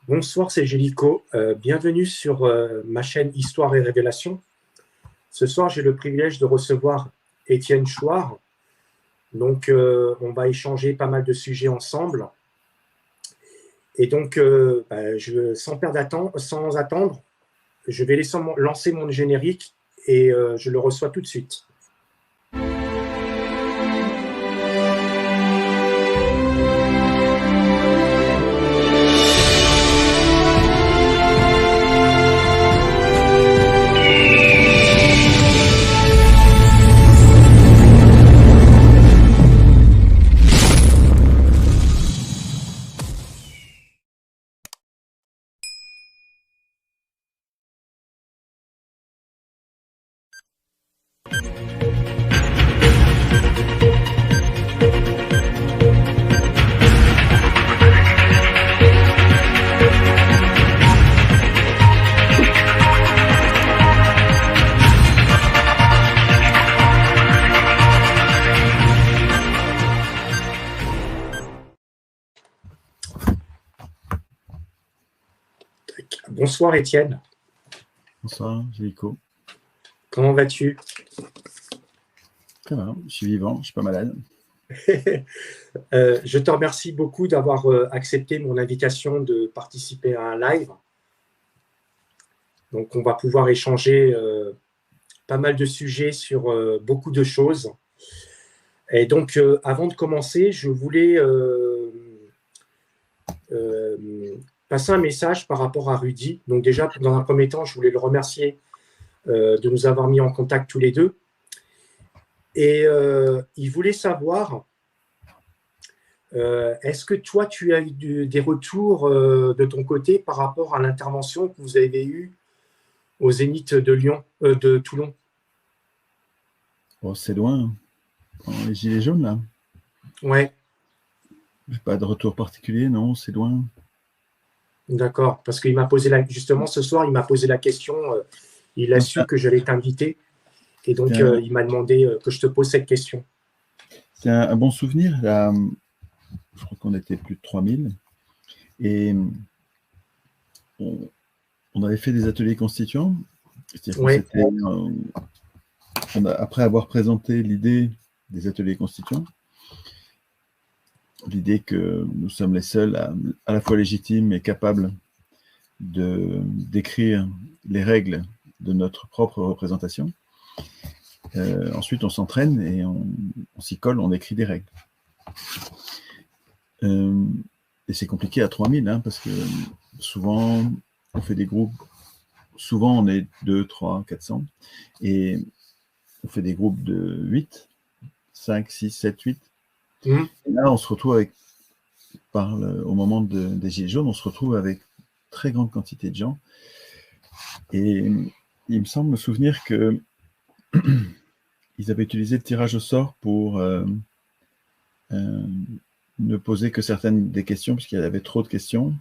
Bonsoir, c'est Gélico. Bienvenue sur ma chaîne Histoire et Révélation. Ce soir, j'ai le privilège de recevoir Étienne Chouard. Donc, on va échanger pas mal de sujets ensemble. Et donc, sans attendre, je vais lancer mon générique et je le reçois tout de suite. Bonsoir Étienne. Bonsoir, Gélico. Comment vas-tu? Ça va, je suis vivant, je ne suis pas malade. Je te remercie beaucoup d'avoir accepté mon invitation de participer à un live. Donc, on va pouvoir échanger pas mal de sujets sur beaucoup de choses. Et donc, avant de commencer, je voulais passer un message par rapport à Rudy. Donc, déjà, dans un premier temps, je voulais le remercier de nous avoir mis en contact tous les deux. Et il voulait savoir, est-ce que toi, tu as eu des retours de ton côté par rapport à l'intervention que vous avez eue au Zénith de Toulon? Oh, c'est loin, les gilets jaunes, là. Ouais. Pas de retour particulier, non, c'est loin. D'accord, parce qu'il m'a posé justement ce soir, il m'a posé la question, il a su que j'allais t'inviter, et donc il m'a demandé que je te pose cette question. C'est un bon souvenir, là. Je crois qu'on était plus de 3000, et on avait fait des ateliers constituants, c'est-à-dire après avoir présenté l'idée des ateliers constituants, l'idée que nous sommes les seuls à la fois légitimes et capables de décrire les règles de notre propre représentation. Ensuite, on s'entraîne et on s'y colle, on écrit des règles. Et c'est compliqué à 3000, hein, parce que souvent, on fait des groupes, souvent on est 2, 3, 400, et on fait des groupes de 8, 5, 6, 7, 8. Et là, on se retrouve au moment des Gilets jaunes, on se retrouve avec très grande quantité de gens. Et il me semble me souvenir que ils avaient utilisé le tirage au sort pour ne poser que certaines des questions, puisqu'il y avait trop de questions.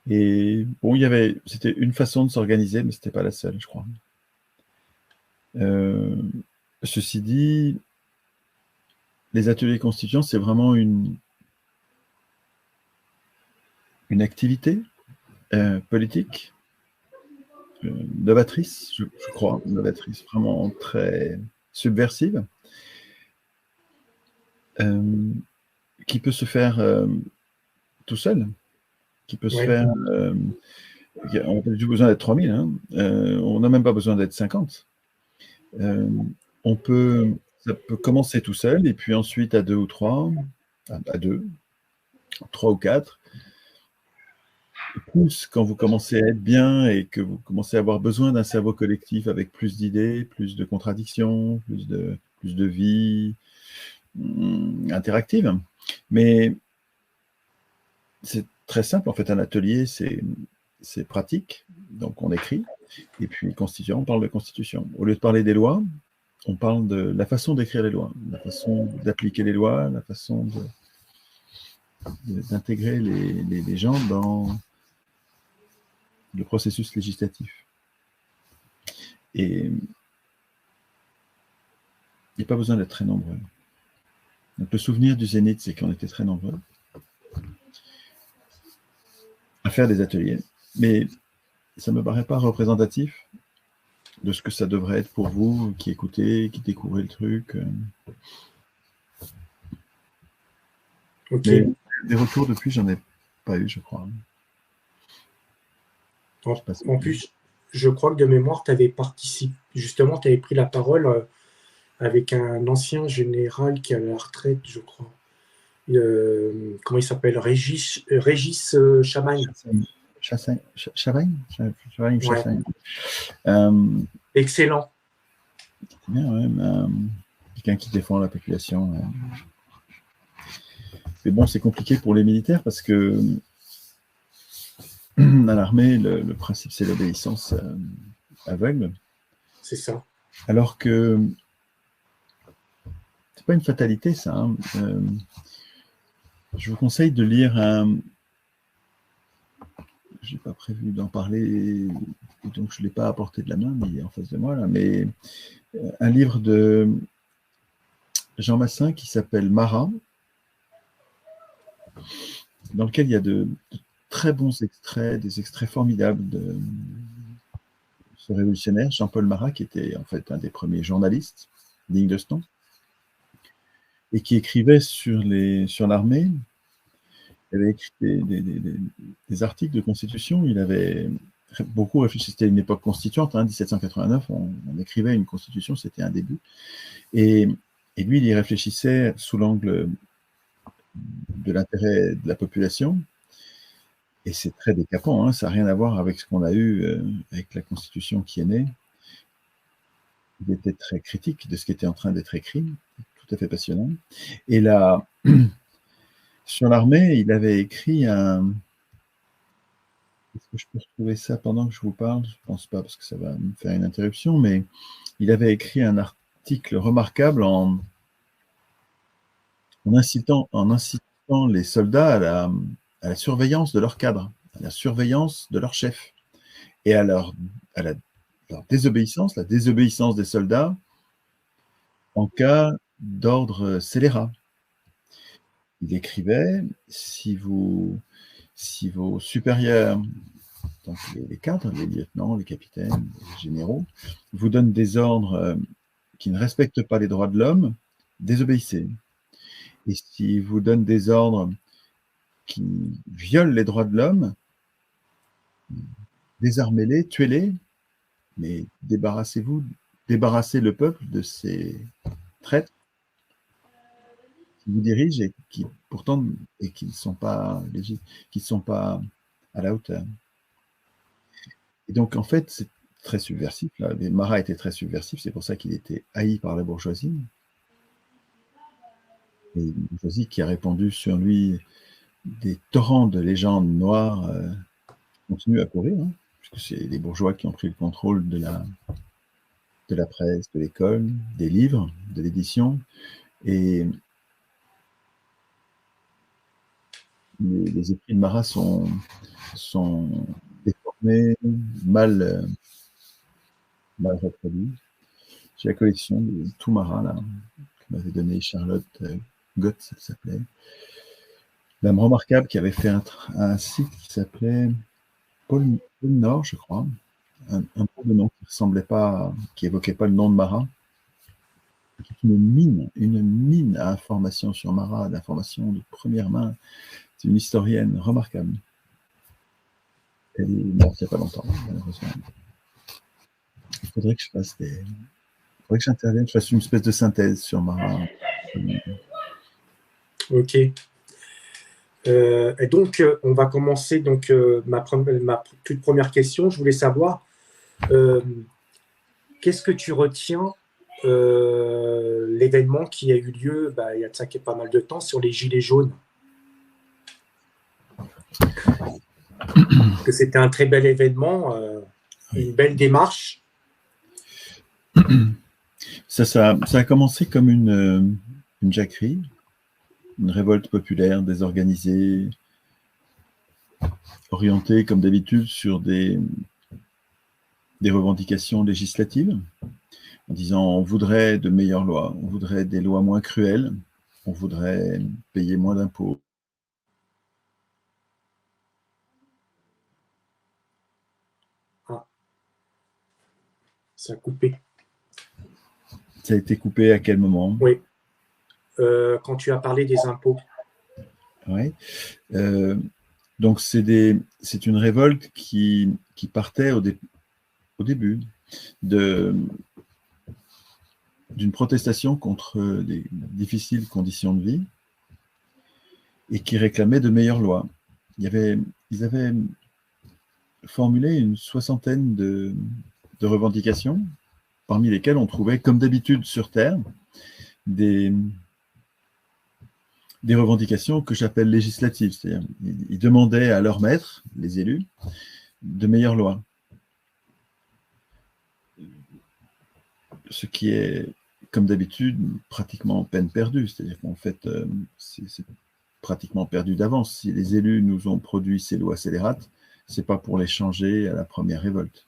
Et bon, c'était une façon de s'organiser, mais ce n'était pas la seule, je crois. Ceci dit, les ateliers constituants, c'est vraiment une activité politique novatrice, je crois, novatrice, vraiment très subversive, qui peut se faire tout seul, qui peut se faire... on n'a pas du tout besoin d'être 3000, hein, on n'a même pas besoin d'être 50. Ça peut commencer tout seul, et puis ensuite à 2 ou 3, à 2, 3 ou 4. Et plus quand vous commencez à être bien et que vous commencez à avoir besoin d'un cerveau collectif avec plus d'idées, plus de contradictions, plus de vie interactive. Mais c'est très simple, en fait, un atelier, c'est pratique, donc on écrit, et puis constituant, on parle de constitution. Au lieu de parler des lois, on parle de la façon d'écrire les lois, la façon d'appliquer les lois, la façon d'intégrer les gens dans le processus législatif. Et il n'y a pas besoin d'être très nombreux. Donc, le souvenir du Zénith, c'est qu'on était très nombreux. à faire des ateliers. Mais ça ne me paraît pas représentatif de ce que ça devrait être pour vous qui écoutez, qui découvrez le truc. Ok. Mais des retours depuis, j'en ai pas eu, je crois. En plus, je crois que de mémoire, tu avais participé, justement, tu avais pris la parole avec un ancien général qui est à la retraite, je crois. Comment il s'appelle? Régis Chamagne. Chavagne. Ouais. Euh, Excellent. c'est bien, ouais. Quelqu'un qui défend la population. Ouais. Mais bon, c'est compliqué pour les militaires parce que à l'armée, le principe, c'est l'obéissance aveugle. C'est ça. Alors que c'est pas une fatalité, ça. Hein. Je vous conseille de lire un. J'ai pas prévu d'en parler, donc je l'ai pas à portée de la main, mais il est en face de moi là. Mais un livre de Jean Massin qui s'appelle Marat, dans lequel il y a de très bons extraits, des extraits formidables de ce révolutionnaire, Jean-Paul Marat, qui était en fait un des premiers journalistes dignes de ce nom, et qui écrivait sur l'armée. Il avait écrit des articles de constitution, il avait beaucoup réfléchi, c'était une époque constituante, 1789, on écrivait une constitution, c'était un début, et lui, il y réfléchissait sous l'angle de l'intérêt de la population, et c'est très décapant, ça n'a rien à voir avec ce qu'on a eu avec la constitution qui est née. Il était très critique de ce qui était en train d'être écrit, tout à fait passionnant. Et là, sur l'armée, il avait écrit un... Est-ce que je peux retrouver ça pendant que je vous parle? Je ne pense pas, parce que ça va me faire une interruption, mais il avait écrit un article remarquable en incitant les soldats à la surveillance de leur cadre, à la surveillance de leur chef, et à leur désobéissance, la désobéissance des soldats en cas d'ordre scélérat. Il écrivait, si vos supérieurs, donc les cadres, les lieutenants, les capitaines, les généraux, vous donnent des ordres qui ne respectent pas les droits de l'homme, désobéissez. Et s'ils vous donnent des ordres qui violent les droits de l'homme, désarmez-les, tuez-les, mais débarrassez le peuple de ces traîtres qui vous dirigent et qui pourtant qui ne sont pas qui ne sont pas à la hauteur. Et donc en fait, c'est très subversif. Là. Marat était très subversif, c'est pour ça qu'il était haï par la bourgeoisie. Et une bourgeoisie qui a répandu sur lui des torrents de légendes noires continuent à courir, puisque c'est les bourgeois qui ont pris le contrôle de la presse, de l'école, des livres, de l'édition. Et les écrits de Marat sont déformés, mal reproduits. J'ai la collection de tout Marat, là, que m'avait donné Charlotte Gott, ça s'appelait. Dame remarquable qui avait fait un site qui s'appelait Pôle Nord, je crois. Un peu de nom qui ressemblait pas, qui évoquait pas le nom de Marat. Une mine à informations sur Marat, d'informations de première main. C'est une historienne remarquable. Elle est morte il n'y a pas longtemps, malheureusement. Il faudrait que je fasse il faudrait que j'intervienne, je fasse une espèce de synthèse sur Marat. Ok. Et donc, on va commencer donc, ma toute première question. Je voulais savoir, qu'est-ce que tu retiens l'événement qui a eu lieu, il y a de ça qui est pas mal de temps, sur les Gilets jaunes? Que c'était un très bel événement, une belle démarche. Ça a commencé comme une jacquerie, une révolte populaire désorganisée, orientée comme d'habitude sur des revendications législatives, en disant on voudrait de meilleures lois, on voudrait des lois moins cruelles, on voudrait payer moins d'impôts. Ça a coupé. Ça a été coupé à quel moment? Oui. Quand tu as parlé des impôts. Oui. Donc, c'est une révolte qui partait au début d'une protestation contre les difficiles conditions de vie et qui réclamait de meilleures lois. Ils avaient formulé une soixantaine de revendications, parmi lesquelles on trouvait, comme d'habitude sur Terre, des revendications que j'appelle législatives. C'est-à-dire, ils demandaient à leurs maîtres, les élus, de meilleures lois. Ce qui est, comme d'habitude, pratiquement peine perdue. C'est-à-dire qu'en fait, c'est pratiquement perdu d'avance. Si les élus nous ont produit ces lois scélérates, ce n'est pas pour les changer à la première révolte.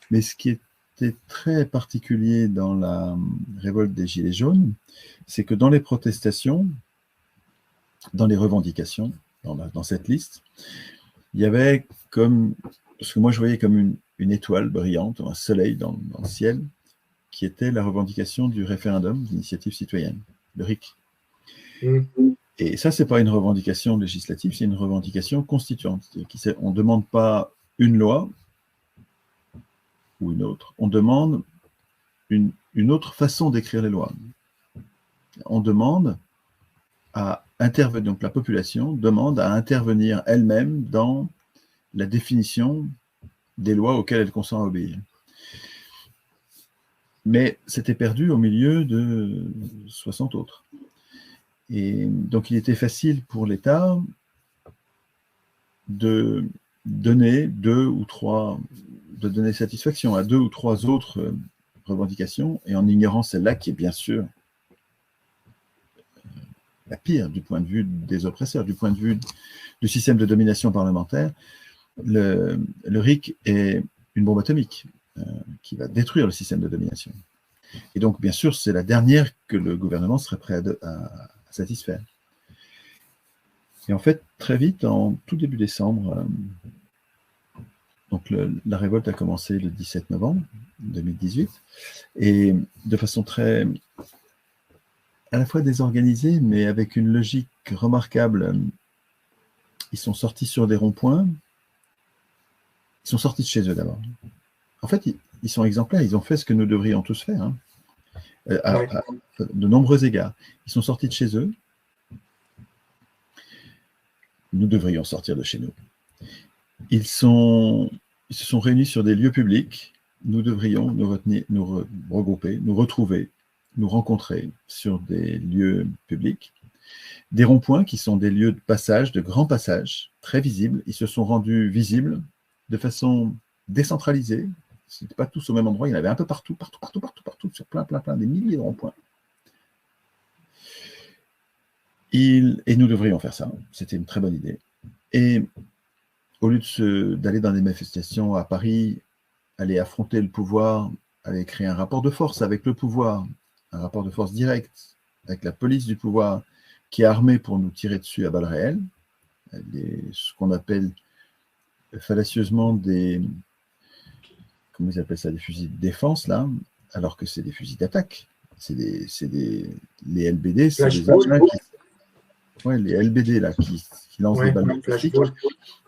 Mais ce qui était très particulier dans la révolte des Gilets jaunes, c'est que dans les protestations, dans les revendications, dans cette liste, il y avait comme, ce que moi je voyais comme une étoile brillante, un soleil dans le ciel, qui était la revendication du référendum d'initiative citoyenne, le RIC. Et ça, ce n'est pas une revendication législative, c'est une revendication constituante. On ne demande pas une loi ou une autre, on demande une autre façon d'écrire les lois. On demande à intervenir, donc la population demande à intervenir elle-même dans la définition des lois auxquelles elle consent à obéir. Mais c'était perdu au milieu de 60 autres. Et donc, il était facile pour l'État de donner de donner satisfaction à 2 ou 3 autres revendications, et en ignorant celle-là, qui est bien sûr la pire du point de vue des oppresseurs, du point de vue du système de domination parlementaire. Le RIC est une bombe atomique qui va détruire le système de domination. Et donc, bien sûr, c'est la dernière que le gouvernement serait prêt à satisfaire. Et en fait, très vite, en tout début décembre, donc la révolte a commencé le 17 novembre 2018, et de façon très, à la fois désorganisée, mais avec une logique remarquable. Ils sont sortis sur des ronds-points, ils sont sortis de chez eux d'abord. En fait, ils sont exemplaires, ils ont fait ce que nous devrions tous faire, hein, à de nombreux égards. Ils sont sortis de chez eux, nous devrions sortir de chez nous. Ils se sont réunis sur des lieux publics, nous devrions nous regrouper, nous retrouver, nous rencontrer sur des lieux publics. Des ronds-points qui sont des lieux de passage, de grands passages, très visibles. Ils se sont rendus visibles de façon décentralisée. Ce n'était pas tous au même endroit, il y en avait un peu partout, sur plein, des milliers de ronds-points. Et nous devrions faire ça, c'était une très bonne idée. Et au lieu d'aller dans des manifestations à Paris, aller affronter le pouvoir, aller créer un rapport de force avec le pouvoir, un rapport de force direct avec la police du pouvoir, qui est armée pour nous tirer dessus à balles réelles, ce qu'on appelle fallacieusement comment ils appellent ça, des fusils de défense, là, alors que c'est des fusils d'attaque. Les LBD, c'est des engins les LBD, là, qui lancent des balles de plastique,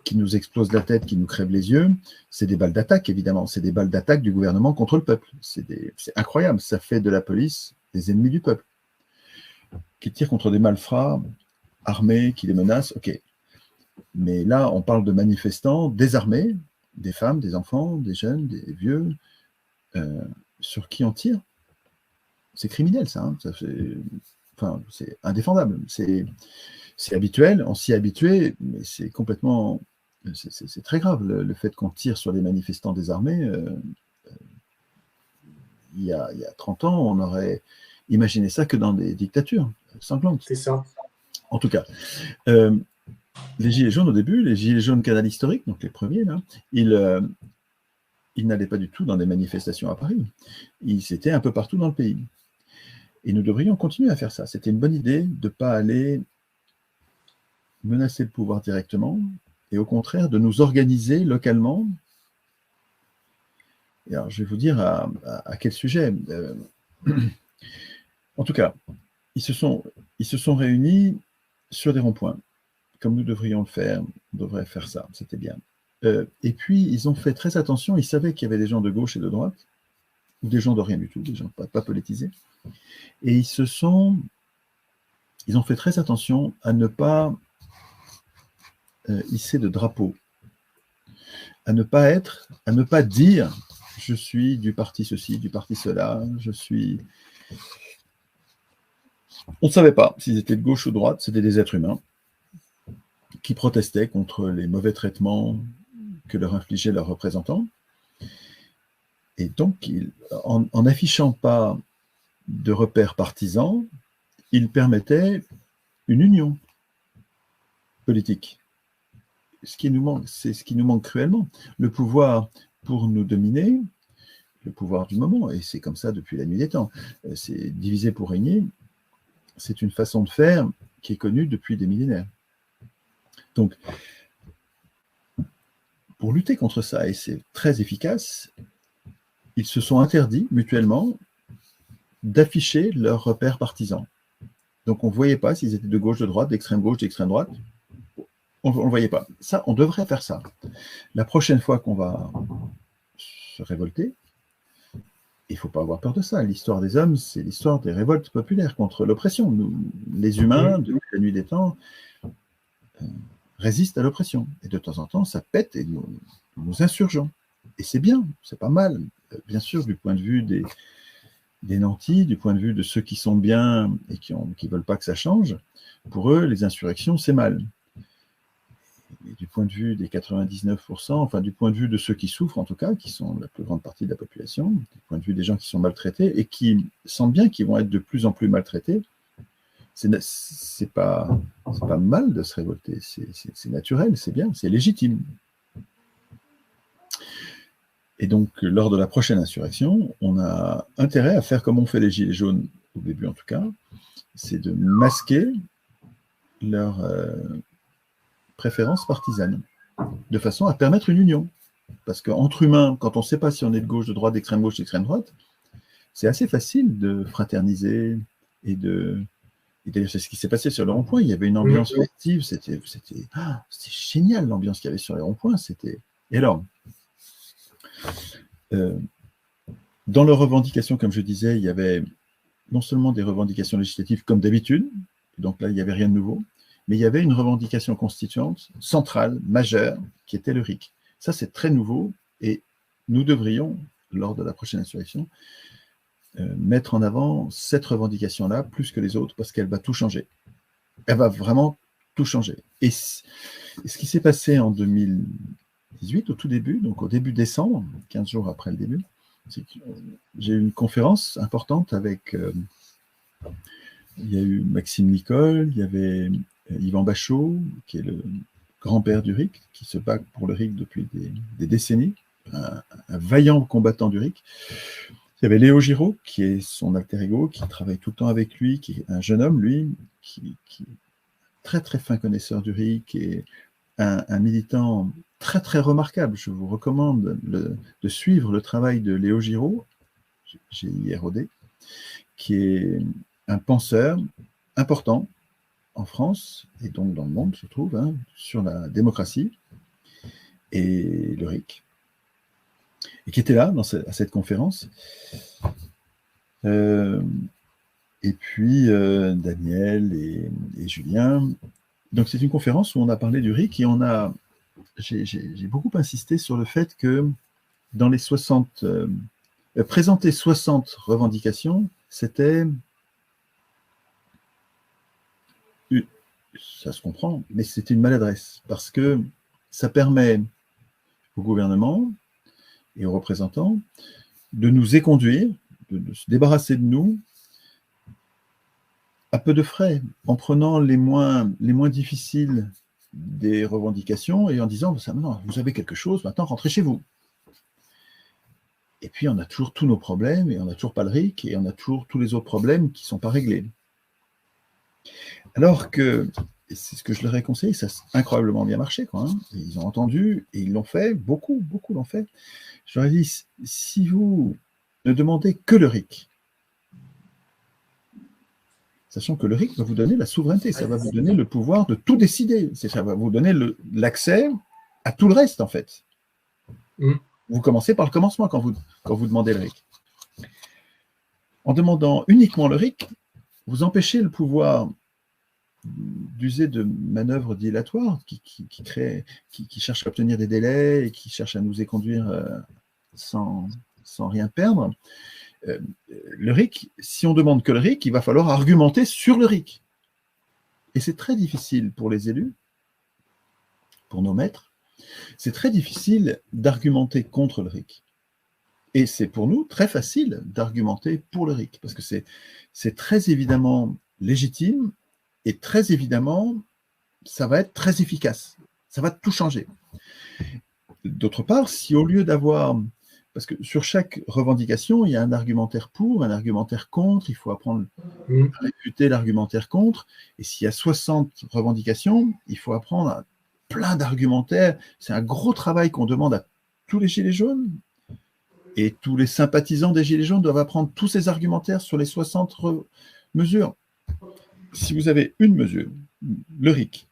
qui nous explosent la tête, qui nous crèvent les yeux. C'est des balles d'attaque, évidemment. C'est des balles d'attaque du gouvernement contre le peuple. C'est incroyable. Ça fait de la police des ennemis du peuple, qui tirent contre des malfrats armés, qui les menacent. Ok. Mais là, on parle de manifestants désarmés, des femmes, des enfants, des jeunes, des vieux, sur qui on tire. C'est criminel, ça. C'est indéfendable. C'est habituel, on s'y est habitué, mais c'est complètement... C'est très grave, le fait qu'on tire sur les manifestants désarmés. Il y a 30 ans, on aurait imaginé ça que dans des dictatures sanglantes. C'est ça. En tout cas, les Gilets jaunes au début, les Gilets jaunes canal historique, donc les premiers, là, ils n'allaient pas du tout dans des manifestations à Paris. Ils étaient un peu partout dans le pays. Et nous devrions continuer à faire ça. C'était une bonne idée de ne pas aller menacer le pouvoir directement, et au contraire de nous organiser localement Et alors, je vais vous dire à quel sujet. En tout cas, ils se sont réunis sur des ronds-points, comme nous devrions le faire. On devrait faire ça, c'était bien. Et puis, ils ont fait très attention. Ils savaient qu'il y avait des gens de gauche et de droite, ou des gens de rien du tout, des gens pas politisés. Et ils ont fait très attention à ne pas hisser de drapeau, à ne pas dire je suis du parti ceci, du parti cela, je suis. On ne savait pas s'ils étaient de gauche ou de droite, c'était des êtres humains qui protestaient contre les mauvais traitements que leur infligeaient leurs représentants. Et donc, en n'affichant pas de repères partisans, ils permettaient une union politique. Ce qui nous manque, c'est ce qui nous manque cruellement. Le pouvoir pour nous dominer, le pouvoir du moment, et c'est comme ça depuis la nuit des temps, c'est diviser pour régner, c'est une façon de faire qui est connue depuis des millénaires. Donc, pour lutter contre ça, et c'est très efficace, ils se sont interdits mutuellement d'afficher leurs repères partisans. Donc, on ne voyait pas s'ils étaient de gauche, de droite, d'extrême gauche, d'extrême droite. On ne le voyait pas. Ça, on devrait faire ça. La prochaine fois qu'on va se révolter, il ne faut pas avoir peur de ça. L'histoire des hommes, c'est l'histoire des révoltes populaires contre l'oppression. Nous, les humains, depuis la nuit des temps, résistent à l'oppression. Et de temps en temps, ça pète et nous insurgeons. Et c'est bien, c'est pas mal. Bien sûr, du point de vue des nantis, du point de vue de ceux qui sont bien et qui ne veulent pas que ça change, pour eux, les insurrections, c'est mal. Et du point de vue des 99%, enfin du point de vue de ceux qui souffrent en tout cas, qui sont la plus grande partie de la population, du point de vue des gens qui sont maltraités et qui sentent bien qu'ils vont être de plus en plus maltraités, c'est pas mal de se révolter, c'est naturel, c'est bien, c'est légitime. Et donc, lors de la prochaine insurrection, on a intérêt à faire comme on fait les Gilets jaunes, au début en tout cas, c'est de masquer leur préférences partisanes, de façon à permettre une union. Parce qu'entre humains, quand on ne sait pas si on est de gauche, de droite, d'extrême gauche, d'extrême droite, c'est assez facile de fraterniser et d'ailleurs, c'est ce qui s'est passé sur le rond-point. Il y avait une ambiance festive, c'était génial l'ambiance qu'il y avait sur les ronds-points. Et alors, dans leurs revendications, comme je disais, il y avait non seulement des revendications législatives comme d'habitude, donc là, il n'y avait rien de nouveau, mais il y avait une revendication constituante centrale, majeure, qui était le RIC. Ça, c'est très nouveau, et nous devrions, lors de la prochaine insurrection, mettre en avant cette revendication-là, plus que les autres, parce qu'elle va tout changer. Elle va vraiment tout changer. Et ce qui s'est passé en 2018, au tout début, donc au début décembre, 15 jours après le début, c'est que j'ai eu une conférence importante avec... il y a eu Maxime Nicole, il y avait Yvan Bachot, qui est le grand-père du RIC, qui se bat pour le RIC depuis des décennies, un vaillant combattant du RIC. Il y avait Léo Giraud, qui est son alter ego, qui travaille tout le temps avec lui, qui est un jeune homme, lui, qui est très très fin connaisseur du RIC, et un militant très très remarquable. Je vous recommande de suivre le travail de Léo Giraud, GIROD, qui est un penseur important en France, et donc dans le monde, je trouve, sur la démocratie et le RIC, et qui était là à cette conférence. Et puis Daniel et Julien. Donc c'est une conférence où on a parlé du RIC, et j'ai beaucoup insisté sur le fait que dans les 60... présenter 60 revendications, c'était... Ça se comprend, mais c'était une maladresse, parce que ça permet au gouvernement et aux représentants de nous éconduire, de se débarrasser de nous à peu de frais, en prenant les moins difficiles des revendications et en disant, non, vous avez quelque chose, maintenant rentrez chez vous. Et puis on a toujours tous nos problèmes, et on n'a toujours pas le RIC, et on a toujours tous les autres problèmes qui ne sont pas réglés. Alors que et c'est ce que je leur ai conseillé, ça a incroyablement bien marché, quoi, hein. Ils ont entendu et ils l'ont fait, beaucoup l'ont fait. Je leur ai dit, si vous ne demandez que le RIC, sachant que le RIC va vous donner la souveraineté, ça va vous donner le pouvoir de tout décider, ça va vous donner l'accès à tout le reste, en fait. Vous commencez par le commencement quand vous demandez le RIC. En demandant uniquement le RIC, vous empêchez le pouvoir d'user de manœuvres dilatoires qui cherchent à obtenir des délais et qui cherchent à nous éconduire sans rien perdre. Le RIC, si on demande que le RIC, il va falloir argumenter sur le RIC. Et c'est très difficile pour les élus, pour nos maîtres, c'est très difficile d'argumenter contre le RIC. Et c'est pour nous très facile d'argumenter pour le RIC, parce que c'est très évidemment légitime, et très évidemment, ça va être très efficace. Ça va tout changer. D'autre part, si au lieu d'avoir... Parce que sur chaque revendication, il y a un argumentaire pour, un argumentaire contre, il faut apprendre à réfuter l'argumentaire contre, et s'il y a 60 revendications, il faut apprendre plein d'argumentaires. C'est un gros travail qu'on demande à tous les Gilets jaunes, et tous les sympathisants des Gilets jaunes doivent apprendre tous ces argumentaires sur les 60 mesures. Si vous avez une mesure, le RIC,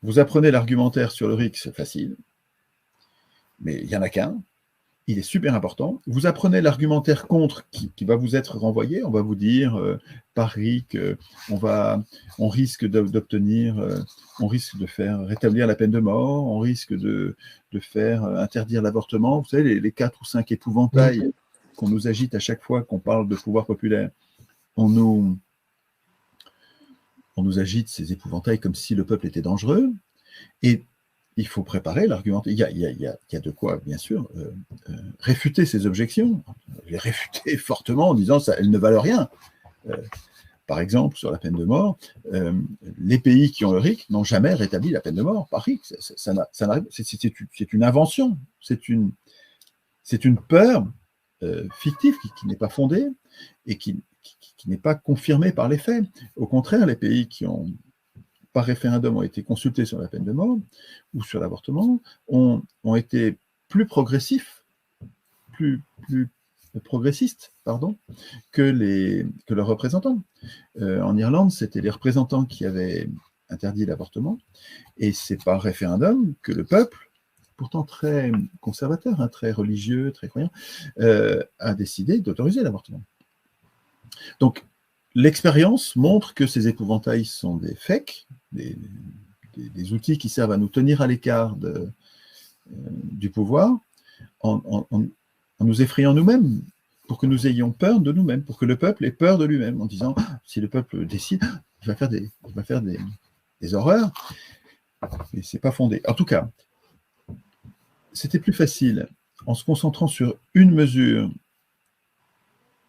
vous apprenez l'argumentaire sur le RIC, c'est facile, mais il n'y en a qu'un, il est super important. Vous apprenez l'argumentaire contre qui va vous être renvoyé, on va vous dire par RIC, on risque d'obtenir, on risque de faire rétablir la peine de mort, on risque de faire interdire l'avortement. Vous savez, les 4 ou 5 épouvantails qu'on nous agite à chaque fois qu'on parle de pouvoir populaire, on nous agite ces épouvantails comme si le peuple était dangereux, et il faut préparer l'argumentaire. Il y a de quoi, bien sûr, réfuter ces objections, les réfuter fortement en disant qu'elles ne valent rien. Par exemple, sur la peine de mort, les pays qui ont le RIC n'ont jamais rétabli la peine de mort par RIC. C'est une invention, c'est une peur fictive qui n'est pas fondée et qui n'est pas confirmée par les faits. Au contraire, les pays qui ont, par référendum, ont été consultés sur la peine de mort ou sur l'avortement ont été plus progressistes, que leurs représentants. En Irlande, c'était les représentants qui avaient interdit l'avortement, et c'est par référendum que le peuple, pourtant très conservateur, hein, très religieux, très croyant, a décidé d'autoriser l'avortement. Donc, l'expérience montre que ces épouvantails sont des fakes, des outils qui servent à nous tenir à l'écart du pouvoir, en nous effrayant nous-mêmes, pour que nous ayons peur de nous-mêmes, pour que le peuple ait peur de lui-même, en disant si le peuple décide, il va faire des horreurs, et c'est pas fondé. En tout cas, c'était plus facile en se concentrant sur une mesure.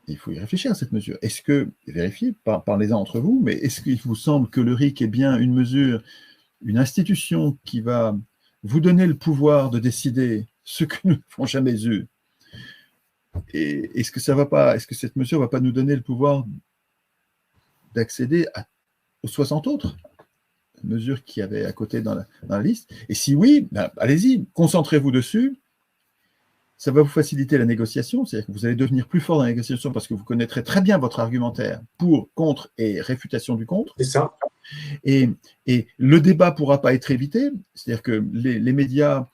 Il faut y réfléchir à cette mesure. Est-ce que, vérifiez, parlez-en entre vous, mais est-ce qu'il vous semble que le RIC est bien une mesure, une institution qui va vous donner le pouvoir de décider ce que nous n'avons jamais eu? Et est-ce que cette mesure ne va pas nous donner le pouvoir d'accéder aux 60 autres mesures qu'il y avait à côté dans la liste? Et si oui, ben, allez-y, concentrez-vous dessus. Ça va vous faciliter la négociation, c'est-à-dire que vous allez devenir plus fort dans la négociation parce que vous connaîtrez très bien votre argumentaire pour, contre et réfutation du contre. C'est ça. Et le débat ne pourra pas être évité, c'est-à-dire que les médias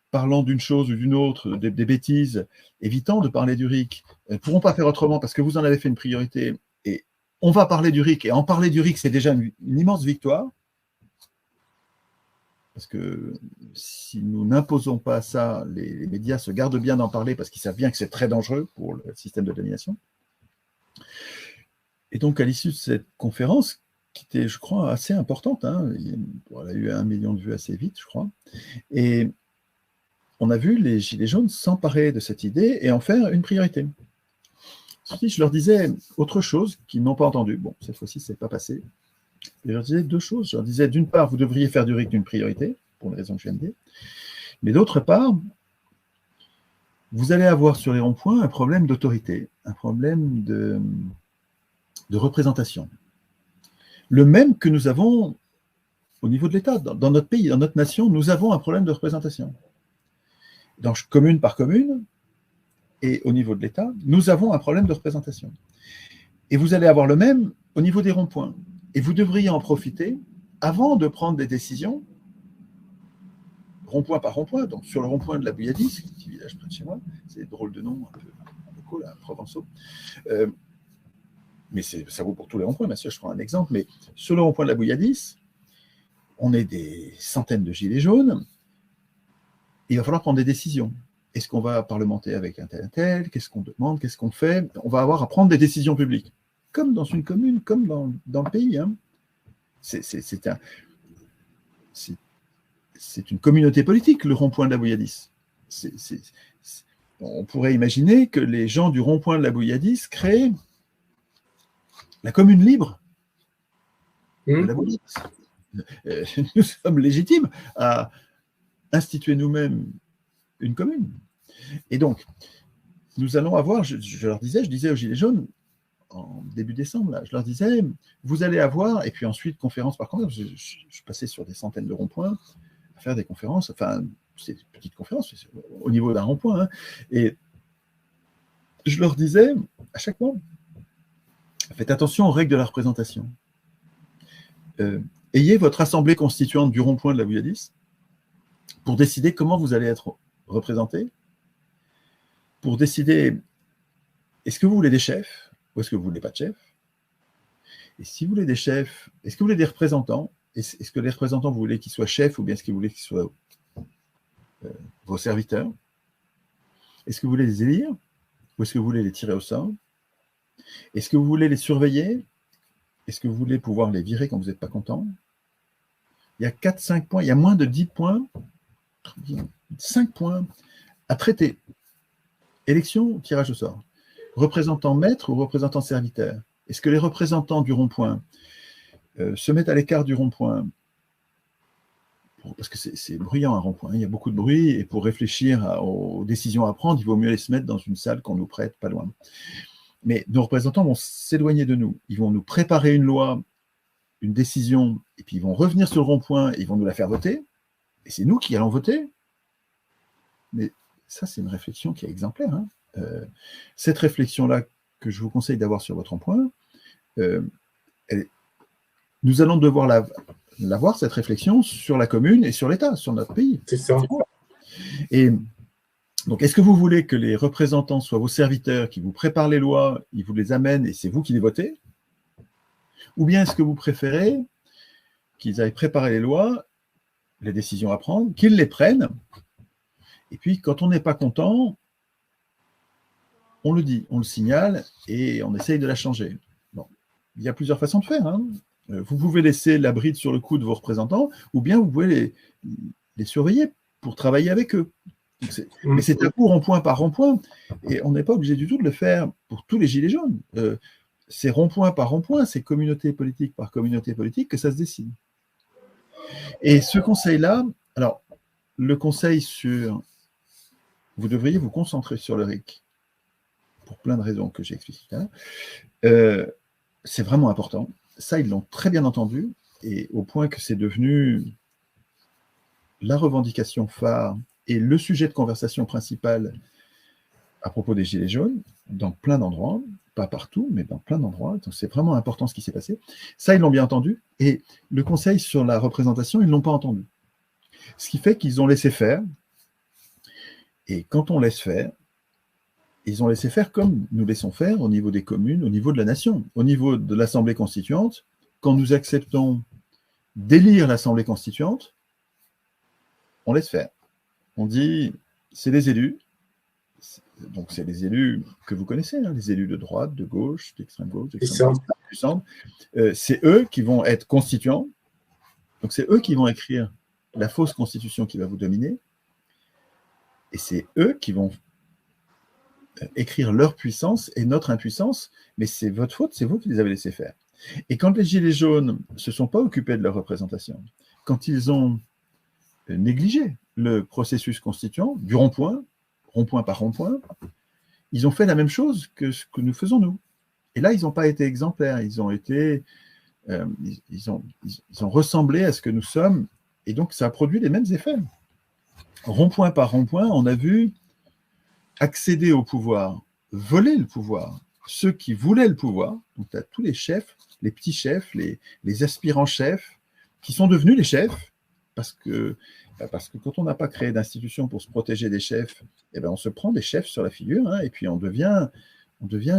parlant d'une chose ou d'une autre, des bêtises, évitant de parler du RIC, ne pourront pas faire autrement parce que vous en avez fait une priorité. Et on va parler du RIC, et en parler du RIC, c'est déjà une immense victoire. Parce que si nous n'imposons pas ça, les médias se gardent bien d'en parler parce qu'ils savent bien que c'est très dangereux pour le système de domination. Et donc, à l'issue de cette conférence, qui était, je crois, assez importante, hein, elle a eu 1 million de vues assez vite, je crois, et on a vu les Gilets jaunes s'emparer de cette idée et en faire une priorité. Ensuite, je leur disais autre chose qu'ils n'ont pas entendu. Bon, cette fois-ci, ce n'est pas passé. Et je leur disais 2 choses. Je leur disais, d'une part, vous devriez faire du RIC une priorité, pour les raisons que je viens de dire. Mais d'autre part, vous allez avoir sur les ronds-points un problème d'autorité, un problème de représentation. Le même que nous avons au niveau de l'État. Dans notre pays, dans notre nation, nous avons un problème de représentation. Donc, commune par commune, et au niveau de l'État, nous avons un problème de représentation. Et vous allez avoir le même au niveau des ronds-points. Et vous devriez en profiter avant de prendre des décisions, rond-point par rond-point. Donc, sur le rond-point de la Bouilladis, un petit village près de chez moi, c'est drôle de nom, un peu locaux, là, provençaux. Mais ça vaut pour tous les ronds-points, bien sûr, je prends un exemple. Mais sur le rond-point de la Bouilladis, on est des centaines de gilets jaunes. Il va falloir prendre des décisions. Est-ce qu'on va parlementer avec un tel? Qu'est-ce qu'on demande? Qu'est-ce qu'on fait? On va avoir à prendre des décisions publiques. Comme dans une commune, comme dans le pays. Hein. C'est une communauté politique, le rond-point de la Bouilladis. On pourrait imaginer que les gens du rond-point de la Bouilladis créent la commune libre de la Bouilladis. Nous sommes légitimes à instituer nous-mêmes une commune. Et donc, nous allons avoir, je disais aux Gilets jaunes, en début décembre, là, je leur disais, vous allez avoir, et puis ensuite, conférence par conférence, je passais sur des centaines de ronds-points à faire des conférences, enfin, c'est des petites conférences, au niveau d'un rond-point, hein, et je leur disais, à chaque fois, faites attention aux règles de la représentation. Ayez votre assemblée constituante du rond-point de la Bouilladis pour décider comment vous allez être représenté, pour décider est-ce que vous voulez des chefs ou est-ce que vous ne voulez pas de chefs. Et si vous voulez des chefs, est-ce que vous voulez des représentants? Est-ce que les représentants, vous voulez qu'ils soient chefs ou bien est-ce que vous voulez qu'ils soient vos serviteurs? Est-ce que vous voulez les élire ou est-ce que vous voulez les tirer au sort? Est-ce que vous voulez les surveiller? Est-ce que vous voulez pouvoir les virer quand vous n'êtes pas content? Il y a 4-5 points, il y a moins de 10 points, 5 points à traiter. Élection, tirage au sort. Représentant maître ou représentant serviteur? Est-ce que les représentants du rond-point se mettent à l'écart du rond-point? Parce que c'est bruyant un rond-point, il y a beaucoup de bruit, et pour réfléchir aux décisions à prendre, il vaut mieux les se mettre dans une salle qu'on nous prête pas loin. Mais nos représentants vont s'éloigner de nous. Ils vont nous préparer une loi, une décision, et puis ils vont revenir sur le rond-point et ils vont nous la faire voter. Et c'est nous qui allons voter. Mais ça, c'est une réflexion qui est exemplaire. Hein. Cette réflexion-là que je vous conseille d'avoir sur votre rond-point, nous allons devoir l'avoir, cette réflexion, sur la commune et sur l'État, sur notre pays. C'est ça. Et donc, est-ce que vous voulez que les représentants soient vos serviteurs, qui vous préparent les lois, ils vous les amènent et c'est vous qui les votez? Ou bien est-ce que vous préférez qu'ils aillent préparer les lois, les décisions à prendre, qu'ils les prennent, et puis quand on n'est pas content, on le dit, on le signale et on essaye de la changer. Bon. Il y a plusieurs façons de faire. Hein. Vous pouvez laisser la bride sur le cou de vos représentants, ou bien vous pouvez les surveiller pour travailler avec eux. Mais c'est à coup rond-point par rond-point, et on n'est pas obligé du tout de le faire pour tous les gilets jaunes. C'est rond-point par rond-point, c'est communauté politique par communauté politique que ça se décide. Et ce conseil-là, alors, le conseil sur... Vous devriez vous concentrer sur le RIC, pour plein de raisons que j'ai expliquées tout à l'heure. C'est vraiment important. Ça, ils l'ont très bien entendu, et au point que c'est devenu la revendication phare et le sujet de conversation principal à propos des Gilets jaunes, dans plein d'endroits, pas partout, mais dans plein d'endroits. Donc c'est vraiment important ce qui s'est passé. Ça, ils l'ont bien entendu, et le conseil sur la représentation, ils ne l'ont pas entendu. Ce qui fait qu'ils ont laissé faire, et quand on laisse faire, ils ont laissé faire comme nous laissons faire au niveau des communes, au niveau de la nation, au niveau de l'Assemblée constituante. Quand nous acceptons d'élire l'Assemblée constituante, on laisse faire. On dit, c'est les élus, donc c'est les élus que vous connaissez, hein, les élus de droite, de gauche, d'extrême gauche, d'extrême droite, du centre. C'est eux qui vont être constituants, donc c'est eux qui vont écrire la fausse constitution qui va vous dominer, et c'est eux qui vont écrire leur puissance et notre impuissance, mais c'est votre faute, c'est vous qui les avez laissés faire. Et quand les Gilets jaunes ne se sont pas occupés de leur représentation, quand ils ont négligé le processus constituant, du rond-point par rond-point, ils ont fait la même chose que ce que nous faisons nous. Et là, ils n'ont pas été exemplaires, ils ont été ils ont ressemblé à ce que nous sommes, et donc ça a produit les mêmes effets. Rond-point par rond-point, on a vu accéder au pouvoir, voler le pouvoir, ceux qui voulaient le pouvoir, donc tu as tous les chefs, les petits chefs, les aspirants chefs, qui sont devenus les chefs, parce que quand on n'a pas créé d'institution pour se protéger des chefs, eh ben on se prend des chefs sur la figure, hein, et puis on devient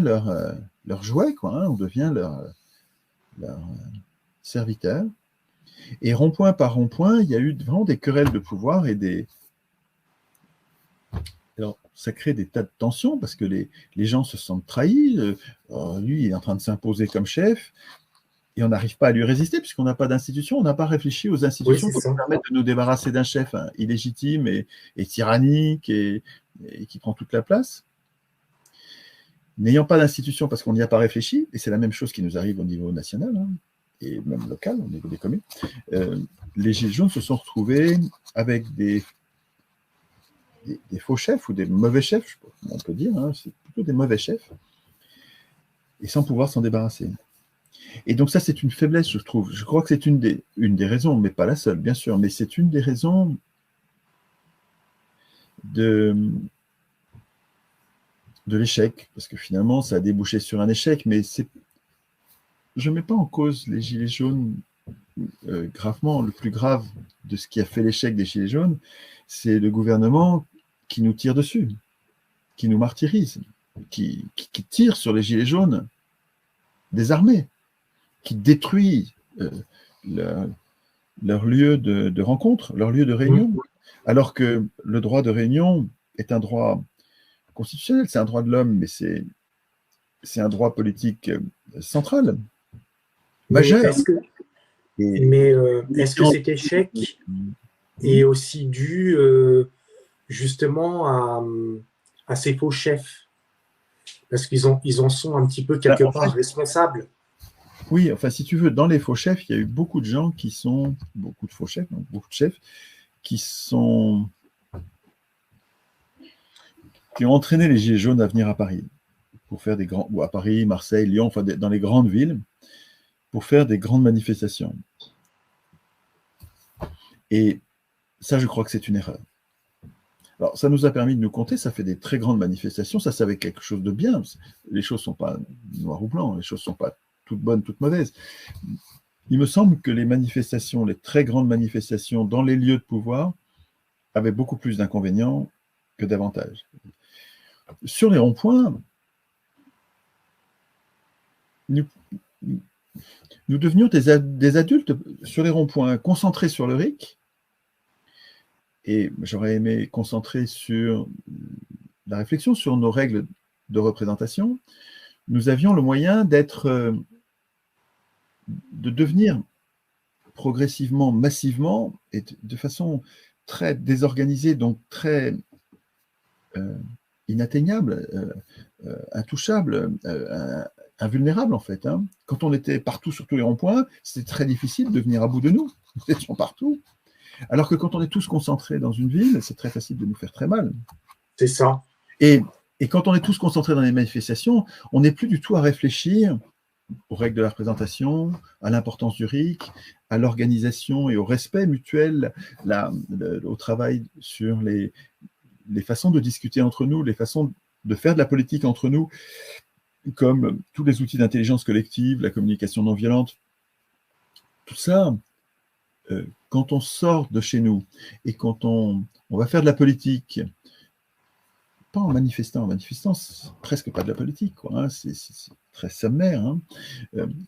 leur jouet, quoi, hein, on devient leur serviteur. Et rond-point par rond-point, il y a eu vraiment des querelles de pouvoir et alors, ça crée des tas de tensions parce que les gens se sentent trahis. Lui, il est en train de s'imposer comme chef et on n'arrive pas à lui résister puisqu'on n'a pas d'institution. On n'a pas réfléchi aux institutions pour nous permettre de nous débarrasser d'un chef illégitime et tyrannique et qui prend toute la place. N'ayant pas d'institution parce qu'on n'y a pas réfléchi, et c'est la même chose qui nous arrive au niveau national, hein, et même local, au niveau des communes, les Gilets jaunes se sont retrouvés avec des faux chefs ou des mauvais chefs, on peut dire, hein, c'est plutôt des mauvais chefs, et sans pouvoir s'en débarrasser. Et donc ça, c'est une faiblesse, je trouve. Je crois que c'est une des raisons, mais pas la seule, bien sûr, mais c'est une des raisons de l'échec, parce que finalement, ça a débouché sur un échec, mais je ne mets pas en cause les Gilets jaunes gravement. Le plus grave de ce qui a fait l'échec des Gilets jaunes, c'est le gouvernement qui nous tire dessus, qui nous martyrise, qui tire sur les Gilets jaunes des armées, qui détruit leur lieu de rencontre, leur lieu de réunion, alors que le droit de réunion est un droit constitutionnel, c'est un droit de l'homme, mais c'est un droit politique central, majeur. Mais est-ce que cet échec est aussi dû justement à ces faux chefs? Parce qu'ils en sont un petit peu quelque part responsables. Oui, enfin, si tu veux, dans les faux chefs, il y a eu beaucoup de gens beaucoup de faux chefs, donc beaucoup de chefs, qui ont entraîné les Gilets jaunes à venir à Paris, pour faire ou à Paris, Marseille, Lyon, enfin, dans les grandes villes, pour faire des grandes manifestations. Et ça, je crois que c'est une erreur. Alors, ça nous a permis de nous compter, ça fait des très grandes manifestations, ça avait quelque chose de bien. Les choses ne sont pas noir ou blanc, les choses ne sont pas toutes bonnes, toutes mauvaises. Il me semble que les manifestations, les très grandes manifestations dans les lieux de pouvoir, avaient beaucoup plus d'inconvénients que d'avantages. Sur les ronds-points, nous devenions des adultes sur les ronds-points, concentrés sur le RIC, et j'aurais aimé concentrer sur la réflexion sur nos règles de représentation. Nous avions le moyen de devenir progressivement, massivement, et de façon très désorganisée, donc très inatteignable, intouchable, invulnérable en fait. Hein. Quand on était partout sur tous les ronds-points, c'était très difficile de venir à bout de nous. Nous étions partout. Alors que quand on est tous concentrés dans une ville, c'est très facile de nous faire très mal. C'est ça. Et quand on est tous concentrés dans les manifestations, on n'est plus du tout à réfléchir aux règles de la représentation, à l'importance du RIC, à l'organisation et au respect mutuel, au travail sur les façons de discuter entre nous, les façons de faire de la politique entre nous, comme tous les outils d'intelligence collective, la communication non violente. Tout ça, quand on sort de chez nous et quand on va faire de la politique, pas en manifestant, c'est presque pas de la politique, quoi, hein, c'est très sommaire. Hein.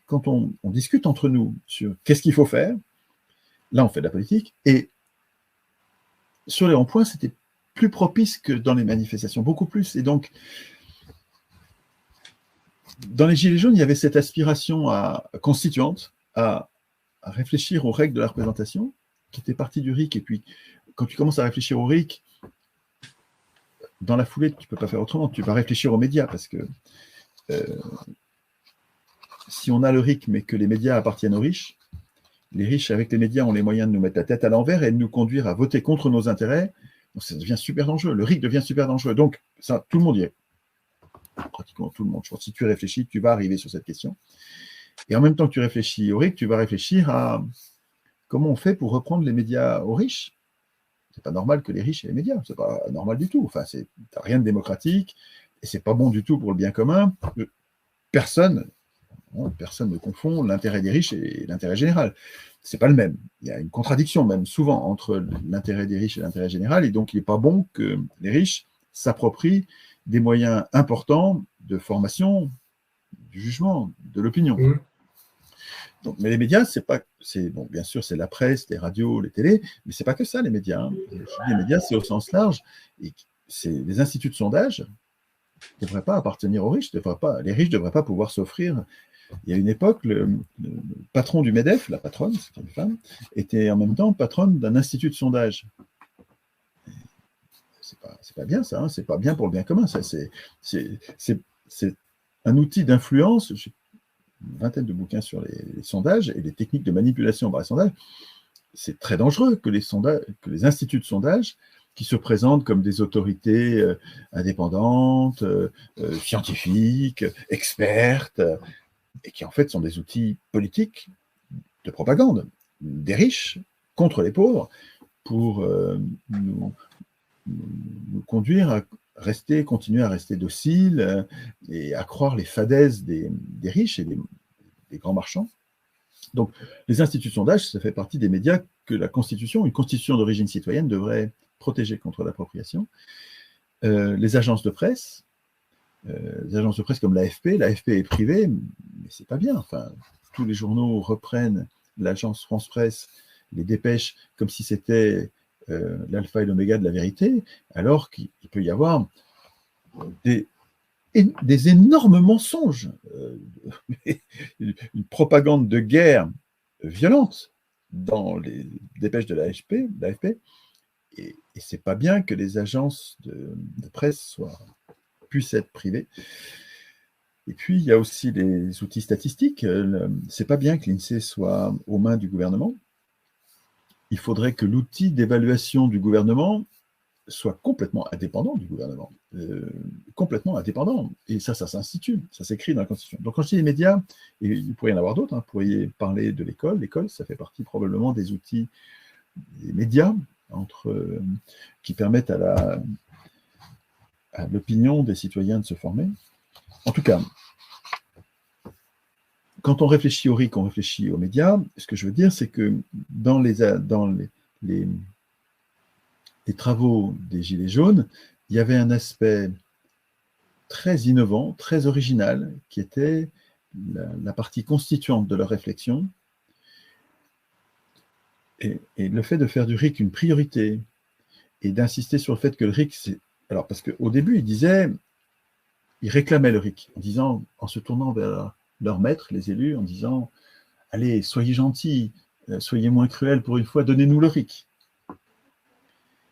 Quand on discute entre nous sur qu'est-ce qu'il faut faire, là on fait de la politique, et sur les ronds-points, c'était plus propice que dans les manifestations, beaucoup plus. Et donc, dans les Gilets jaunes, il y avait cette aspiration constituante à réfléchir aux règles de la représentation, qui était partie du RIC. Et puis, quand tu commences à réfléchir au RIC, dans la foulée, tu ne peux pas faire autrement. Tu vas réfléchir aux médias, parce que si on a le RIC, mais que les médias appartiennent aux riches, les riches, avec les médias, ont les moyens de nous mettre la tête à l'envers et de nous conduire à voter contre nos intérêts. Donc, ça devient super dangereux. Le RIC devient super dangereux. Donc, ça, tout le monde y est. Pratiquement tout le monde. Je pense que si tu réfléchis, tu vas arriver sur cette question. Et en même temps que tu réfléchis au RIC, tu vas réfléchir à comment on fait pour reprendre les médias aux riches. C'est pas normal que les riches aient les médias, c'est pas normal du tout. Enfin, t'as rien de démocratique, et c'est pas bon du tout pour le bien commun. Personne ne confond l'intérêt des riches et l'intérêt général. C'est pas le même. Il y a une contradiction même souvent entre l'intérêt des riches et l'intérêt général, et donc il n'est pas bon que les riches s'approprient des moyens importants de formation, du jugement, de l'opinion. Donc, mais les médias, bon, bien sûr, c'est la presse, les radios, les télés, mais c'est pas que ça, les médias. Hein. Les médias, c'est au sens large, et les instituts de sondage ne devraient pas appartenir aux riches, les riches ne devraient pas pouvoir s'offrir. Il y a une époque, le patron du MEDEF, la patronne, c'était une femme, était en même temps patronne d'un institut de sondage. C'est pas bien ça, hein, c'est pas bien pour le bien commun. C'est un outil d'influence. J'ai une vingtaine de bouquins sur les sondages et les techniques de manipulation par les sondages. C'est très dangereux que les instituts de sondage qui se présentent comme des autorités indépendantes, scientifiques, expertes, et qui en fait sont des outils politiques de propagande des riches contre les pauvres pour nous conduire à continuer à rester dociles et à croire les fadaises des riches et des grands marchands. Donc, les instituts de sondage, ça fait partie des médias que une constitution d'origine citoyenne devrait protéger contre l'appropriation. Les agences de presse comme l'AFP est privée, mais c'est pas bien. Enfin, tous les journaux reprennent l'agence France Presse, les dépêches, comme si c'était l'alpha et l'oméga de la vérité, alors qu'il peut y avoir des énormes mensonges, une propagande de guerre violente dans les dépêches de l'AFP, et c'est pas bien que les agences de presse puissent être privées. Et puis, il y a aussi les outils statistiques. C'est pas bien que l'INSEE soit aux mains du gouvernement. Il faudrait que l'outil d'évaluation du gouvernement soit complètement indépendant du gouvernement. Complètement indépendant. Et ça s'institue, ça s'écrit dans la Constitution. Donc, quand je dis les médias, et il pourrait y en avoir d'autres, hein, vous pourriez parler de l'école. L'école, ça fait partie probablement des outils des médias qui permettent à l'opinion des citoyens de se former. En tout cas, quand on réfléchit au RIC, on réfléchit aux médias. Ce que je veux dire, c'est que dans les travaux des Gilets jaunes, il y avait un aspect très innovant, très original, qui était la partie constituante de leur réflexion. Et le fait de faire du RIC une priorité et d'insister sur le fait que le RIC, c'est... Alors, parce qu'au début, ils réclamaient le RIC, en se tournant vers leurs maîtres, les élus, en disant « Allez, soyez gentils, soyez moins cruels pour une fois, donnez-nous le RIC ».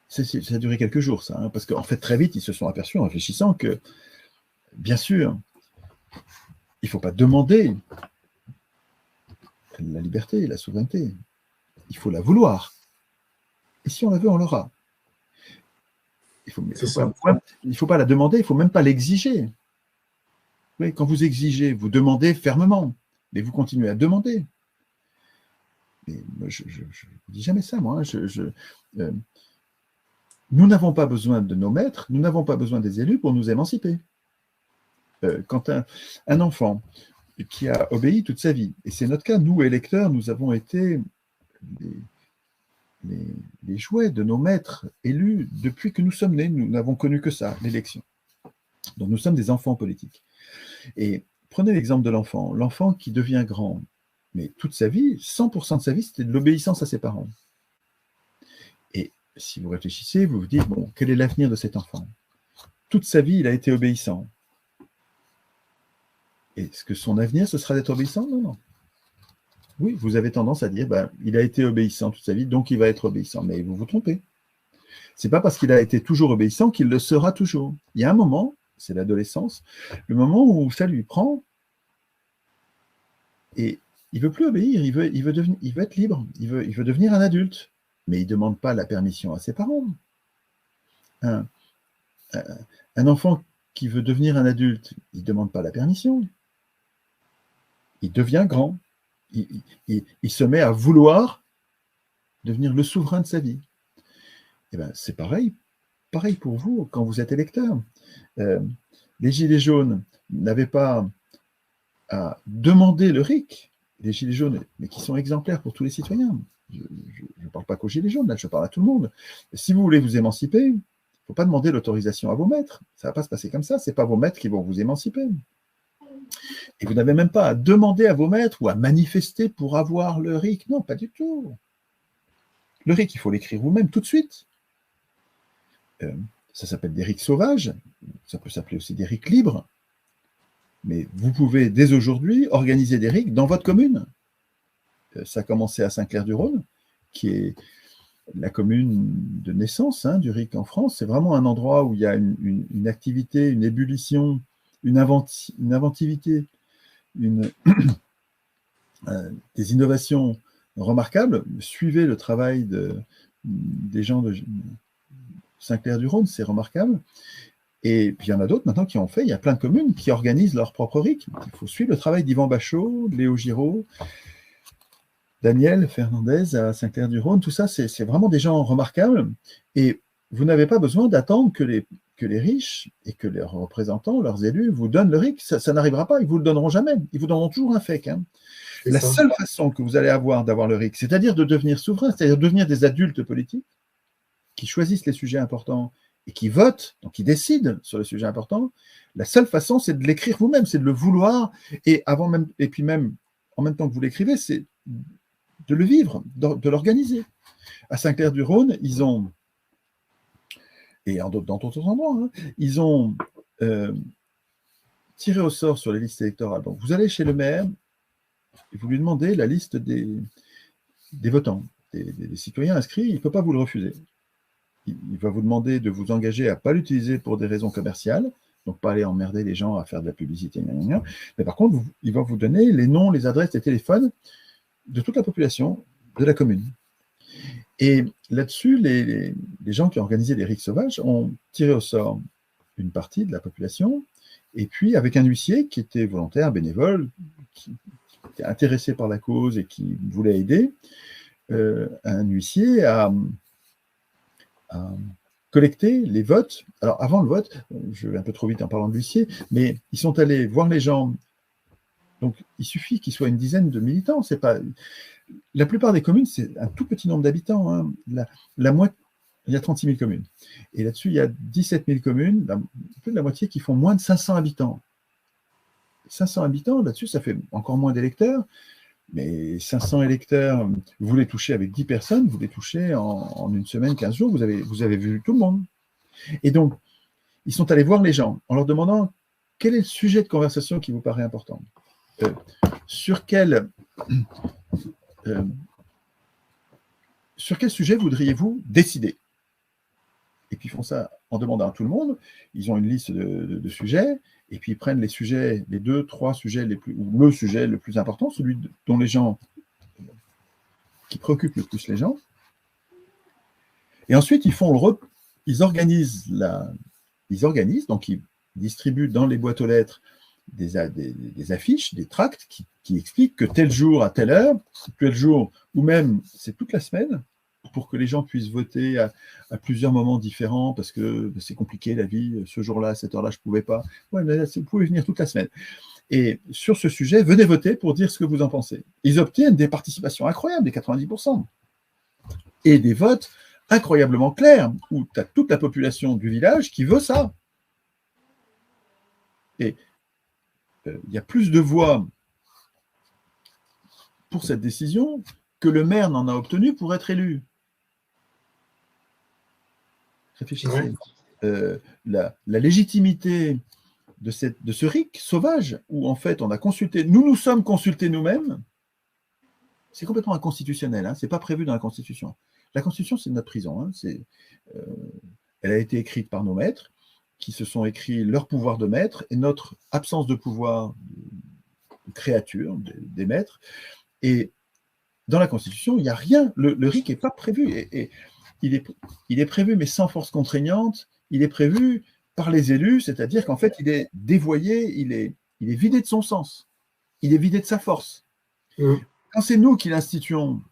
Ça a duré quelques jours, ça, hein, parce qu'en fait, très vite, ils se sont aperçus en réfléchissant que, bien sûr, il ne faut pas demander la liberté et la souveraineté. Il faut la vouloir. Et si on la veut, on l'aura. Il ne faut pas la demander, il ne faut même pas l'exiger. Oui, quand vous exigez, vous demandez fermement, mais vous continuez à demander. Mais je ne dis jamais ça, moi. Nous n'avons pas besoin de nos maîtres, nous n'avons pas besoin des élus pour nous émanciper. Quand un enfant qui a obéi toute sa vie, et c'est notre cas, nous, électeurs, nous avons été les jouets de nos maîtres élus depuis que nous sommes nés, nous n'avons connu que ça, l'élection. Donc nous sommes des enfants politiques. Et prenez l'exemple de l'enfant qui devient grand, mais toute sa vie, 100% de sa vie, c'était de l'obéissance à ses parents. Et si vous réfléchissez, vous vous dites, bon, quel est l'avenir de cet enfant? Toute sa vie, il a été obéissant. Est-ce que son avenir, ce sera d'être obéissant? Non. Oui, vous avez tendance à dire, il a été obéissant toute sa vie, donc il va être obéissant. Mais vous vous trompez. Ce n'est pas parce qu'il a été toujours obéissant qu'il le sera toujours. Il y a un moment, c'est l'adolescence, le moment où ça lui prend, et il ne veut plus obéir, il veut être libre, il veut devenir un adulte, mais il ne demande pas la permission à ses parents. Un enfant qui veut devenir un adulte, il ne demande pas la permission. il devient grand. Il se met à vouloir devenir le souverain de sa vie. Et ben, c'est pareil pour vous quand vous êtes électeur. Les Gilets jaunes n'avaient pas à demander le RIC, les Gilets jaunes, mais qui sont exemplaires pour tous les citoyens. Je ne parle pas qu'aux Gilets jaunes, là, je parle à tout le monde. Si vous voulez vous émanciper, il ne faut pas demander l'autorisation à vos maîtres. Ça ne va pas se passer comme ça. Ce n'est pas vos maîtres qui vont vous émanciper. Et vous n'avez même pas à demander à vos maîtres ou à manifester pour avoir le RIC. Non, pas du tout. Le RIC, il faut l'écrire vous-même tout de suite. Ça s'appelle des RIC sauvages. Ça peut s'appeler aussi des RIC libres. Mais vous pouvez, dès aujourd'hui, organiser des RIC dans votre commune. Ça a commencé à Saint-Clair-du-Rhône, qui est la commune de naissance du RIC en France. C'est vraiment un endroit où il y a une activité, une ébullition, une inventivité, des innovations remarquables. Suivez le travail des gens de Saint-Clair-du-Rhône, c'est remarquable. Et puis il y en a d'autres maintenant qui ont fait, il y a plein de communes qui organisent leur propre RIC. Il faut suivre le travail d'Yvan Bachot, Léo Giraud, Daniel Fernandez à Saint-Clair-du-Rhône, tout ça, c'est vraiment des gens remarquables. Et vous n'avez pas besoin d'attendre que les riches et que leurs représentants, leurs élus, vous donnent le RIC. Ça n'arrivera pas, ils ne vous le donneront jamais. Ils vous donneront toujours un FEC. La seule façon que vous allez avoir d'avoir le RIC, c'est-à-dire de devenir souverain, c'est-à-dire de devenir des adultes politiques qui choisissent les sujets importants et qui votent, donc qui décident sur les sujets importants, la seule façon, c'est de l'écrire vous-même, c'est de le vouloir, et puis même, en même temps que vous l'écrivez, c'est de le vivre, de l'organiser. À Saint-Clair-du-Rhône, ils ont, et dans d'autres endroits, ils ont tiré au sort sur les listes électorales. Donc, vous allez chez le maire et vous lui demandez la liste des votants, des citoyens inscrits, il ne peut pas vous le refuser. Il va vous demander de vous engager à ne pas l'utiliser pour des raisons commerciales, donc pas aller emmerder les gens à faire de la publicité, mais par contre, il va vous donner les noms, les adresses, les téléphones de toute la population de la commune. Et là-dessus, les gens qui ont organisé les RIC sauvages ont tiré au sort une partie de la population, et puis avec un huissier qui était volontaire, bénévole, qui était intéressé par la cause et qui voulait aider, un huissier a collecter les votes. Alors, avant le vote, je vais un peu trop vite en parlant de l'huissier, mais ils sont allés voir les gens. Donc, il suffit qu'il soit une dizaine de militants. C'est pas... La plupart des communes, c'est un tout petit nombre d'habitants. Il y a 36 000 communes. Et là-dessus, il y a 17 000 communes, plus de la moitié, qui font moins de 500 habitants. 500 habitants, là-dessus, ça fait encore moins d'électeurs. Mais 500 électeurs, vous les touchez avec 10 personnes, vous les touchez en une semaine, 15 jours, vous avez vu tout le monde. Et donc, ils sont allés voir les gens en leur demandant quel est le sujet de conversation qui vous paraît important. Sur quel sujet voudriez-vous décider? Et puis ils font ça en demandant à tout le monde. Ils ont une liste de sujets, et puis ils prennent les sujets, les 2-3 sujets ou le sujet le plus important, celui dont les gens, qui préoccupe le plus les gens. Et ensuite, ils organisent, donc ils distribuent dans les boîtes aux lettres des affiches, des tracts qui expliquent que tel jour à telle heure, tel jour, ou même c'est toute la semaine, pour que les gens puissent voter à plusieurs moments différents, parce que c'est compliqué la vie, ce jour-là, à cette heure-là, je ne pouvais pas. Ouais, mais là, vous pouvez venir toute la semaine. Et sur ce sujet, venez voter pour dire ce que vous en pensez. Ils obtiennent des participations incroyables, des 90%, et des votes incroyablement clairs, où tu as toute la population du village qui veut ça. Et il y a plus de voix pour cette décision que le maire n'en a obtenu pour être élu. Réfléchissez. La légitimité de ce RIC sauvage, où en fait on a consulté, nous sommes consultés nous-mêmes, c'est complètement inconstitutionnel, c'est pas prévu dans la Constitution. La Constitution, c'est notre prison. Elle a été écrite par nos maîtres, qui se sont écrits leur pouvoir de maître et notre absence de pouvoir de créature des maîtres. Et dans la Constitution, il n'y a rien. Le RIC n'est pas prévu. Et il est prévu, mais sans force contraignante. Il est prévu par les élus, c'est-à-dire qu'en fait, il est dévoyé, il est vidé de son sens. il est vidé de sa force. Quand c'est nous qui l'instituons,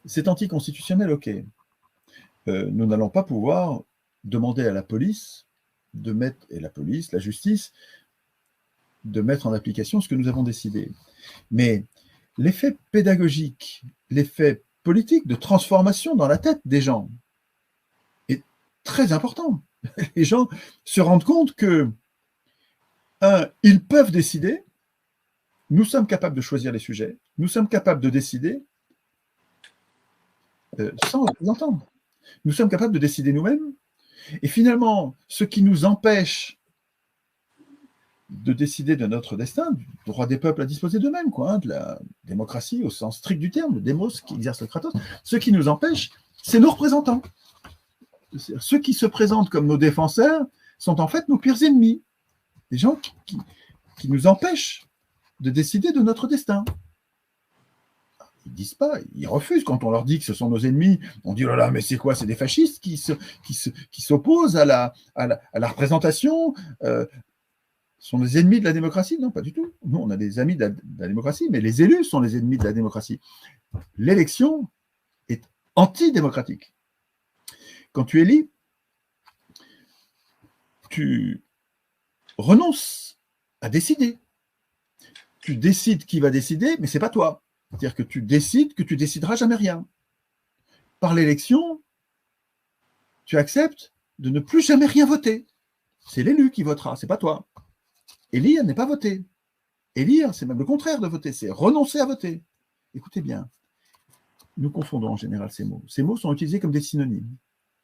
c'est anticonstitutionnel, ok. Nous n'allons pas pouvoir demander à la police de mettre, et la police, la justice, de mettre en application ce que nous avons décidé. Mais l'effet pédagogique, l'effet politique de transformation dans la tête des gens est très important. Les gens se rendent compte que, ils peuvent décider, nous sommes capables de choisir les sujets, nous sommes capables de décider sans les entendre. Nous sommes capables de décider nous-mêmes. Et finalement, ce qui nous empêche de décider de notre destin, du droit des peuples à disposer d'eux-mêmes, de la démocratie au sens strict du terme, le démos qui exerce le kratos, ce qui nous empêche, c'est nos représentants. Ceux qui se présentent comme nos défenseurs sont en fait nos pires ennemis. Des gens qui nous empêchent de décider de notre destin. Ils disent pas, ils refusent quand on leur dit que ce sont nos ennemis. On dit, oh là là, mais c'est quoi? C'est des fascistes qui s'opposent à la représentation, sont les ennemis de la démocratie? Non, pas du tout. Nous, on a des amis de la démocratie, mais les élus sont les ennemis de la démocratie. L'élection est antidémocratique. Quand tu élis, tu renonces à décider. Tu décides qui va décider, mais ce n'est pas toi. C'est-à-dire que tu décides que tu décideras jamais rien. Par l'élection, tu acceptes de ne plus jamais rien voter. C'est l'élu qui votera, c'est pas toi. Élire n'est pas voter. Élire, c'est même le contraire de voter, c'est renoncer à voter. Écoutez bien, nous confondons en général ces mots. Ces mots sont utilisés comme des synonymes.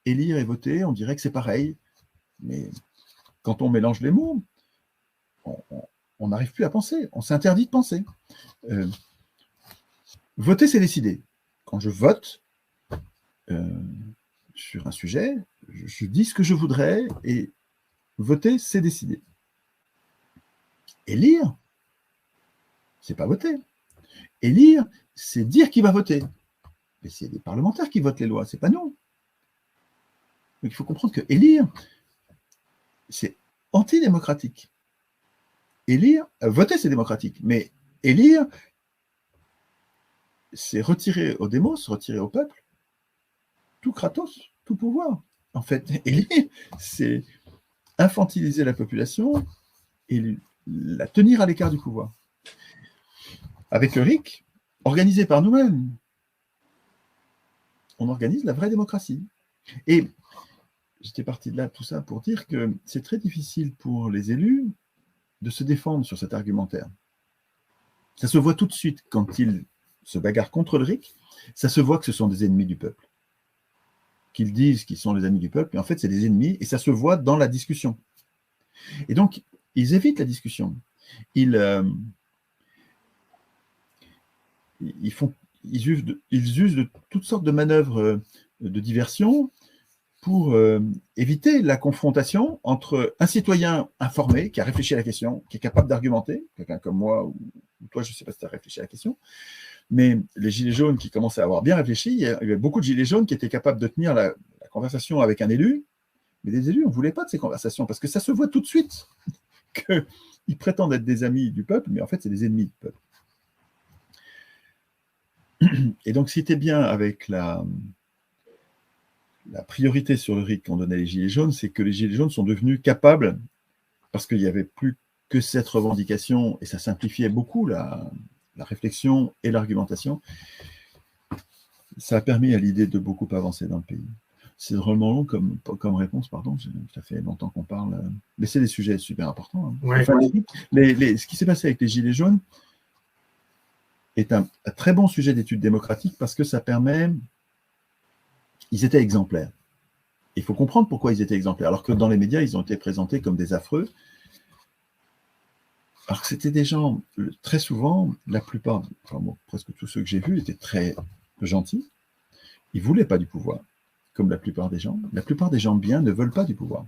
Élire et voter, on dirait que c'est pareil, mais quand on mélange les mots, on n'arrive plus à penser, on s'interdit de penser. Voter, c'est décider. Quand je vote sur un sujet, je dis ce que je voudrais, et voter, c'est décider. Élire, c'est pas voter. Élire, c'est dire qui va voter. Mais c'est des parlementaires qui votent les lois, c'est pas nous. Donc il faut comprendre que élire, c'est antidémocratique. Élire, voter, c'est démocratique, mais élire, c'est retirer au démos, retirer au peuple, tout kratos, tout pouvoir. En fait, élire, c'est infantiliser la population et la tenir à l'écart du pouvoir. Avec le RIC, organisé par nous-mêmes, on organise la vraie démocratie. Et j'étais parti de là, tout ça, pour dire que c'est très difficile pour les élus de se défendre sur cet argumentaire. Ça se voit tout de suite quand ils se bagarrent contre le RIC, ça se voit que ce sont des ennemis du peuple. Qu'ils disent qu'ils sont les amis du peuple, mais en fait, c'est des ennemis, et ça se voit dans la discussion. Et donc, ils évitent la discussion. Ils usent de toutes sortes de manœuvres de diversion pour éviter la confrontation entre un citoyen informé, qui a réfléchi à la question, qui est capable d'argumenter, quelqu'un comme moi ou toi, je ne sais pas si tu as réfléchi à la question, mais les gilets jaunes qui commençaient à avoir bien réfléchi, il y avait beaucoup de gilets jaunes qui étaient capables de tenir la conversation avec un élu, mais les élus, on ne voulait pas de ces conversations, parce que ça se voit tout de suite qu'ils prétendent être des amis du peuple, mais en fait, c'est des ennemis du peuple. Et donc, si tu es bien avec la priorité sur le RIC qu'on donnait les Gilets jaunes, c'est que les Gilets jaunes sont devenus capables, parce qu'il n'y avait plus que cette revendication, et ça simplifiait beaucoup la réflexion et l'argumentation, ça a permis à l'idée de beaucoup avancer dans le pays. C'est drôlement long comme réponse, pardon, ça fait longtemps qu'on parle, mais c'est des sujets super importants. Hein. Ouais. Enfin, ce qui s'est passé avec les Gilets jaunes est un très bon sujet d'étude démocratique parce que ça permet... Ils étaient exemplaires. Il faut comprendre pourquoi ils étaient exemplaires, alors que dans les médias, ils ont été présentés comme des affreux. Alors que c'était des gens, très souvent, la plupart, enfin, bon, presque tous ceux que j'ai vus étaient très gentils. Ils ne voulaient pas du pouvoir, comme la plupart des gens. La plupart des gens bien ne veulent pas du pouvoir.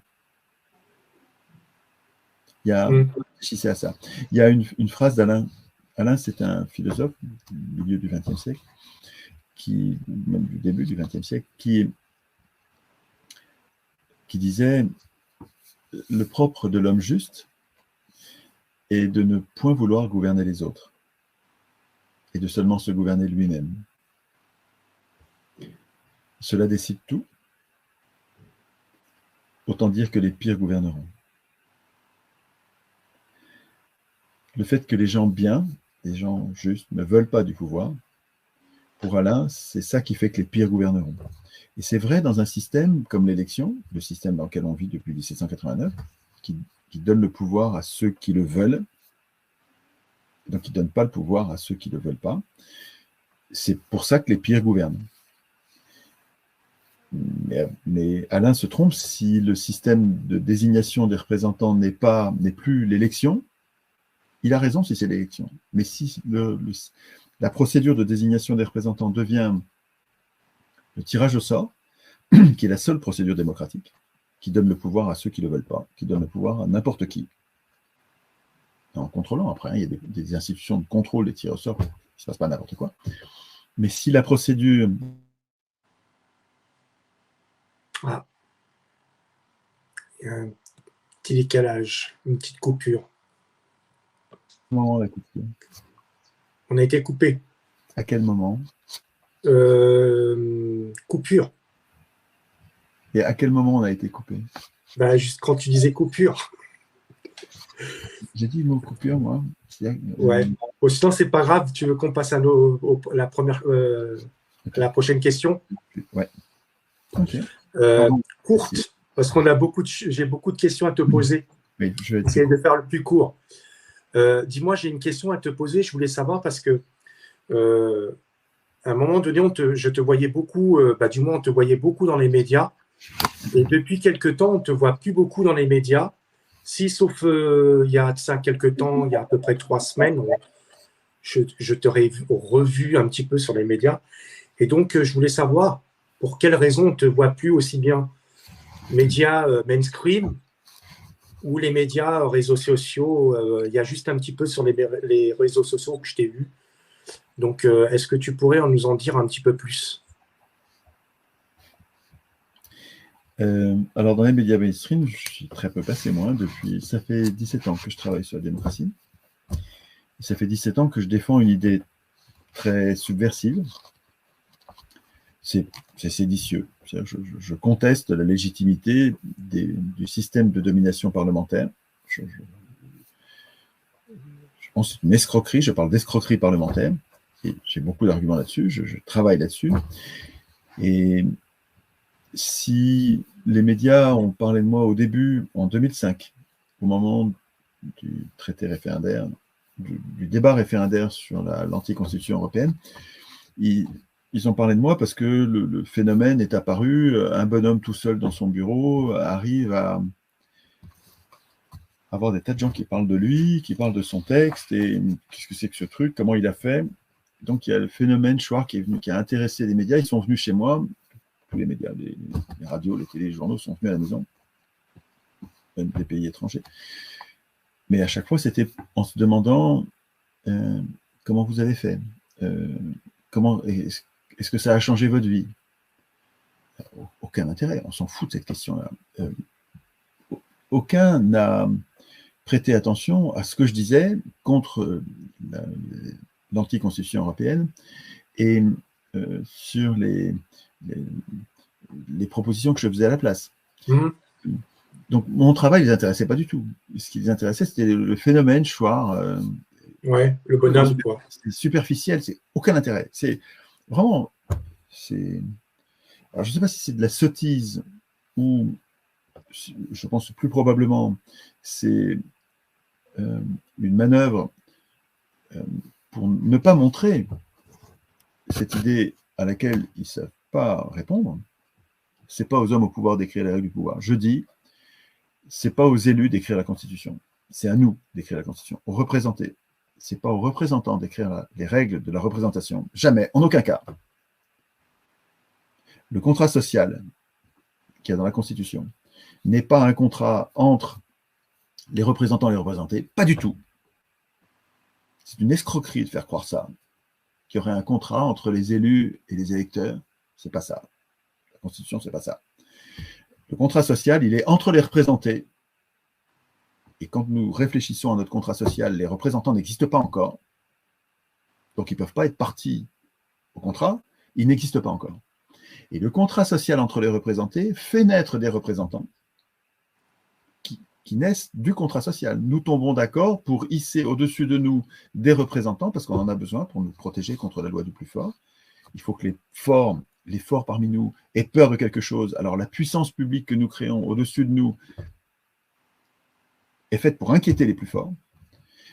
Réfléchissez à ça. Il y a une phrase d'Alain. Alain, c'est un philosophe du milieu du XXe siècle, même du début du XXe siècle, qui disait « Le propre de l'homme juste, et de ne point vouloir gouverner les autres, et de seulement se gouverner lui-même. Cela décide tout. Autant dire que les pires gouverneront. Le fait que les gens bien, les gens justes, ne veulent pas du pouvoir, pour Alain, c'est ça qui fait que les pires gouverneront. Et c'est vrai dans un système comme l'élection, le système dans lequel on vit depuis 1789, qui donne le pouvoir à ceux qui le veulent, donc qui ne donne pas le pouvoir à ceux qui ne le veulent pas. C'est pour ça que les pires gouvernent. Mais Alain se trompe si le système de désignation des représentants n'est plus l'élection. Il a raison si c'est l'élection. Mais si la procédure de désignation des représentants devient le tirage au sort, qui est la seule procédure démocratique, qui donne le pouvoir à ceux qui ne le veulent pas, qui donne le pouvoir à n'importe qui. En contrôlant, après, il y a des institutions de contrôle des tirs au sort, il ne se passe pas n'importe quoi. Mais si la procédure... Ah. Il y a un petit décalage, une petite coupure. Comment on a coupé ? On a été coupé. À quel moment ? Coupure. Et à quel moment on a été coupé ? Juste quand tu disais coupure. J'ai dit le mot coupure, moi. Ouais. Sinon, c'est pas grave. Tu veux qu'on passe à la prochaine question ? Ouais. Ok. Courte, parce qu'on a j'ai beaucoup de questions à te poser. Oui, je vais essayer de faire le plus court. Dis-moi, j'ai une question à te poser. Je voulais savoir parce que à un moment donné, je te voyais beaucoup, du moins on te voyait beaucoup dans les médias. Et depuis quelques temps, on ne te voit plus beaucoup dans les médias. Si, sauf il y a de ça quelques temps, il y a à peu près 3 semaines, je t'aurais revu un petit peu sur les médias. Et donc, je voulais savoir pour quelles raisons on ne te voit plus aussi bien médias mainstream ou les médias, réseaux sociaux. Il y a juste un petit peu sur les réseaux sociaux que je t'ai vu. Donc, est-ce que tu pourrais nous en dire un petit peu plus ? Alors, dans les médias mainstream, je suis très peu passé, moi. Ça fait 17 ans que je travaille sur la démocratie. Ça fait 17 ans que je défends une idée très subversive. C'est séditieux. Je conteste la légitimité du système de domination parlementaire. Je pense que c'est une escroquerie. Je parle d'escroquerie parlementaire. Et j'ai beaucoup d'arguments là-dessus. Je travaille là-dessus. Et si les médias ont parlé de moi au début, en 2005, au moment du traité référendaire, du débat référendaire sur l'anticonstitution européenne, ils ont parlé de moi parce que le phénomène est apparu, un bonhomme tout seul dans son bureau arrive à avoir des tas de gens qui parlent de lui, qui parlent de son texte, et qu'est-ce que c'est que ce truc, comment il a fait. Donc il y a le phénomène Chouard qui a intéressé les médias, ils sont venus chez moi, tous les médias, les radios, les télés, les journaux sont venus à la maison, même des pays étrangers. Mais à chaque fois, c'était en se demandant comment vous avez fait, est-ce que ça a changé votre vie ? Aucun intérêt, on s'en fout de cette question-là. Aucun n'a prêté attention à ce que je disais contre l'anticonstitution européenne et sur les propositions que je faisais à la place. Mmh. Donc, mon travail ne les intéressait pas du tout. Ce qui les intéressait, c'était le phénomène Chouard. Ouais, le bonhomme, quoi. C'est superficiel, c'est aucun intérêt. C'est vraiment... Alors, je ne sais pas si c'est de la sottise ou, je pense plus probablement, c'est une manœuvre pour ne pas montrer cette idée à laquelle ils ne savent pas répondre. Ce n'est pas aux hommes au pouvoir d'écrire les règles du pouvoir. Je dis, ce n'est pas aux élus d'écrire la Constitution. C'est à nous d'écrire la Constitution, aux représentés. Ce n'est pas aux représentants d'écrire les règles de la représentation. Jamais, en aucun cas. Le contrat social qu'il y a dans la Constitution n'est pas un contrat entre les représentants et les représentés, pas du tout. C'est une escroquerie de faire croire ça, qu'il y aurait un contrat entre les élus et les électeurs. C'est pas ça. La Constitution, c'est pas ça. Le contrat social, il est entre les représentés Et quand nous réfléchissons à notre contrat social, les représentants n'existent pas encore. Donc, ils ne peuvent pas être partis au contrat. Ils n'existent pas encore. Et le contrat social entre les représentés fait naître des représentants qui naissent du contrat social. Nous tombons d'accord pour hisser au-dessus de nous des représentants, parce qu'on en a besoin pour nous protéger contre la loi du plus fort. Il faut que les forts parmi nous aient peur de quelque chose. Alors la puissance publique que nous créons au-dessus de nous est faite pour inquiéter les plus forts.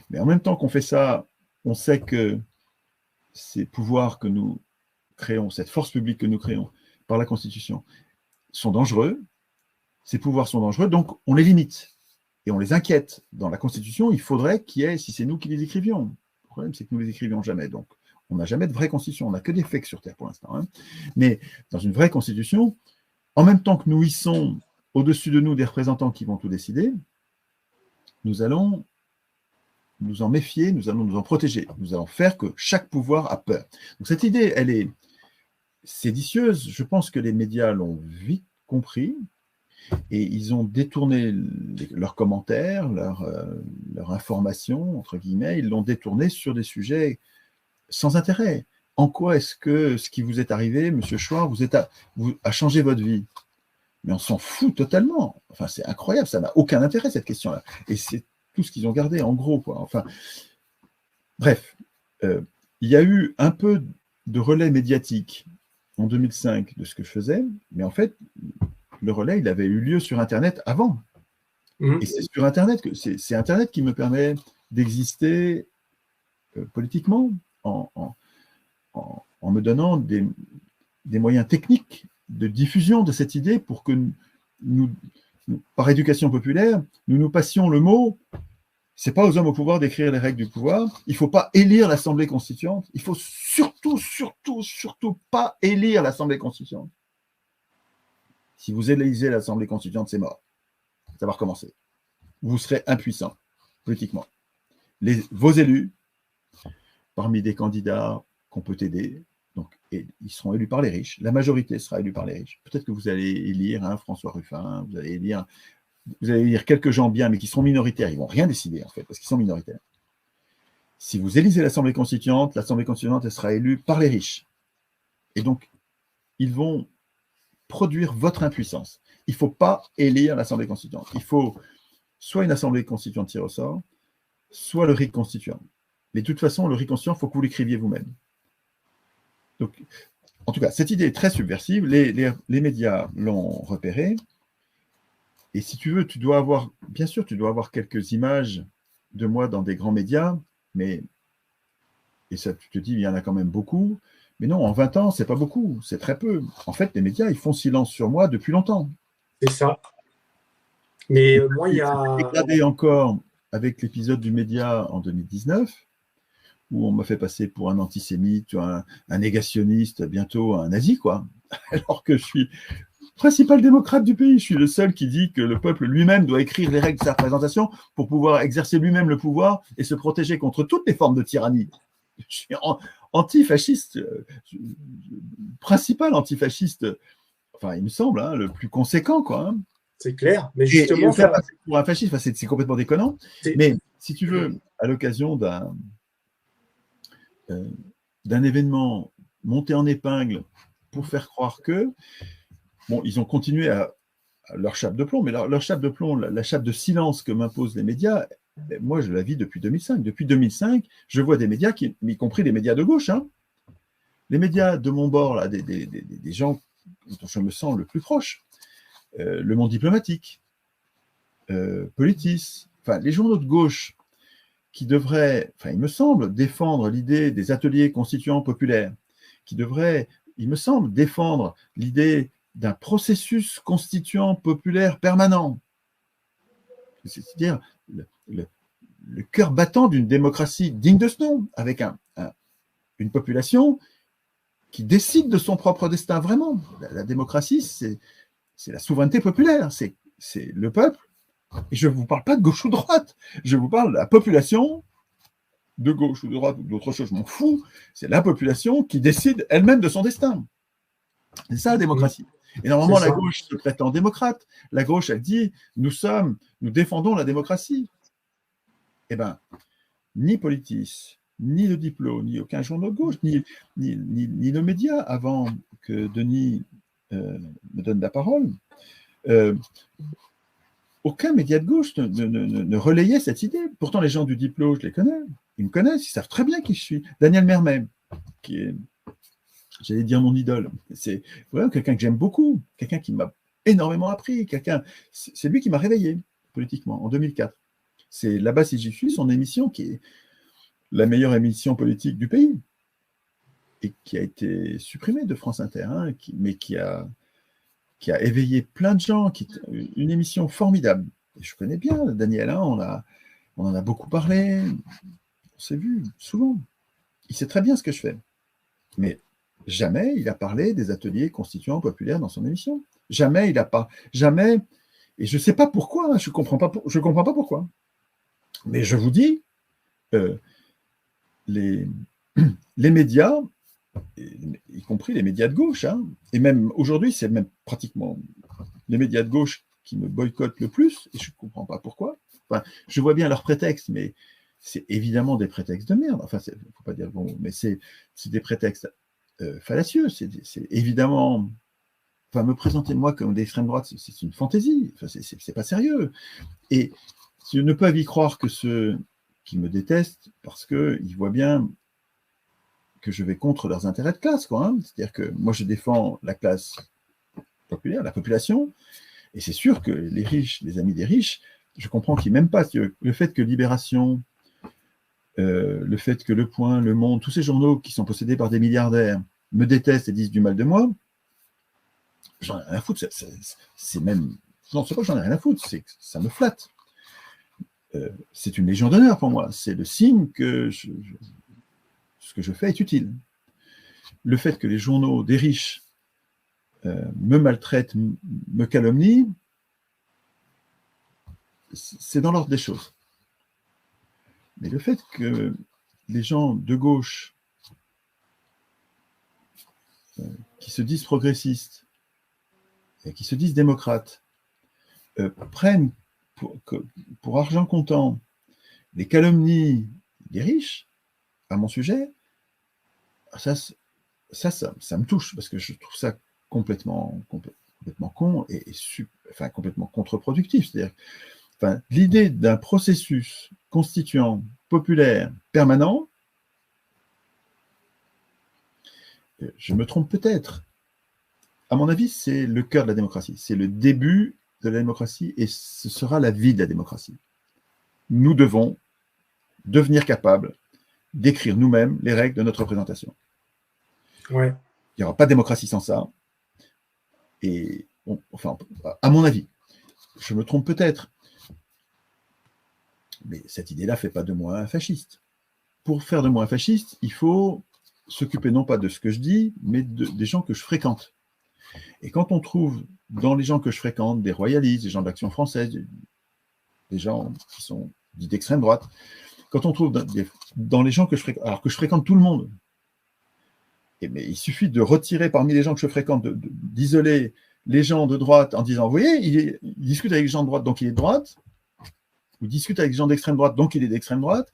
Mais en même temps qu'on fait ça, on sait que ces pouvoirs que nous créons, cette force publique que nous créons par la Constitution, sont dangereux. Ces pouvoirs sont dangereux, donc on les limite. Et on les inquiète. Dans la Constitution, il faudrait qu'il y ait, si c'est nous qui les écrivions. Le problème, c'est que nous ne les écrivions jamais. Donc, on n'a jamais de vraie Constitution. On n'a que des fakes sur Terre pour l'instant. Hein. Mais dans une vraie Constitution, en même temps que nous hissons au-dessus de nous des représentants qui vont tout décider, nous allons nous en méfier, nous allons nous en protéger. Nous allons faire que chaque pouvoir a peur. Donc, cette idée, elle est séditieuse. Je pense que les médias l'ont vite compris. Et ils ont détourné leurs commentaires, leur information, entre guillemets, ils l'ont détourné sur des sujets sans intérêt. En quoi est-ce que ce qui vous est arrivé, Monsieur Chouard, a changé votre vie? Mais on s'en fout totalement. Enfin, c'est incroyable, ça n'a aucun intérêt, cette question-là. Et c'est tout ce qu'ils ont gardé, en gros, quoi. Enfin, bref, il y a eu un peu de relais médiatique en 2005 de ce que je faisais, mais en fait, le relais, il avait eu lieu sur Internet avant. Et c'est sur Internet c'est Internet qui me permet d'exister politiquement en me donnant des moyens techniques de diffusion de cette idée pour que nous, par éducation populaire, nous passions le mot. C'est pas aux hommes au pouvoir d'écrire les règles du pouvoir. Il faut pas élire l'Assemblée constituante. Il faut surtout pas élire l'Assemblée constituante. Si vous élisez l'Assemblée constituante, c'est mort. Ça va recommencer. Vous serez impuissant, politiquement. Vos élus, parmi des candidats qu'on peut aider, donc, et ils seront élus par les riches. La majorité sera élue par les riches. Peut-être que vous allez élire François Ruffin, vous allez élire quelques gens bien, mais qui seront minoritaires. Ils ne vont rien décider, en fait, parce qu'ils sont minoritaires. Si vous élisez l'Assemblée constituante, elle sera élue par les riches. Et donc, ils vont produire votre impuissance. Il ne faut pas élire l'Assemblée constituante. Il faut soit une Assemblée constituante tirée au sort, soit le rite constituant. Mais de toute façon, le rite constituant, il faut que vous l'écriviez vous-même. Donc, en tout cas, cette idée est très subversive. Les médias l'ont repérée. Et si tu veux, bien sûr, tu dois avoir quelques images de moi dans des grands médias, et ça, tu te dis, il y en a quand même beaucoup. Mais non, en 20 ans, c'est pas beaucoup, c'est très peu. En fait, les médias, ils font silence sur moi depuis longtemps. C'est ça. Mais moi, il y a... Regardez encore avec l'épisode du média en 2019, où on m'a fait passer pour un antisémite, un négationniste, bientôt un nazi, quoi. Alors que je suis principal démocrate du pays. Je suis le seul qui dit que le peuple lui-même doit écrire les règles de sa représentation pour pouvoir exercer lui-même le pouvoir et se protéger contre toutes les formes de tyrannie. Je suis antifasciste, principal antifasciste, enfin, il me semble, le plus conséquent, quoi. Hein. C'est clair, mais justement... Et faire passer pour un fasciste, c'est complètement déconnant. Mais si tu veux, à l'occasion d'un événement monté en épingle pour faire croire que, bon, ils ont continué à leur chape de plomb, mais leur chape de plomb, la chape de silence que m'imposent les médias, moi, je la vis depuis 2005. Depuis 2005, je vois des médias, y compris des médias de gauche, hein. Les médias de mon bord, là, des gens dont je me sens le plus proche, Le Monde diplomatique, Politis, enfin, les journaux de gauche qui devraient, enfin, il me semble, défendre l'idée des ateliers constituants populaires, qui devraient, il me semble, défendre l'idée d'un processus constituant populaire permanent. C'est-à-dire le cœur battant d'une démocratie digne de ce nom, avec une population qui décide de son propre destin, vraiment. La démocratie, c'est la souveraineté populaire, c'est le peuple. Et je ne vous parle pas de gauche ou de droite, je vous parle de la population, de gauche ou de droite ou d'autre chose, je m'en fous, c'est la population qui décide elle-même de son destin. C'est ça la démocratie. Et normalement, la gauche se prétend démocrate. La gauche, elle dit, nous défendons la démocratie. Eh bien, ni Politis, ni le Diplo, ni aucun journal de gauche, ni nos médias, avant que Denis me donne la parole, aucun média de gauche ne relayait cette idée. Pourtant, les gens du Diplo, je les connais. Ils me connaissent, ils savent très bien qui je suis. Daniel Mermet, qui est, j'allais dire, mon idole. C'est vraiment quelqu'un que j'aime beaucoup, quelqu'un qui m'a énormément appris, c'est lui qui m'a réveillé politiquement en 2004. C'est Là-bas si j'y suis, son émission qui est la meilleure émission politique du pays et qui a été supprimée de France Inter, hein, mais qui a éveillé plein de gens, une émission formidable. Et je connais bien Daniel, hein, on en a beaucoup parlé, on s'est vu souvent. Il sait très bien ce que je fais. Mais jamais il a parlé des ateliers constituants populaires dans son émission. Jamais, et je ne sais pas pourquoi, je ne comprends pas pourquoi. Mais je vous dis, les médias, y compris les médias de gauche, hein, et même aujourd'hui, c'est même pratiquement les médias de gauche qui me boycottent le plus, et je ne comprends pas pourquoi. Enfin, je vois bien leurs prétextes, mais c'est évidemment des prétextes de merde. Enfin, il ne faut pas dire bon, mais c'est des prétextes fallacieux. C'est évidemment... Enfin, me présenter moi comme d'extrême droite, c'est une fantaisie. Enfin, c'est pas sérieux. Et je ne peux y croire que ceux qui me détestent parce qu'ils voient bien que je vais contre leurs intérêts de classe, quoi. Hein. C'est-à-dire que moi, je défends la classe populaire, la population, et c'est sûr que les riches, les amis des riches, je comprends qu'ils m'aiment pas. Le fait que Libération, le fait que Le Point, Le Monde, tous ces journaux qui sont possédés par des milliardaires me détestent et disent du mal de moi, j'en ai rien à foutre. C'est même... Non, c'est pas que j'en ai rien à foutre, c'est que ça me flatte. C'est une légion d'honneur pour moi. C'est le signe que ce que je fais est utile. Le fait que les journaux des riches me maltraitent, me calomnient, c'est dans l'ordre des choses. Mais le fait que les gens de gauche qui se disent progressistes et qui se disent démocrates prennent pour argent comptant les calomnies des riches à mon sujet, ça me touche parce que je trouve ça complètement con et complètement contre-productif. C'est-à-dire, l'idée d'un processus constituant populaire permanent, je me trompe peut-être. À mon avis, c'est le cœur de la démocratie. C'est le début de la démocratie et ce sera la vie de la démocratie. Nous devons devenir capables d'écrire nous-mêmes les règles de notre représentation. Ouais. Il n'y aura pas de démocratie sans ça. Et à mon avis, je me trompe peut-être, mais cette idée-là ne fait pas de moi un fasciste. Pour faire de moi un fasciste, il faut s'occuper non pas de ce que je dis, mais des gens que je fréquente. Et quand on trouve dans les gens que je fréquente des royalistes, des gens d'Action française, des gens qui sont dits d'extrême droite, quand on trouve dans les gens que je fréquente, alors que je fréquente tout le monde, mais il suffit de retirer parmi les gens que je fréquente, d'isoler les gens de droite en disant, vous voyez, il discute avec les gens de droite, donc il est de droite, ou il discute avec les gens d'extrême droite, donc il est d'extrême droite.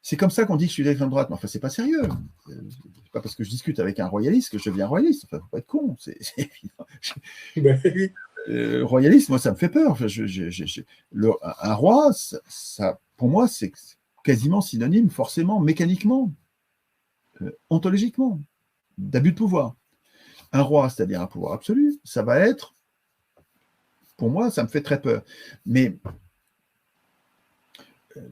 C'est comme ça qu'on dit que je suis d'extrême droite. Mais enfin, c'est pas sérieux. C'est pas parce que je discute avec un royaliste que je deviens royaliste. Enfin, faut pas être con. C'est évident. Royaliste, moi, ça me fait peur. Un roi, ça, pour moi, c'est quasiment synonyme, forcément, mécaniquement, ontologiquement, d'abus de pouvoir. Un roi, c'est-à-dire un pouvoir absolu, ça va être, pour moi, ça me fait très peur. Mais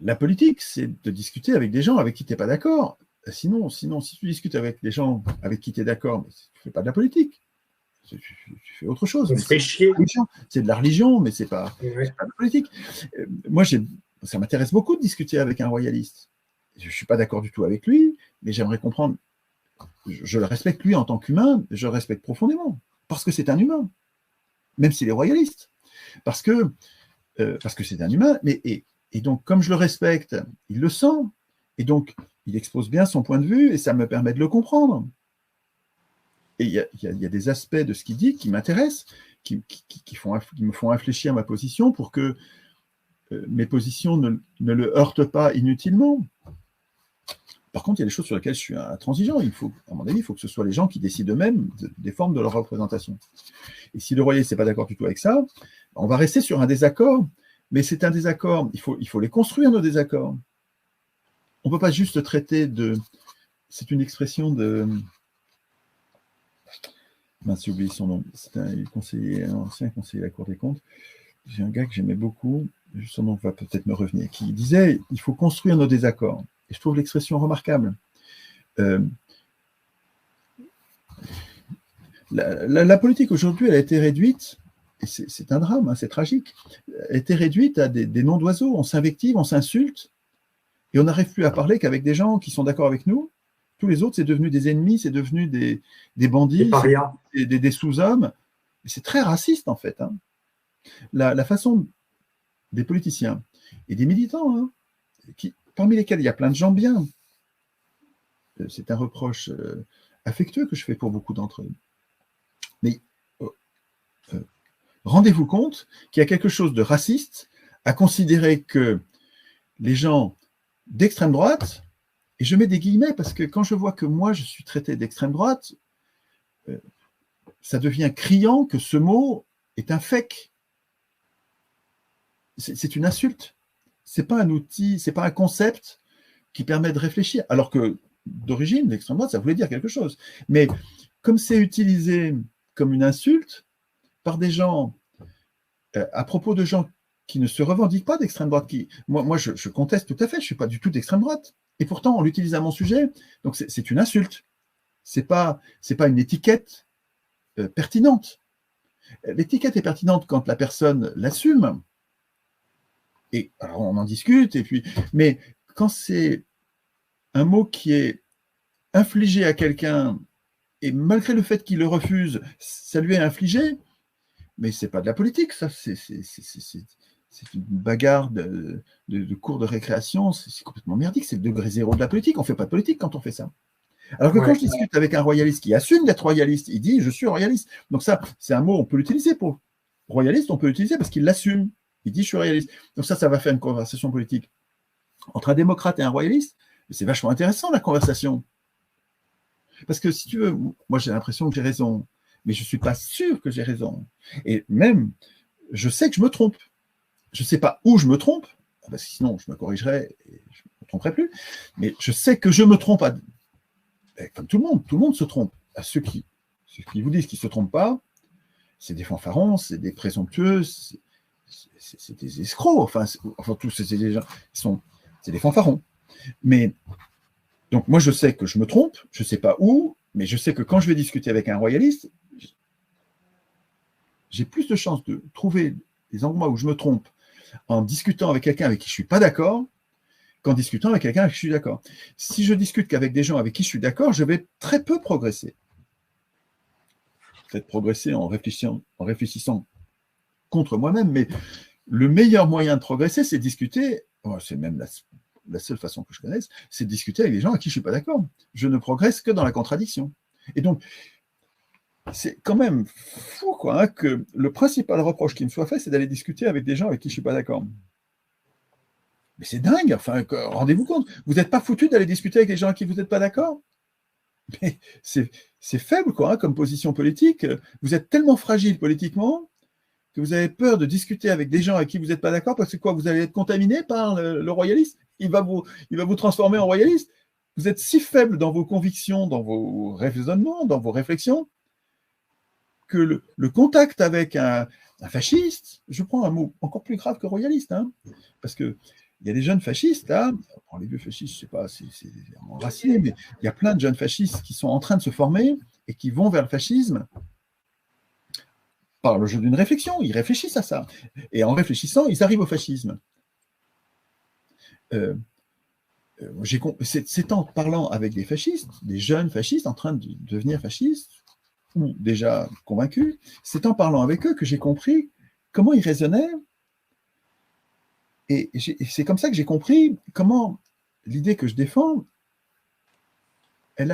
la politique, c'est de discuter avec des gens avec qui tu n'es pas d'accord. Sinon, si tu discutes avec des gens avec qui tu es d'accord, tu ne fais pas de la politique. Tu fais autre chose. C'est de la religion, mais ce n'est pas de la politique. Moi, ça m'intéresse beaucoup de discuter avec un royaliste. Je ne suis pas d'accord du tout avec lui, mais j'aimerais comprendre. Je le respecte lui en tant qu'humain, je le respecte profondément, parce que c'est un humain, même s'il est royaliste. Parce que c'est un humain, et donc, comme je le respecte, il le sent, et donc, il expose bien son point de vue, et ça me permet de le comprendre. Et il y a des aspects de ce qu'il dit qui m'intéressent, qui me font réfléchir à ma position pour que mes positions ne le heurtent pas inutilement. Par contre, il y a des choses sur lesquelles je suis intransigeant. À mon avis, il faut que ce soit les gens qui décident eux-mêmes des formes de leur représentation. Et si le royaliste n'est pas d'accord du tout avec ça, on va rester sur un désaccord, mais c'est un désaccord. Il faut les construire, nos désaccords. On ne peut pas juste traiter de... C'est une expression de... Mince, j'ai oublié son nom. C'est un ancien conseiller à la Cour des comptes. J'ai un gars que j'aimais beaucoup, son nom va peut-être me revenir, qui disait « il faut construire nos désaccords ». Et je trouve l'expression remarquable. La politique aujourd'hui, elle a été réduite, et c'est un drame, hein, c'est tragique, elle a été réduite à des noms d'oiseaux. On s'invective, on s'insulte, et on n'arrive plus à parler qu'avec des gens qui sont d'accord avec nous. Tous les autres, c'est devenu des ennemis, c'est devenu des bandits, des sous-hommes. C'est très raciste, en fait. Hein. La façon des politiciens et des militants, hein, parmi lesquels il y a plein de gens bien, c'est un reproche affectueux que je fais pour beaucoup d'entre eux. Mais rendez-vous compte qu'il y a quelque chose de raciste à considérer que les gens d'extrême droite, et je mets des guillemets parce que quand je vois que moi je suis traité d'extrême droite, ça devient criant que ce mot est un fake. C'est une insulte. C'est pas un outil, c'est pas un concept qui permet de réfléchir. Alors que d'origine, l'extrême droite, ça voulait dire quelque chose. Mais comme c'est utilisé comme une insulte par des gens, à propos de gens qui ne se revendiquent pas d'extrême droite, moi je conteste tout à fait, je ne suis pas du tout d'extrême droite. Et pourtant, on l'utilise à mon sujet, donc c'est une insulte. C'est pas une étiquette pertinente. L'étiquette est pertinente quand la personne l'assume. Et alors on en discute, mais quand c'est un mot qui est infligé à quelqu'un, et malgré le fait qu'il le refuse, ça lui est infligé, mais c'est pas de la politique, ça, c'est une bagarre de cours de récréation, c'est complètement merdique, c'est le degré zéro de la politique, on ne fait pas de politique quand on fait ça. Alors que quand je discute avec un royaliste qui assume d'être royaliste, il dit « je suis royaliste ». Donc ça, c'est un mot, on peut l'utiliser pour royaliste, on peut l'utiliser parce qu'il l'assume. Il dit « je suis royaliste ». Donc ça va faire une conversation politique. Entre un démocrate et un royaliste, c'est vachement intéressant la conversation. Parce que si tu veux, moi j'ai l'impression que j'ai raison, mais je ne suis pas sûr que j'ai raison. Et même, je sais que je me trompe. Je ne sais pas où je me trompe, parce que sinon je me corrigerais et je ne me tromperais plus, mais je sais que je me trompe, comme tout le monde se trompe. À ceux qui vous disent qu'ils ne se trompent pas, c'est des fanfarons, c'est des présomptueux, c'est des escrocs, enfin tous c'est des gens, c'est des fanfarons. Mais, donc moi je sais que je me trompe, je ne sais pas où, mais je sais que quand je vais discuter avec un royaliste, j'ai plus de chances de trouver des endroits où je me trompe en discutant avec quelqu'un avec qui je ne suis pas d'accord qu'en discutant avec quelqu'un avec qui je suis d'accord. Si je discute qu'avec des gens avec qui je suis d'accord, je vais très peu progresser. Peut-être progresser en réfléchissant contre moi-même, mais le meilleur moyen de progresser, c'est de discuter, c'est même la seule façon que je connaisse, c'est de discuter avec des gens avec qui je ne suis pas d'accord. Je ne progresse que dans la contradiction. Et donc, c'est quand même fou quoi, hein, que le principal reproche qui me soit fait, c'est d'aller discuter avec des gens avec qui je ne suis pas d'accord. Mais c'est dingue, enfin, rendez-vous compte, vous n'êtes pas foutu d'aller discuter avec des gens avec qui vous n'êtes pas d'accord. Mais c'est faible quoi, hein, comme position politique. Vous êtes tellement fragile politiquement que vous avez peur de discuter avec des gens avec qui vous n'êtes pas d'accord parce que quoi, vous allez être contaminé par le royaliste. Il va vous transformer en royaliste. Vous êtes si faible dans vos convictions, dans vos raisonnements, dans vos réflexions, que le contact avec un fasciste, je prends un mot encore plus grave que royaliste, hein, parce que il y a des jeunes fascistes, là, les vieux fascistes, je ne sais pas, c'est enraciné, mais il y a plein de jeunes fascistes qui sont en train de se former et qui vont vers le fascisme par le jeu d'une réflexion. Ils réfléchissent à ça. Et en réfléchissant, ils arrivent au fascisme. C'est en parlant avec des fascistes, des jeunes fascistes en train de devenir fascistes, ou déjà convaincus, c'est en parlant avec eux que j'ai compris comment ils raisonnaient. Et c'est comme ça que j'ai compris comment l'idée que je défends, elle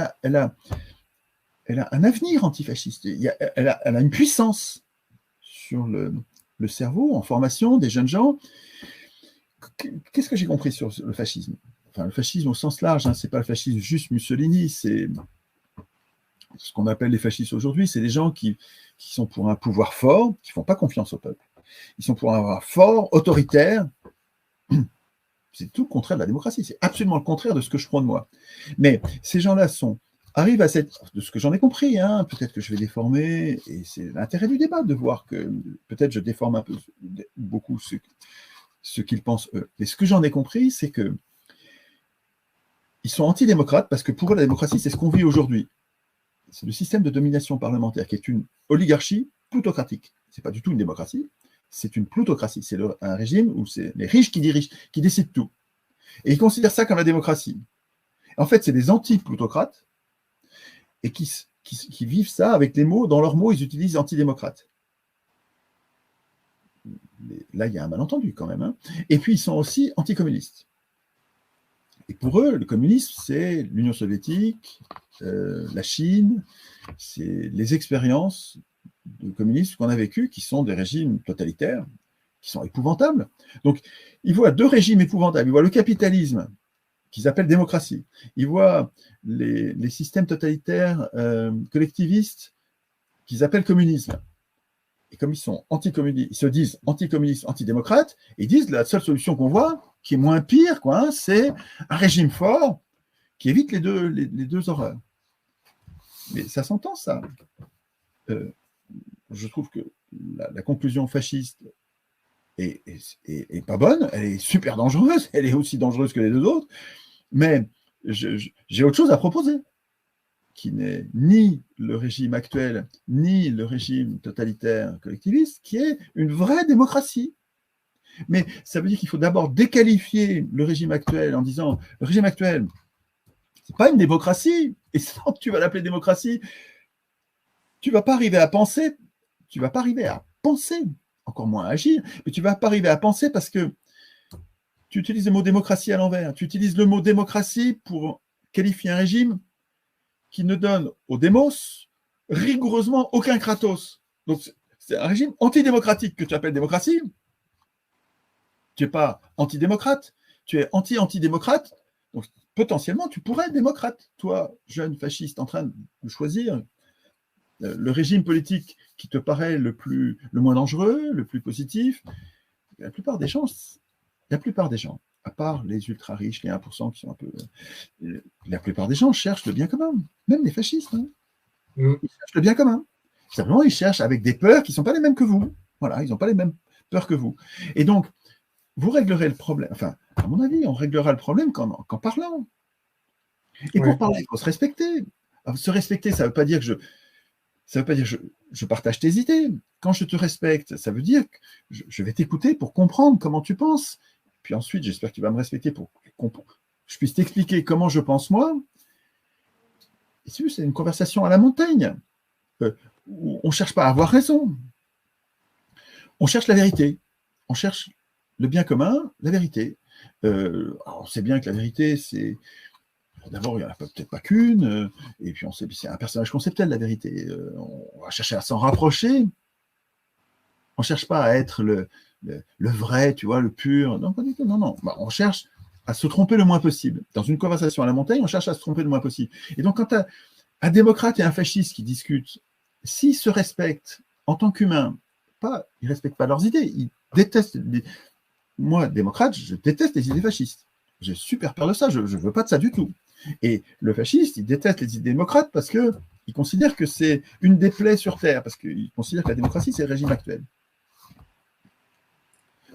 elle a un avenir antifasciste. Elle a une puissance sur le cerveau, en formation des jeunes gens. Qu'est-ce que j'ai compris sur le fascisme? Enfin, le fascisme au sens large, hein, ce n'est pas le fascisme juste Mussolini, c'est ce qu'on appelle les fascistes aujourd'hui, c'est des gens qui sont pour un pouvoir fort, qui ne font pas confiance au peuple. Ils sont pour un pouvoir fort, autoritaire. C'est tout le contraire de la démocratie. C'est absolument le contraire de ce que je prône moi. Mais ces gens-là arrivent à de ce que j'en ai compris, hein, peut-être que je vais déformer, et c'est l'intérêt du débat de voir que peut-être je déforme un peu beaucoup ce qu'ils pensent eux. Et ce que j'en ai compris, c'est que ils sont antidémocrates parce que pour eux, la démocratie, c'est ce qu'on vit aujourd'hui. C'est le système de domination parlementaire qui est une oligarchie plutocratique. Ce n'est pas du tout une démocratie, c'est une plutocratie. C'est un régime où c'est les riches qui dirigent, qui décident tout. Et ils considèrent ça comme la démocratie. En fait, c'est des anti-plutocrates et qui vivent ça avec les mots, dans leurs mots, ils utilisent antidémocrate. Mais là, il y a un malentendu quand même. Hein. Et puis, ils sont aussi anticommunistes. Et pour eux, le communisme, c'est l'Union soviétique, la Chine, c'est les expériences de communisme qu'on a vécues, qui sont des régimes totalitaires, qui sont épouvantables. Donc, ils voient deux régimes épouvantables. Ils voient le capitalisme, qu'ils appellent démocratie. Ils voient les systèmes totalitaires collectivistes, qu'ils appellent communisme. Et comme ils sont anticommunistes, ils se disent anticommunistes, antidémocrates, ils disent la seule solution qu'on voit, qui est moins pire, quoi, hein, c'est un régime fort qui évite les deux horreurs. Mais ça s'entend, ça. Je trouve que la conclusion fasciste est pas bonne, elle est super dangereuse, elle est aussi dangereuse que les deux autres, mais j'ai autre chose à proposer, qui n'est ni le régime actuel, ni le régime totalitaire collectiviste, qui est une vraie démocratie. Mais ça veut dire qu'il faut d'abord déqualifier le régime actuel en disant le régime actuel, c'est pas une démocratie, et sans que tu vas l'appeler démocratie, tu vas pas arriver à penser, encore moins à agir, mais tu vas pas arriver à penser parce que tu utilises le mot démocratie à l'envers. Tu utilises le mot démocratie pour qualifier un régime qui ne donne au démos rigoureusement aucun kratos. Donc c'est un régime antidémocratique que tu appelles démocratie. Tu n'es pas antidémocrate, tu es anti-antidémocrate. Donc potentiellement, tu pourrais être démocrate, toi, jeune fasciste, en train de choisir le régime politique qui te paraît le moins dangereux, le plus positif. La plupart des gens, à part les ultra riches, les 1% qui sont un peu. La plupart des gens cherchent le bien commun, même les fascistes. Hein. Ils cherchent le bien commun. Simplement, ils cherchent avec des peurs qui ne sont pas les mêmes que vous. Voilà, ils n'ont pas les mêmes peurs que vous. Et donc, vous réglerez le problème. Enfin, à mon avis, on réglera le problème qu'en parlant. Et pour parler, il faut se respecter. Alors, se respecter, ça ne veut pas dire que je partage tes idées. Quand je te respecte, ça veut dire que je vais t'écouter pour comprendre comment tu penses. Puis ensuite, j'espère que tu vas me respecter pour que je puisse t'expliquer comment je pense moi. Et c'est une conversation à la montagne. Où on ne cherche pas à avoir raison. On cherche la vérité. On cherche le bien commun, la vérité. Alors on sait bien que la vérité, c'est... D'abord, il n'y en a peut-être pas qu'une, et puis on sait que c'est un personnage conceptuel, la vérité. On va chercher à s'en rapprocher. On ne cherche pas à être le vrai, tu vois, le pur. Non, pas du tout. Non. On cherche à se tromper le moins possible. Dans une conversation à la montagne, on cherche à se tromper le moins possible. Et donc, quand tu as un démocrate et un fasciste qui discutent, s'ils se respectent en tant qu'humains, ils ne respectent pas leurs idées, ils détestent. Moi, démocrate, je déteste les idées fascistes. J'ai super peur de ça, je ne veux pas de ça du tout. Et le fasciste, il déteste les idées démocrates parce qu'il considère que c'est une des plaies sur Terre, parce qu'il considère que la démocratie, c'est le régime actuel.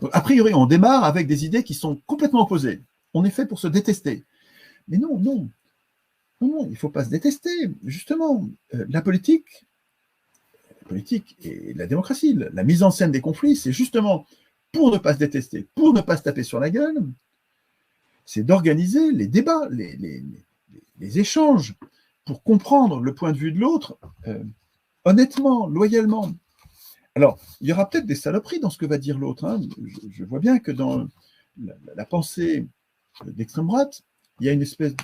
Donc, a priori, on démarre avec des idées qui sont complètement opposées. On est fait pour se détester. Mais non, il ne faut pas se détester. Justement, la politique et la démocratie, la mise en scène des conflits, c'est justement pour ne pas se détester, pour ne pas se taper sur la gueule, c'est d'organiser les débats, les échanges, pour comprendre le point de vue de l'autre, honnêtement, loyalement. Alors, il y aura peut-être des saloperies dans ce que va dire l'autre. Hein. Je vois bien que dans la pensée d'extrême droite, il y a une espèce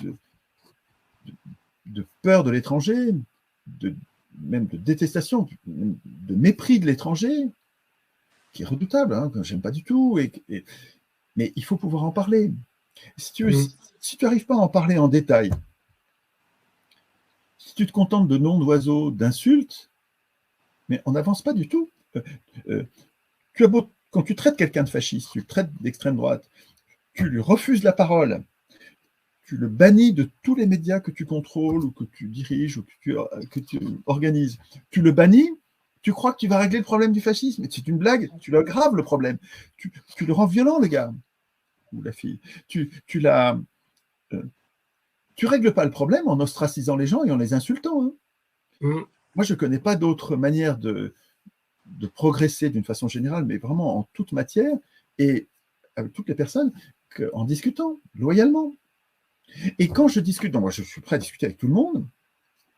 de peur de l'étranger, même de détestation, de mépris de l'étranger, qui est redoutable, hein, que j'aime pas du tout. Mais il faut pouvoir en parler. Si tu n'arrives pas à en parler en détail, si tu te contentes de noms d'oiseaux, d'insultes, mais on n'avance pas du tout. Quand tu traites quelqu'un de fasciste, tu le traites d'extrême droite, tu lui refuses la parole, tu le bannis de tous les médias que tu contrôles ou que tu diriges ou que tu organises, tu le bannis, tu crois que tu vas régler le problème du fascisme. C'est une blague, tu aggraves le problème. Tu le rends violent, le gars ou la fille. Tu règles pas le problème en ostracisant les gens et en les insultant. Hein. Moi, je ne connais pas d'autre manière de progresser d'une façon générale, mais vraiment en toute matière et avec toutes les personnes, qu'en discutant loyalement. Et quand je discute, donc moi je suis prêt à discuter avec tout le monde,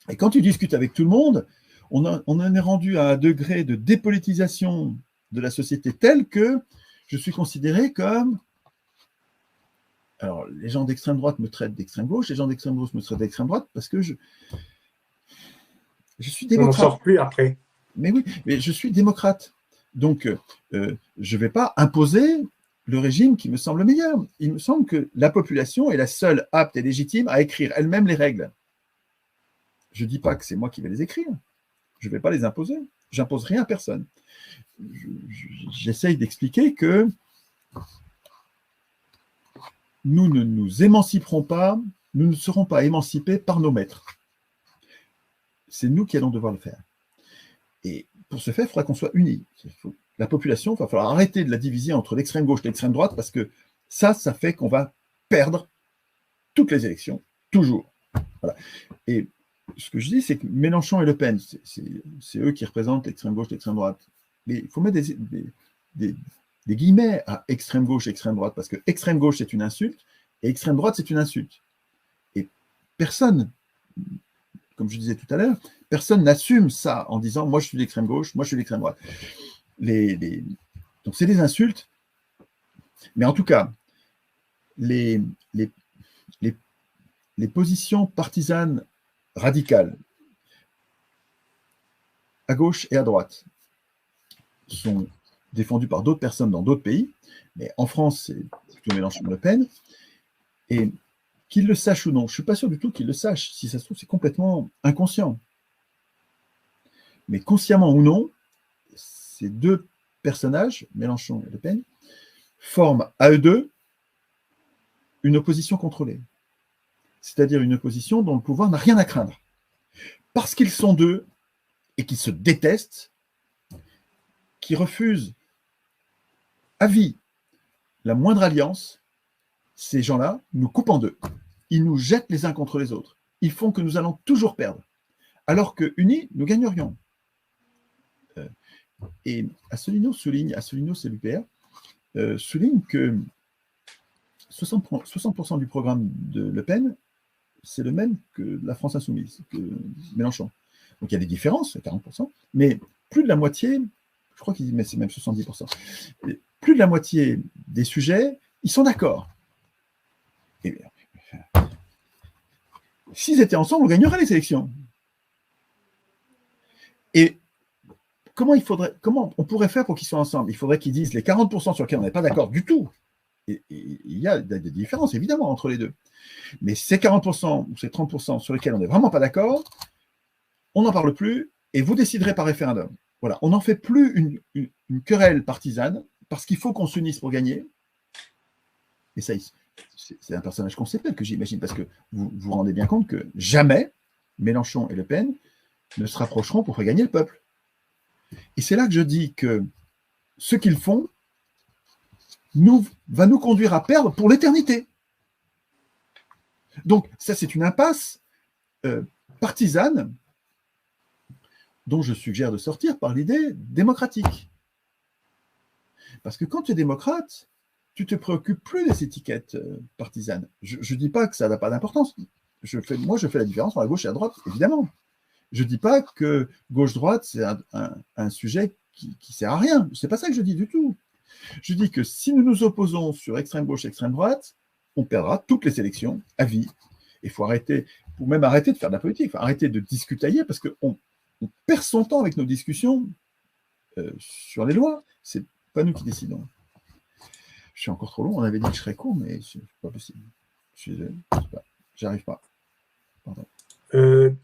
et quand tu discutes avec tout le monde, on en est rendu à un degré de dépolitisation de la société tel que je suis considéré comme... Alors, les gens d'extrême droite me traitent d'extrême gauche, les gens d'extrême gauche me traitent d'extrême droite parce que je suis démocrate. On n'en sort plus après. Mais oui, mais je suis démocrate. Donc, je ne vais pas imposer le régime qui me semble meilleur. Il me semble que la population est la seule apte et légitime à écrire elle-même les règles. Je ne dis pas que c'est moi qui vais les écrire. Je ne vais pas les imposer. Je n'impose rien à personne. J'essaye d'expliquer que nous ne nous émanciperons pas, nous ne serons pas émancipés par nos maîtres. C'est nous qui allons devoir le faire. Et pour ce faire, il faudra qu'on soit unis. La population, il va falloir arrêter de la diviser entre l'extrême gauche et l'extrême droite parce que ça fait qu'on va perdre toutes les élections, toujours. Voilà. Et ce que je dis, c'est que Mélenchon et Le Pen, c'est eux qui représentent l'extrême gauche et l'extrême droite. Mais il faut mettre des guillemets à extrême gauche et extrême droite parce que extrême gauche, c'est une insulte et extrême droite, c'est une insulte. Et personne, comme je disais tout à l'heure, personne n'assume ça en disant « moi, je suis l'extrême gauche, moi, je suis l'extrême droite ». Donc, c'est des insultes. Mais en tout cas, les positions partisanes radicales, à gauche et à droite, sont défendues par d'autres personnes dans d'autres pays. Mais en France, c'est plutôt Mélenchon-Le Pen. Et qu'ils le sachent ou non, je ne suis pas sûr du tout qu'ils le sachent. Si ça se trouve, c'est complètement inconscient. Mais consciemment ou non, ces deux personnages, Mélenchon et Le Pen, forment à eux deux une opposition contrôlée. C'est-à-dire une opposition dont le pouvoir n'a rien à craindre. Parce qu'ils sont deux et qu'ils se détestent, qui refusent à vie la moindre alliance, ces gens-là nous coupent en deux. Ils nous jettent les uns contre les autres. Ils font que nous allons toujours perdre. Alors que unis, nous gagnerions. Et Asselineau souligne, Asselineau c'est l'UPR, souligne que 60% du programme de Le Pen, c'est le même que la France Insoumise, que Mélenchon. Donc il y a des différences, 40%, mais plus de la moitié, je crois qu'il dit, mais c'est même 70%, plus de la moitié des sujets, ils sont d'accord. Et s'ils étaient ensemble, on gagnerait les élections. Et comment on pourrait faire pour qu'ils soient ensemble? Il faudrait qu'ils disent les 40% sur lesquels on n'est pas d'accord du tout. Et il y a des différences, évidemment, entre les deux. Mais ces 40% ou ces 30% sur lesquels on n'est vraiment pas d'accord, on n'en parle plus et vous déciderez par référendum. Voilà, on n'en fait plus une querelle partisane parce qu'il faut qu'on s'unisse pour gagner. Et ça, c'est un personnage conceptuel que j'imagine parce que vous vous rendez bien compte que jamais Mélenchon et Le Pen ne se rapprocheront pour faire gagner le peuple. Et c'est là que je dis que ce qu'ils font va nous conduire à perdre pour l'éternité. Donc, ça, c'est une impasse partisane dont je suggère de sortir par l'idée démocratique. Parce que quand tu es démocrate, tu ne te préoccupes plus des étiquettes partisanes. Je ne dis pas que ça n'a pas d'importance. Moi, je fais la différence entre la gauche et la droite, évidemment. Je ne dis pas que gauche-droite, c'est un sujet qui ne sert à rien. Ce n'est pas ça que je dis du tout. Je dis que si nous nous opposons sur extrême gauche, extrême droite, on perdra toutes les élections à vie. Il faut arrêter. pour même arrêter de faire de la politique, enfin, arrêter de discutailler, parce qu'on perd son temps avec nos discussions sur les lois. C'est pas nous qui décidons. Je suis encore trop long, on avait dit que je serais court, mais c'est pas possible. Je suis désolé, j'arrive pas. Pardon.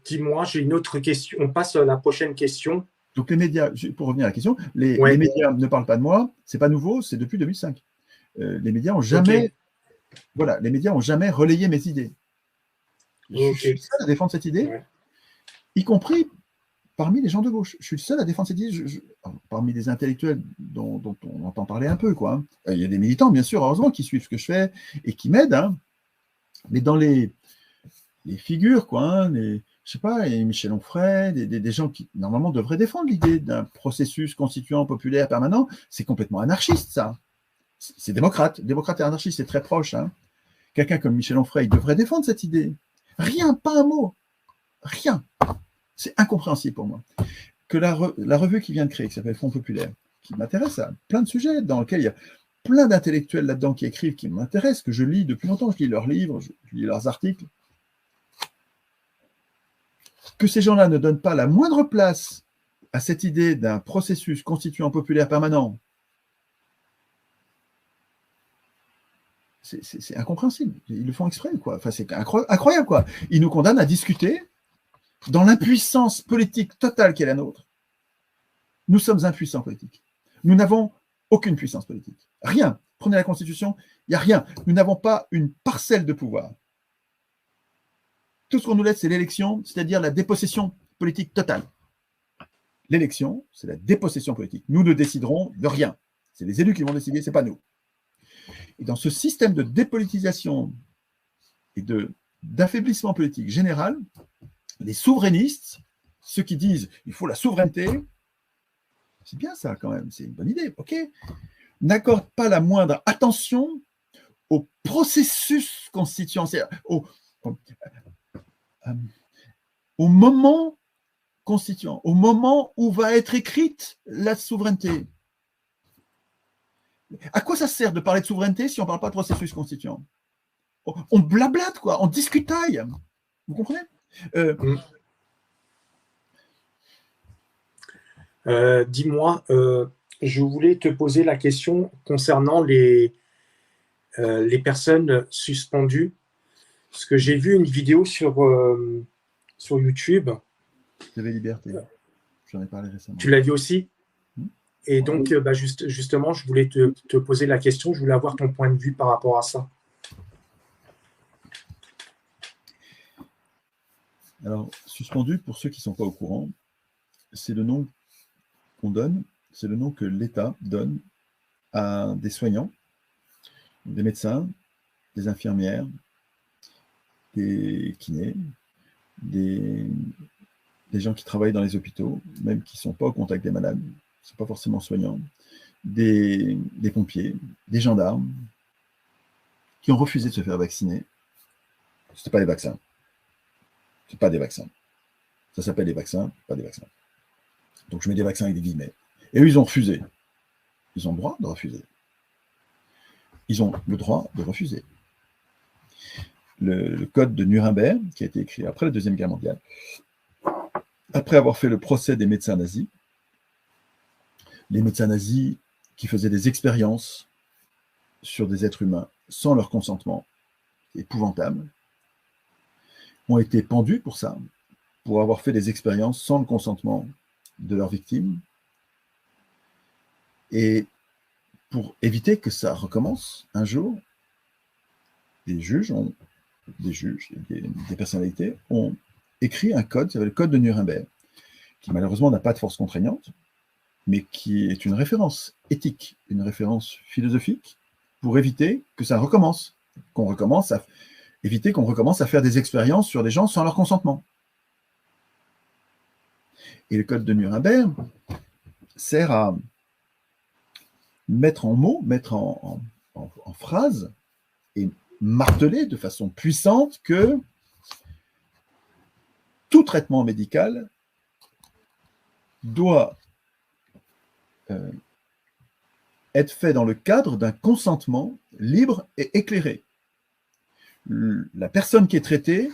Dis-moi, j'ai une autre question. On passe à la prochaine question. Donc les médias, pour revenir à la question, les médias ne parlent pas de moi, c'est pas nouveau, c'est depuis 2005. Les médias ont jamais, voilà, les médias ont jamais relayé mes idées. Je suis le seul à défendre cette idée, y compris parmi les gens de gauche. Je suis le seul à défendre cette idée. Parmi les intellectuels dont on entend parler un peu, quoi. Il y a des militants, bien sûr, heureusement, qui suivent ce que je fais et qui m'aident. Hein. Mais dans les figures, quoi, hein, je sais pas, et Michel Onfray, des gens qui, normalement, devraient défendre l'idée d'un processus constituant populaire permanent, c'est complètement anarchiste, ça. C'est démocrate. Démocrate et anarchiste, c'est très proche. Hein. Quelqu'un comme Michel Onfray, il devrait défendre cette idée. Rien, pas un mot. Rien. C'est incompréhensible pour moi. Que la revue qui vient de créer, qui s'appelle Front Populaire, qui m'intéresse à plein de sujets, dans lesquels il y a plein d'intellectuels là-dedans qui écrivent, qui m'intéressent, que je lis depuis longtemps, je lis leurs livres, je lis leurs articles, que ces gens-là ne donnent pas la moindre place à cette idée d'un processus constituant populaire permanent, c'est incompréhensible. Ils le font exprès, quoi. Enfin, c'est incroyable, quoi. Ils nous condamnent à discuter dans l'impuissance politique totale qui est la nôtre. Nous sommes impuissants politiques. Nous n'avons aucune puissance politique. Rien. Prenez la Constitution, il n'y a rien. Nous n'avons pas une parcelle de pouvoir. Tout ce qu'on nous laisse, c'est l'élection, c'est-à-dire la dépossession politique totale. L'élection, c'est la dépossession politique. Nous ne déciderons de rien. C'est les élus qui vont décider, ce n'est pas nous. Et dans ce système de dépolitisation et d'affaiblissement politique général, les souverainistes, ceux qui disent il faut la souveraineté, c'est bien ça quand même, c'est une bonne idée, ok, n'accordent pas la moindre attention au processus constituant, au moment constituant, au moment où va être écrite la souveraineté. À quoi ça sert de parler de souveraineté si on ne parle pas de processus constituant? On blablate, quoi, on discutaille. Vous comprenez? Dis-moi, je voulais te poser la question concernant les personnes suspendues. Parce que j'ai vu une vidéo sur YouTube. Vous avez liberté. J'en ai parlé récemment. Tu l'as vu aussi? Et donc, justement, je voulais te poser la question, je voulais avoir ton point de vue par rapport à ça. Alors, suspendu, pour ceux qui ne sont pas au courant, c'est le nom qu'on donne, c'est le nom que l'État donne à des soignants, des médecins, des infirmières, des kinés, des gens qui travaillent dans les hôpitaux, même qui ne sont pas au contact des malades, qui ne sont pas forcément soignants, des pompiers, des gendarmes, qui ont refusé de se faire vacciner. Ce n'était pas des vaccins. Ce n'est pas des vaccins. Ça s'appelle des vaccins, pas des vaccins. Donc je mets des vaccins avec des guillemets. Et eux, ils ont refusé. Ils ont le droit de refuser. Ils ont le droit de refuser. Le code de Nuremberg, qui a été écrit après la Deuxième Guerre mondiale, après avoir fait le procès des médecins nazis, les médecins nazis qui faisaient des expériences sur des êtres humains sans leur consentement, épouvantable, ont été pendus pour ça, pour avoir fait des expériences sans le consentement de leurs victimes, et pour éviter que ça recommence un jour, des personnalités ont écrit un code, qui s'appelle le code de Nuremberg, qui malheureusement n'a pas de force contraignante, mais qui est une référence éthique, une référence philosophique, pour éviter que ça recommence, éviter qu'on recommence à faire des expériences sur des gens sans leur consentement. Et le code de Nuremberg sert à mettre en mots, mettre en phrases, et marteler de façon puissante que tout traitement médical doit être fait dans le cadre d'un consentement libre et éclairé. La personne qui est traitée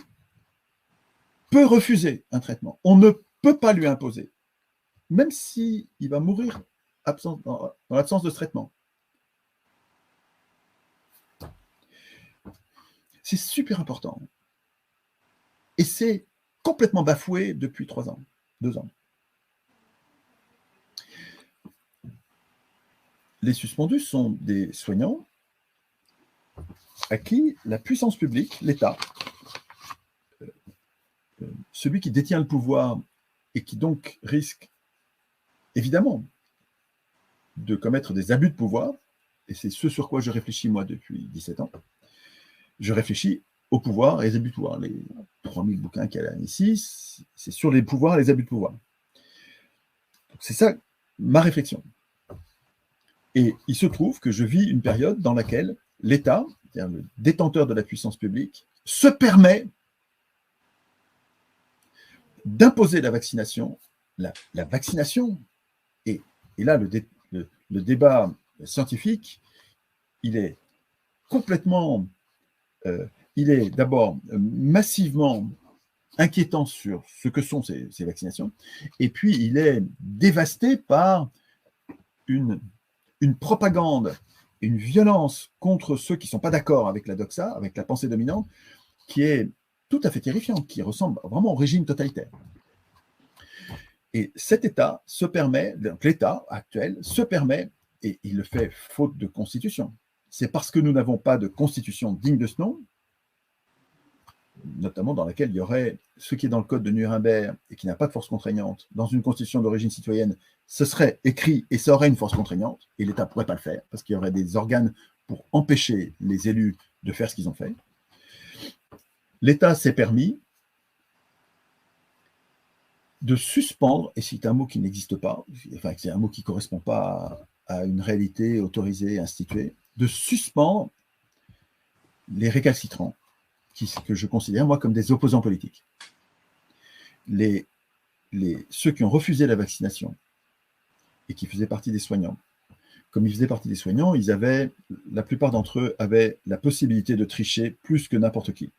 peut refuser un traitement. On ne peut pas lui imposer, même s'il va mourir dans l'absence de ce traitement. C'est super important. Et c'est complètement bafoué depuis 3 ans, 2 ans. Les suspendus sont des soignants à qui la puissance publique, l'État, celui qui détient le pouvoir et qui donc risque évidemment de commettre des abus de pouvoir, et c'est ce sur quoi je réfléchis moi depuis 17 ans, je réfléchis au pouvoir et les abus de pouvoir. Les 3000 bouquins qu'il y a ici, c'est sur les pouvoirs et les abus de pouvoir. C'est ça ma réflexion. Et il se trouve que je vis une période dans laquelle l'État, c'est-à-dire le détenteur de la puissance publique, se permet d'imposer la vaccination. La vaccination, et là, le débat scientifique, il est complètement, il est d'abord massivement inquiétant sur ce que sont ces vaccinations, et puis il est dévasté par une propagande, une violence contre ceux qui ne sont pas d'accord avec la doxa, avec la pensée dominante, qui est tout à fait terrifiante, qui ressemble vraiment au régime totalitaire. Et cet État se permet, donc l'État actuel se permet, et il le fait faute de constitution. C'est parce que nous n'avons pas de constitution digne de ce nom, notamment dans laquelle il y aurait ce qui est dans le code de Nuremberg et qui n'a pas de force contraignante, dans une constitution d'origine citoyenne, ce serait écrit et ça aurait une force contraignante, et l'État ne pourrait pas le faire, parce qu'il y aurait des organes pour empêcher les élus de faire ce qu'ils ont fait. L'État s'est permis de suspendre, et c'est un mot qui n'existe pas, enfin c'est un mot qui ne correspond pas à une réalité autorisée, instituée, de suspendre les récalcitrants, que je considère moi comme des opposants politiques. Ceux qui ont refusé la vaccination et qui faisaient partie des soignants, comme ils faisaient partie des soignants, la plupart d'entre eux avaient la possibilité de tricher plus que n'importe qui.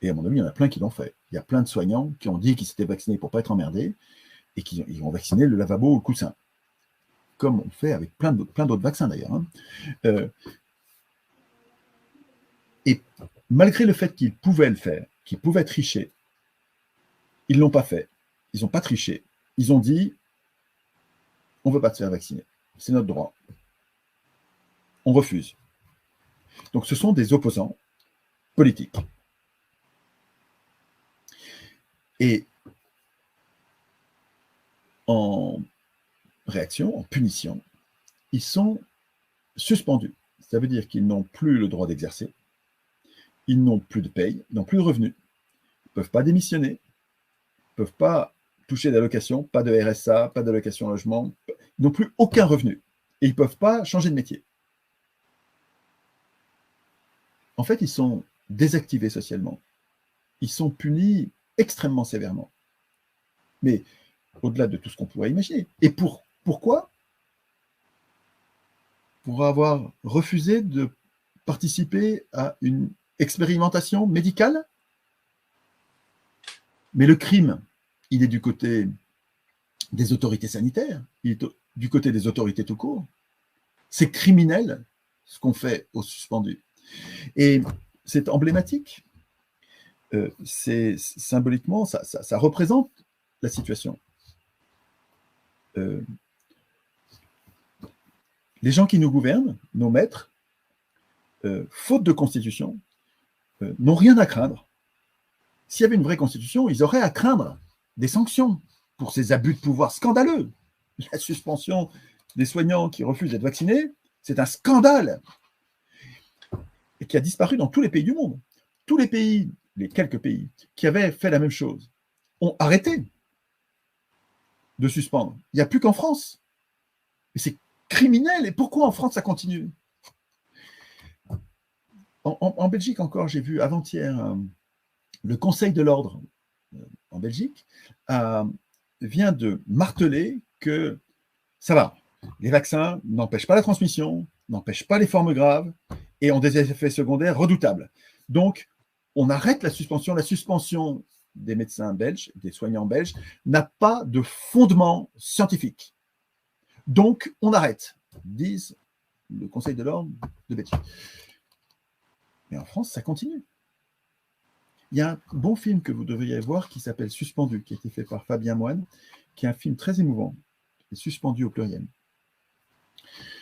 Et à mon avis, il y en a plein qui l'ont fait. Il y a plein de soignants qui ont dit qu'ils s'étaient vaccinés pour ne pas être emmerdés et qui ont vacciné le lavabo au coussin. Comme on fait avec plein d'autres vaccins d'ailleurs. Et malgré le fait qu'ils pouvaient le faire, qu'ils pouvaient tricher, ils ne l'ont pas fait. Ils n'ont pas triché. Ils ont dit, on ne veut pas te faire vacciner. C'est notre droit. On refuse. Donc ce sont des opposants politiques. Et en réaction, en punition, ils sont suspendus. Ça veut dire qu'ils n'ont plus le droit d'exercer, ils n'ont plus de paye, ils n'ont plus de revenus, ils ne peuvent pas démissionner, ils ne peuvent pas toucher d'allocation, pas de RSA, pas d'allocation logement, ils n'ont plus aucun revenu et ils ne peuvent pas changer de métier. En fait, ils sont désactivés socialement. Ils sont punis extrêmement sévèrement. Mais au-delà de tout ce qu'on pourrait imaginer. Et pourquoi ? Pour avoir refusé de participer à une expérimentation médicale ? Mais le crime, il est du côté des autorités sanitaires, il est du côté des autorités tout court. C'est criminel ce qu'on fait aux suspendus. Et c'est emblématique. C'est symboliquement, ça représente la situation. Les gens qui nous gouvernent, nos maîtres, faute de constitution, n'ont rien à craindre. S'il y avait une vraie constitution, ils auraient à craindre des sanctions pour ces abus de pouvoir scandaleux. La suspension des soignants qui refusent d'être vaccinés, c'est un scandale et qui a disparu dans tous les pays du monde. Tous les pays, les quelques pays qui avaient fait la même chose, ont arrêté de suspendre. Il n'y a plus qu'en France. Et c'est criminel. Et pourquoi en France ça continue ? En Belgique encore, j'ai vu avant-hier le Conseil de l'ordre en Belgique vient de marteler que ça va. Les vaccins n'empêchent pas la transmission, n'empêchent pas les formes graves et ont des effets secondaires redoutables. Donc, on arrête la suspension. La suspension des médecins belges, des soignants belges, n'a pas de fondement scientifique. Donc, on arrête, disent le Conseil de l'ordre de Belgique. Mais en France, ça continue. Il y a un bon film que vous devriez voir qui s'appelle Suspendu, qui a été fait par Fabien Moine, qui est un film très émouvant, Suspendu au pluriel.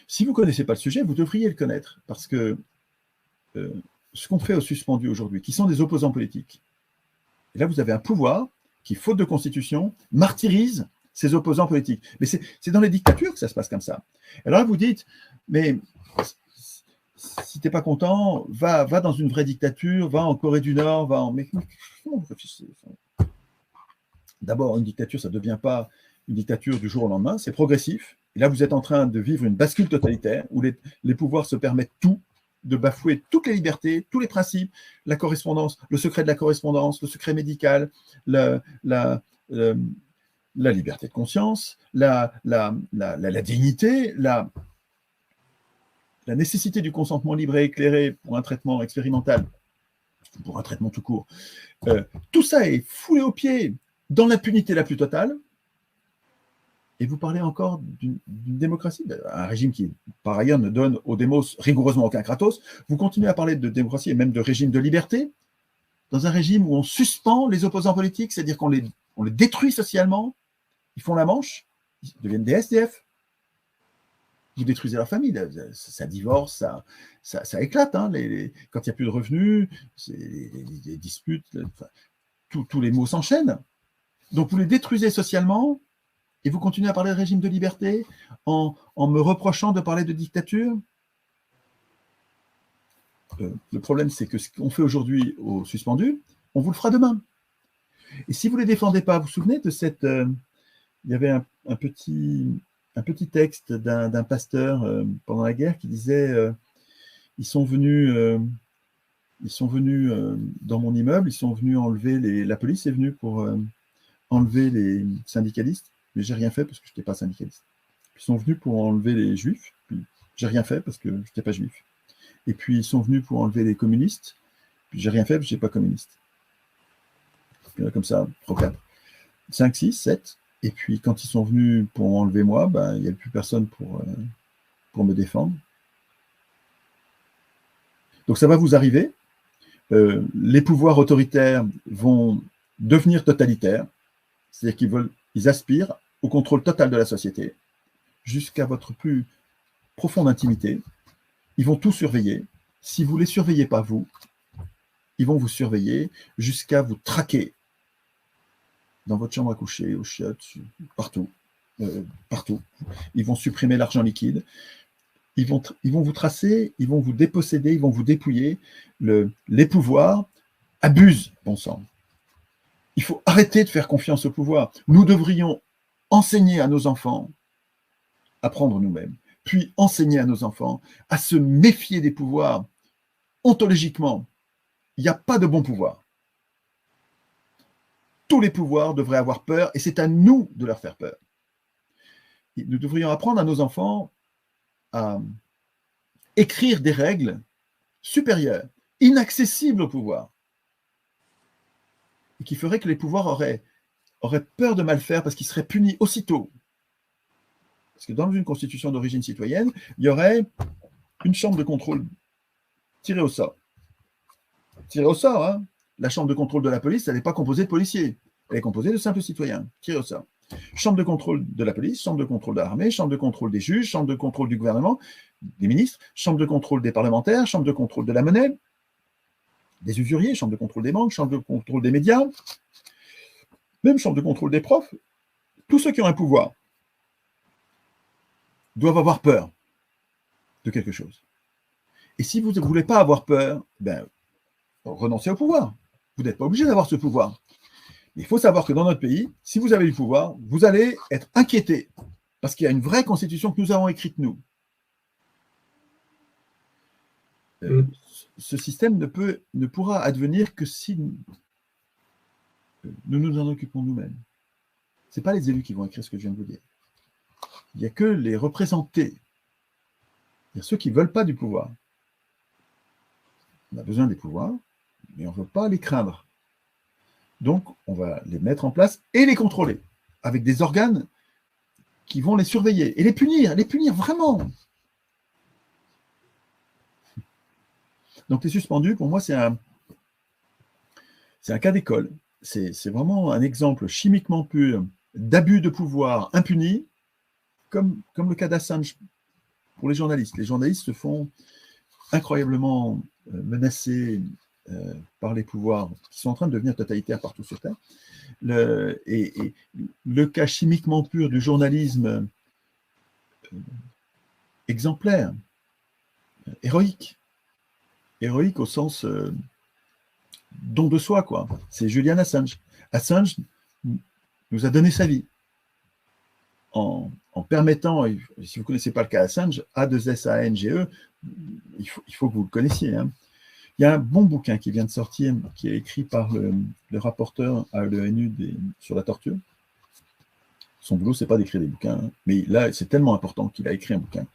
Si vous ne connaissez pas le sujet, vous devriez le connaître, parce que ce qu'on fait aux suspendus aujourd'hui, qui sont des opposants politiques, et là vous avez un pouvoir qui, faute de constitution, martyrise ses opposants politiques. Mais c'est dans les dictatures que ça se passe comme ça. Alors là vous dites, mais si tu n'es pas content, va dans une vraie dictature, va en Corée du Nord, va en... Mais d'abord, une dictature, ça ne devient pas une dictature du jour au lendemain, c'est progressif. Et là, vous êtes en train de vivre une bascule totalitaire où les pouvoirs se permettent tout, de bafouer toutes les libertés, tous les principes, la correspondance, le secret de la correspondance, le secret médical, la liberté de conscience, la dignité, la nécessité du consentement libre et éclairé pour un traitement expérimental, pour un traitement tout court. Tout ça est foulé aux pieds dans l'impunité la plus totale. Et vous parlez encore d'une démocratie, un régime qui, par ailleurs, ne donne aux démos rigoureusement aucun kratos. Vous continuez à parler de démocratie et même de régime de liberté, dans un régime où on suspend les opposants politiques, c'est-à-dire qu'on les détruit socialement, ils font la manche, ils deviennent des SDF. Vous détruisez leur famille, ça divorce, ça éclate. Hein, quand il n'y a plus de revenus, les disputes, tous les maux s'enchaînent. Donc vous les détruisez socialement, et vous continuez à parler de régime de liberté en me reprochant de parler de dictature. Le problème, c'est que ce qu'on fait aujourd'hui aux suspendus, on vous le fera demain. Et si vous ne les défendez pas, vous vous souvenez de cette... il y avait un petit texte d'un pasteur pendant la guerre qui disait ils sont venus dans mon immeuble, ils sont venus enlever la police est venue pour enlever les syndicalistes, mais j'ai rien fait parce que je n'étais pas syndicaliste. Ils sont venus pour enlever les juifs, puis j'ai rien fait parce que je n'étais pas juif. Et puis ils sont venus pour enlever les communistes, puis j'ai rien fait parce que je n'étais pas communiste. Il y en a comme ça, 3, 4, 5, 6, 7. Et puis, quand ils sont venus pour enlever moi, il n'y a plus personne pour me défendre. Donc, ça va vous arriver. Les pouvoirs autoritaires vont devenir totalitaires, c'est-à-dire qu'ils aspirent au contrôle total de la société, jusqu'à votre plus profonde intimité. Ils vont tout surveiller. Si vous ne les surveillez pas, vous, ils vont vous surveiller jusqu'à vous traquer dans votre chambre à coucher, aux chiottes, partout. Partout. Ils vont supprimer l'argent liquide. Ils vont vous tracer, ils vont vous déposséder, ils vont vous dépouiller. Les pouvoirs abusent, bon sang. Il faut arrêter de faire confiance au pouvoir. Nous devrions enseigner à nos enfants, apprendre nous-mêmes, puis enseigner à nos enfants à se méfier des pouvoirs. Ontologiquement, il n'y a pas de bon pouvoir. Tous les pouvoirs devraient avoir peur et c'est à nous de leur faire peur. Nous devrions apprendre à nos enfants à écrire des règles supérieures, inaccessibles au pouvoir, et qui feraient que les pouvoirs auraient peur de mal faire parce qu'ils seraient punis aussitôt. Parce que dans une constitution d'origine citoyenne, il y aurait une chambre de contrôle tirée au sort. Tirée au sort, hein. La chambre de contrôle de la police, elle n'est pas composée de policiers. Elle est composée de simples citoyens, tirés au sort. Chambre de contrôle de la police, chambre de contrôle de l'armée, chambre de contrôle des juges, chambre de contrôle du gouvernement, des ministres, chambre de contrôle des parlementaires, chambre de contrôle de la monnaie, des usuriers, chambre de contrôle des banques, chambre de contrôle des médias, même chambre de contrôle des profs. Tous ceux qui ont un pouvoir doivent avoir peur de quelque chose. Et si vous ne voulez pas avoir peur, renoncez au pouvoir. Vous n'êtes pas obligé d'avoir ce pouvoir. Il faut savoir que dans notre pays, si vous avez du pouvoir, vous allez être inquiété parce qu'il y a une vraie constitution que nous avons écrite, nous. Ce système ne pourra advenir que si nous nous en occupons nous-mêmes. Ce n'est pas les élus qui vont écrire ce que je viens de vous dire. Il n'y a que les représentés. Il y a ceux qui ne veulent pas du pouvoir. On a besoin des pouvoirs, mais on ne veut pas les craindre. Donc, on va les mettre en place et les contrôler avec des organes qui vont les surveiller et les punir vraiment. Donc, les suspendus, pour moi, c'est un cas d'école. C'est vraiment un exemple chimiquement pur d'abus de pouvoir impuni, comme le cas d'Assange pour les journalistes. Les journalistes se font incroyablement menacés par les pouvoirs qui sont en train de devenir totalitaires partout sur Terre. Et le cas chimiquement pur du journalisme exemplaire, héroïque au sens don de soi, quoi. C'est Julian Assange. Assange nous a donné sa vie en permettant, si vous ne connaissez pas le cas Assange, A2SANGE, il faut que vous le connaissiez. Hein. Il y a un bon bouquin qui vient de sortir, qui est écrit par le rapporteur à l'ONU sur la torture. Son boulot, ce n'est pas d'écrire des bouquins, hein, mais là, c'est tellement important qu'il a écrit un bouquin.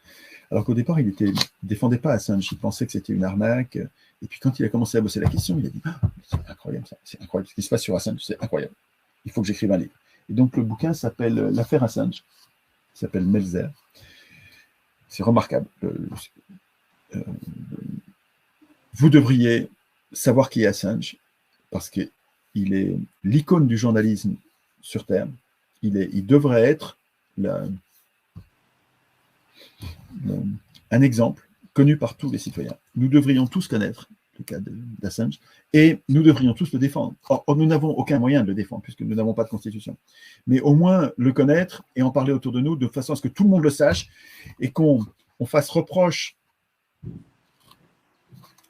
Alors qu'au départ, il ne défendait pas Assange, il pensait que c'était une arnaque. Et puis quand il a commencé à bosser la question, il a dit c'est incroyable ça, c'est incroyable ce qui se passe sur Assange, c'est incroyable. Il faut que j'écrive un livre. Et donc le bouquin s'appelle L'affaire Assange, il s'appelle Melzer. C'est remarquable. Vous devriez savoir qui est Assange, parce qu'il est l'icône du journalisme sur Terre. Il devrait être un exemple connu par tous les citoyens. Nous devrions tous connaître le cas d'Assange et nous devrions tous le défendre. Or, nous n'avons aucun moyen de le défendre puisque nous n'avons pas de constitution. Mais au moins le connaître et en parler autour de nous de façon à ce que tout le monde le sache et qu'on fasse reproche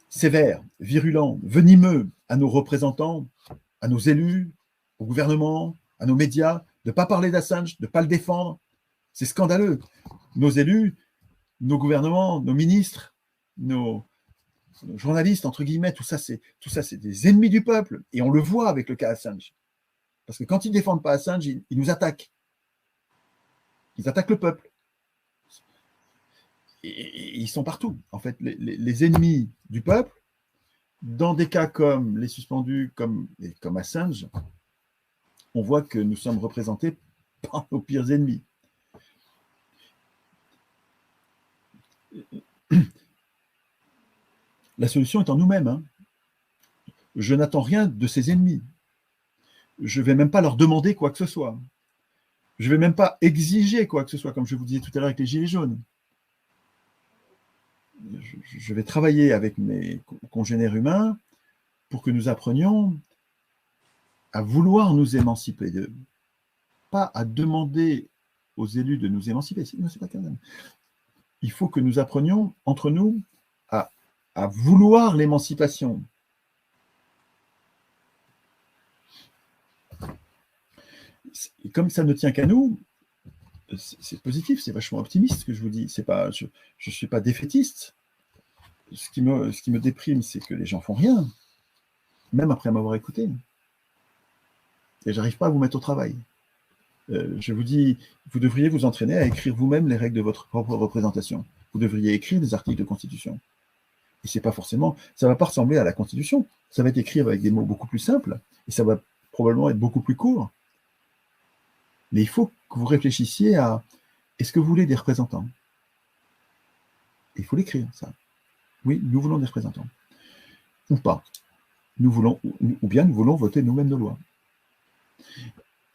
sévère, virulent, venimeux à nos représentants, à nos élus, au gouvernement, à nos médias, de ne pas parler d'Assange, de ne pas le défendre. C'est scandaleux. Nos élus, nos gouvernements, nos ministres, nos journalistes, entre guillemets, tout ça, c'est des ennemis du peuple. Et on le voit avec le cas Assange. Parce que quand ils ne défendent pas Assange, ils nous attaquent. Ils attaquent le peuple. Et ils sont partout. En fait, les ennemis du peuple, dans des cas comme les suspendus, comme Assange, on voit que nous sommes représentés par nos pires ennemis. La solution est en nous-mêmes. Hein. Je n'attends rien de ces ennemis. Je ne vais même pas leur demander quoi que ce soit. Je ne vais même pas exiger quoi que ce soit, comme je vous disais tout à l'heure avec les Gilets jaunes. Je vais travailler avec mes congénères humains pour que nous apprenions à vouloir nous émanciper d'eux, pas à demander aux élus de nous émanciper. Non, c'est pas quand même. Il faut que nous apprenions entre nous à vouloir l'émancipation. Et comme ça ne tient qu'à nous, c'est positif, c'est vachement optimiste ce que je vous dis. Je ne suis pas défaitiste. Ce qui me déprime, c'est que les gens font rien, même après m'avoir écouté. Et j'arrive pas à vous mettre au travail. Je vous dis, vous devriez vous entraîner à écrire vous-même les règles de votre propre représentation. Vous devriez écrire des articles de Constitution. Et c'est pas forcément, ça va pas ressembler à la Constitution. Ça va être écrit avec des mots beaucoup plus simples, et ça va probablement être beaucoup plus court. Mais il faut que vous réfléchissiez à, est-ce que vous voulez des représentants? Il faut l'écrire, ça. Oui, nous voulons des représentants. Ou pas. Ou bien nous voulons voter nous-mêmes nos lois.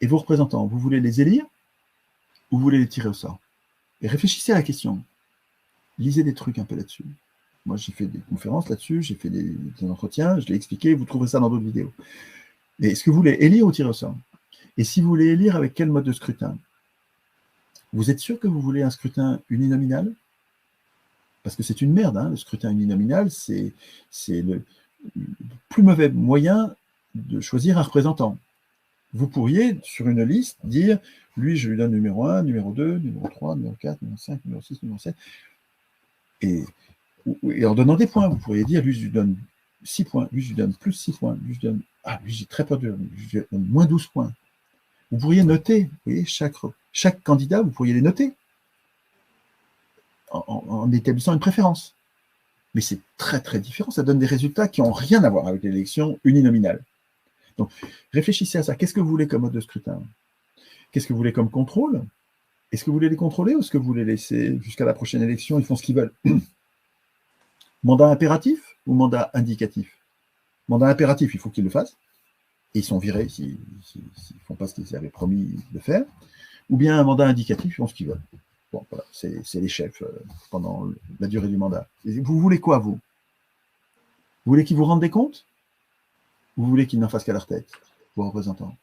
Et vos représentants, vous voulez les élire ou vous voulez les tirer au sort? Et réfléchissez à la question. Lisez des trucs un peu là-dessus. Moi, j'ai fait des conférences là-dessus, j'ai fait des entretiens, je l'ai expliqué, vous trouverez ça dans d'autres vidéos. Mais est-ce que vous voulez élire ou tirer au sort? Et si vous voulez élire, avec quel mode de scrutin? Vous êtes sûr que vous voulez un scrutin uninominal? Parce que c'est une merde, hein, le scrutin uninominal, c'est le plus mauvais moyen de choisir un représentant. Vous pourriez, sur une liste, dire, lui, je lui donne numéro 1, numéro 2, numéro 3, numéro 4, numéro 5, numéro 6, numéro 7. Et en donnant des points, vous pourriez dire, lui, je lui donne 6 points, lui, je lui donne plus 6 points, lui, j'ai très peur de lui, je lui donne moins 12 points. Vous pourriez noter, vous voyez, chaque candidat, vous pourriez les noter en établissant une préférence. Mais c'est très, très différent. Ça donne des résultats qui n'ont rien à voir avec l'élection uninominale. Donc, réfléchissez à ça. Qu'est-ce que vous voulez comme mode de scrutin? Qu'est-ce que vous voulez comme contrôle? Est-ce que vous voulez les contrôler ou est-ce que vous les laissez jusqu'à la prochaine élection, ils font ce qu'ils veulent? Mandat impératif ou mandat indicatif? Mandat impératif, il faut qu'ils le fassent. Et ils sont virés s'ils ne font pas ce qu'ils avaient promis de faire. Ou bien un mandat indicatif, ils font ce qu'ils veulent. Bon, voilà, c'est les chefs pendant la durée du mandat. Et vous voulez quoi, vous? Vous voulez qu'ils vous rendent des comptes? Ou vous voulez qu'ils n'en fassent qu'à leur tête, vos représentants?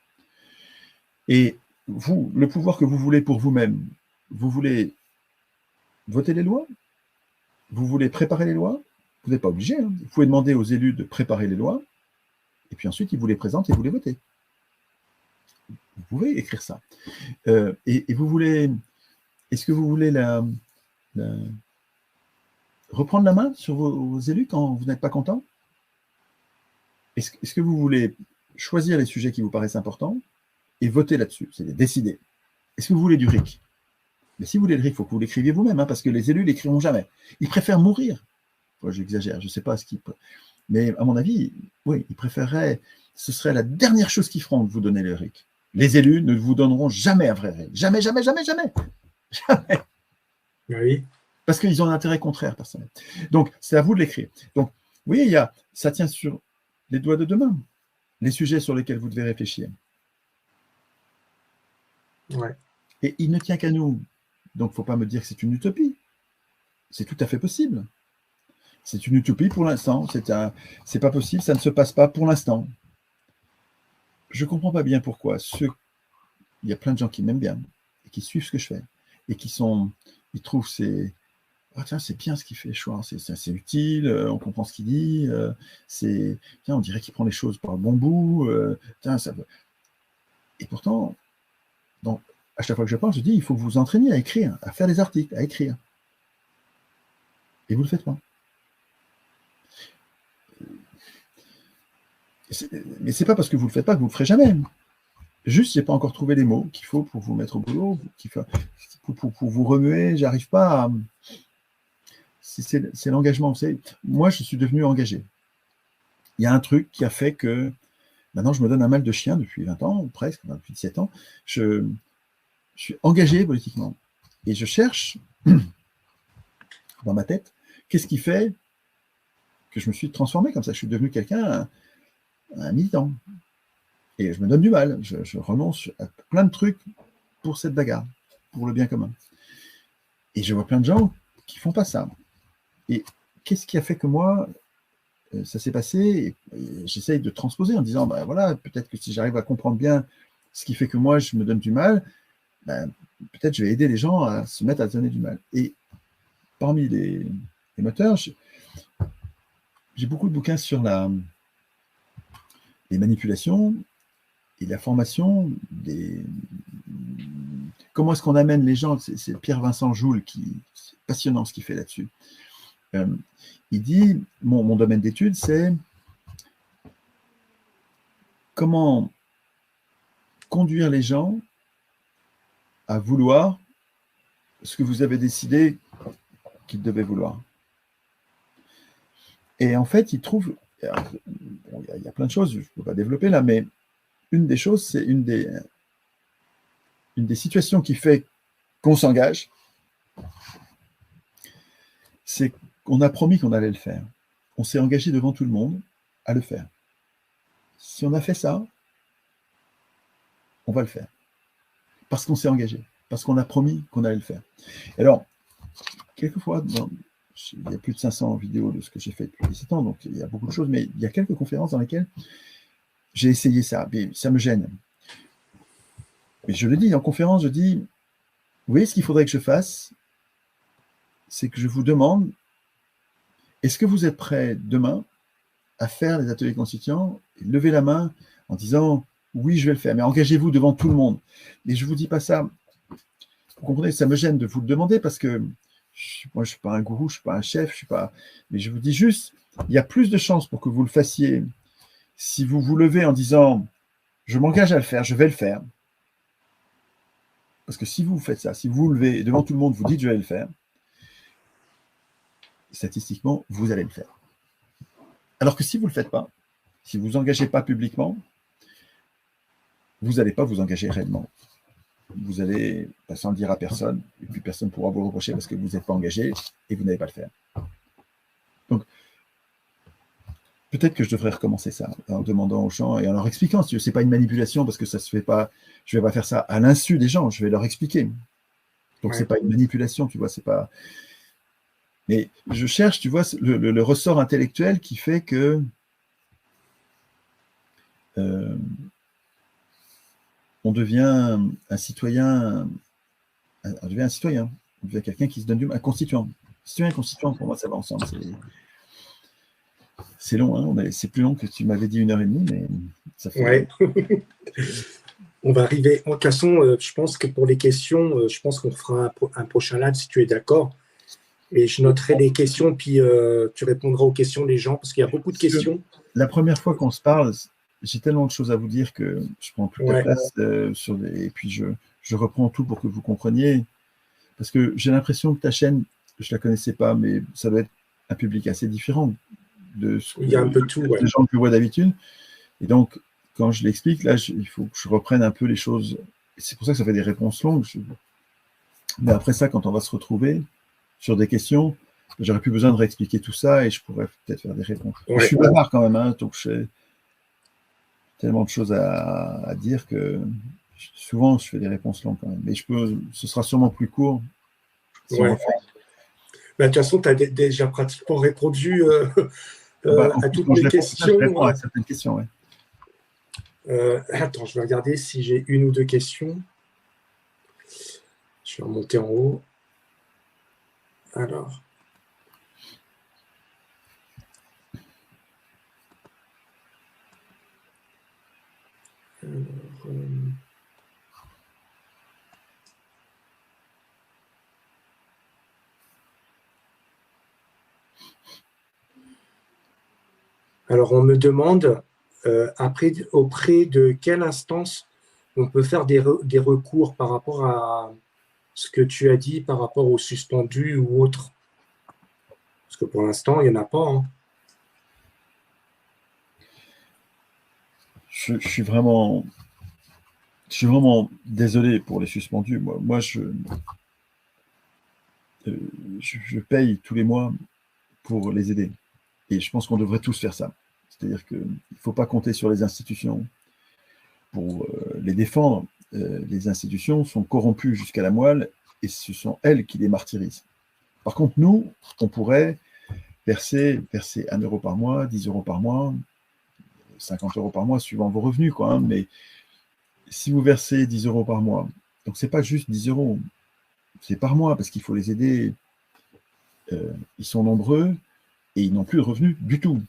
Et vous, le pouvoir que vous voulez pour vous-même, vous voulez voter les lois? Vous voulez préparer les lois? Vous n'êtes pas obligé. Hein. Vous pouvez demander aux élus de préparer les lois, et puis ensuite, ils vous les présentent et vous les votez. Vous pouvez écrire ça. Et vous voulez... Est-ce que vous voulez reprendre la main sur vos élus quand vous n'êtes pas content? Est-ce que vous voulez choisir les sujets qui vous paraissent importants et voter là-dessus, c'est décider? Est-ce que vous voulez du RIC? Mais si vous voulez le RIC, il faut que vous l'écriviez vous-même, hein, parce que les élus ne l'écriront jamais. Ils préfèrent mourir. Enfin, j'exagère, je ne sais pas ce qu'ils... Mais à mon avis, oui, ils préféreraient... Ce serait la dernière chose qu'ils feront de vous donner le RIC. Les élus ne vous donneront jamais un vrai RIC. Jamais, jamais, jamais, jamais. Jamais. Oui. Parce qu'ils ont un intérêt contraire, personnel. Donc, c'est à vous de l'écrire. Donc, vous voyez, ça tient sur les doigts de deux mains, les sujets sur lesquels vous devez réfléchir. Ouais. Et il ne tient qu'à nous. Donc, il ne faut pas me dire que c'est une utopie. C'est tout à fait possible. C'est une utopie pour l'instant. C'est pas possible, ça ne se passe pas pour l'instant. Je ne comprends pas bien pourquoi. Il y a plein de gens qui m'aiment bien et qui suivent ce que je fais. Et ils trouvent tiens, c'est bien ce qu'il fait, Chouard, c'est utile, on comprend ce qu'il dit, tiens, on dirait qu'il prend les choses par le bon bout, Et pourtant, à chaque fois que je parle, je dis, il faut que vous vous entraîniez à écrire, à faire des articles, à écrire. Et vous ne le faites pas. Mais c'est pas parce que vous ne le faites pas que vous ne le ferez jamais. Juste, je n'ai pas encore trouvé les mots qu'il faut pour vous mettre au boulot, pour vous remuer. J'arrive pas à... C'est l'engagement. Vous savez, moi, je suis devenu engagé. Il y a un truc qui a fait que maintenant, je me donne un mal de chien depuis 20 ans, ou presque, depuis 17 ans. Je suis engagé politiquement. Et je cherche, dans ma tête, qu'est-ce qui fait que je me suis transformé comme ça. Je suis devenu quelqu'un, un militant. Et je me donne du mal. Je renonce à plein de trucs pour cette bagarre, pour le bien commun. Et je vois plein de gens qui ne font pas ça. Et qu'est-ce qui a fait que moi, ça s'est passé? Et j'essaye de transposer en disant, ben voilà, peut-être que si j'arrive à comprendre bien ce qui fait que moi, je me donne du mal, ben, peut-être je vais aider les gens à se mettre à se donner du mal. Et parmi les moteurs, j'ai beaucoup de bouquins sur les manipulations et la formation comment est-ce qu'on amène les gens. C'est Pierre-Vincent Joule c'est passionnant ce qu'il fait là-dessus. Il dit, mon domaine d'étude, c'est comment conduire les gens à vouloir ce que vous avez décidé qu'ils devaient vouloir. Et en fait, il trouve, il y a plein de choses, je ne peux pas développer là, mais une des choses, c'est une des situations qui fait qu'on s'engage, c'est qu'on a promis qu'on allait le faire. On s'est engagé devant tout le monde à le faire. Si on a fait ça, on va le faire. Parce qu'on s'est engagé, parce qu'on a promis qu'on allait le faire. Alors, quelquefois, il y a plus de 500 vidéos de ce que j'ai fait depuis 17 ans, donc il y a beaucoup de choses, mais il y a quelques conférences dans lesquelles j'ai essayé ça, mais ça me gêne. Mais je le dis, en conférence, je dis, vous voyez ce qu'il faudrait que je fasse, c'est que je vous demande, est-ce que vous êtes prêts demain à faire les ateliers constituants, levez la main en disant, oui, je vais le faire, mais engagez-vous devant tout le monde. Et je ne vous dis pas ça, vous comprenez, ça me gêne de vous le demander parce que moi, je ne suis pas un gourou, je ne suis pas un chef, mais je vous dis juste, il y a plus de chances pour que vous le fassiez si vous vous levez en disant, je m'engage à le faire, je vais le faire. Parce que si vous faites ça, si vous vous levez et devant tout le monde, vous dites, je vais le faire, statistiquement, vous allez le faire. Alors que si vous ne le faites pas, si vous ne vous engagez pas publiquement, vous n'allez pas vous engager réellement. Vous allez passer en dire à personne, et puis personne ne pourra vous le reprocher parce que vous n'êtes pas engagé et vous n'allez pas le faire. Donc, peut-être que je devrais recommencer ça en demandant aux gens et en leur expliquant. Ce n'est pas une manipulation parce que ça se fait pas. Je ne vais pas faire ça à l'insu des gens, je vais leur expliquer. Donc, ce n'est pas une manipulation, tu vois, c'est pas. Mais je cherche, tu vois, le ressort intellectuel qui fait que on devient un citoyen, on devient quelqu'un qui se donne un constituant. Citoyen et constituant, pour moi, ça va ensemble. C'est long, hein, c'est plus long que tu m'avais dit 1h30, mais ça fait. Ouais. On va arriver. En toute façon, je pense que pour les questions, je pense qu'on fera un prochain live si tu es d'accord. Et je noterai les questions, puis tu répondras aux questions des gens, parce qu'il y a beaucoup de questions. La première fois qu'on se parle, j'ai tellement de choses à vous dire que je prends toute la place et puis je reprends tout pour que vous compreniez. Parce que j'ai l'impression que ta chaîne, je ne la connaissais pas, mais ça doit être un public assez différent de ce que il y a un peu tout, les gens que je vois d'habitude. Et donc, quand je l'explique, là, il faut que je reprenne un peu les choses. C'est pour ça que ça fait des réponses longues. Mais après ça, quand on va se retrouver sur des questions, j'aurais plus besoin de réexpliquer tout ça et je pourrais peut-être faire des réponses. Je suis bavard quand même, hein, donc j'ai tellement de choses à dire que souvent je fais des réponses longues quand même. Mais ce sera sûrement plus court. Si de toute façon, tu as déjà pratiquement répondu à toutes les questions. Je réponds à certaines questions, ouais. Attends, je vais regarder si j'ai une ou deux questions. Je vais remonter en haut. Alors. Alors, on me demande auprès de quelle instance on peut faire des recours par rapport à ce que tu as dit par rapport aux suspendus ou autres. Parce que pour l'instant, il n'y en a pas. Hein. Je suis vraiment désolé pour les suspendus. Moi je paye tous les mois pour les aider. Et je pense qu'on devrait tous faire ça. C'est-à-dire qu'il ne faut pas compter sur les institutions pour les défendre. Les institutions sont corrompues jusqu'à la moelle et ce sont elles qui les martyrisent. Par contre, nous, on pourrait verser 1 euro par mois, 10 euros par mois, 50 euros par mois, suivant vos revenus, quoi. Hein, mais si vous versez 10 euros par mois, donc c'est pas juste 10 euros, c'est par mois, parce qu'il faut les aider. Ils sont nombreux et ils n'ont plus de revenus du tout.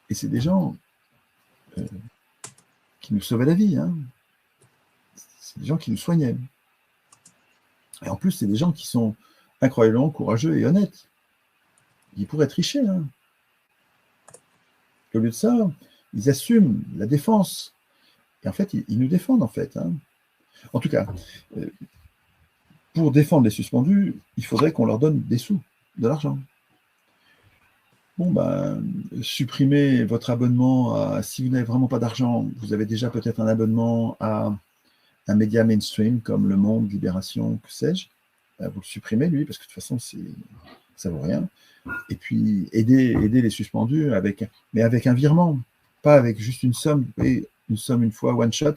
Et c'est des gens qui nous sauvaient la vie. Hein. C'est des gens qui nous soignaient. Et en plus, c'est des gens qui sont incroyablement courageux et honnêtes. Ils pourraient tricher. Hein. Au lieu de ça, ils assument la défense. Et en fait, ils nous défendent, en fait. Hein. En tout cas, pour défendre les suspendus, il faudrait qu'on leur donne des sous, de l'argent. Bon, ben, supprimez votre abonnement si vous n'avez vraiment pas d'argent, vous avez déjà peut-être un abonnement à un média mainstream comme Le Monde, Libération, que sais-je. Ben, vous le supprimez, lui, parce que de toute façon, ça vaut rien. Et puis, aider les suspendus mais avec un virement, pas avec juste une somme. Et une somme une fois, one shot.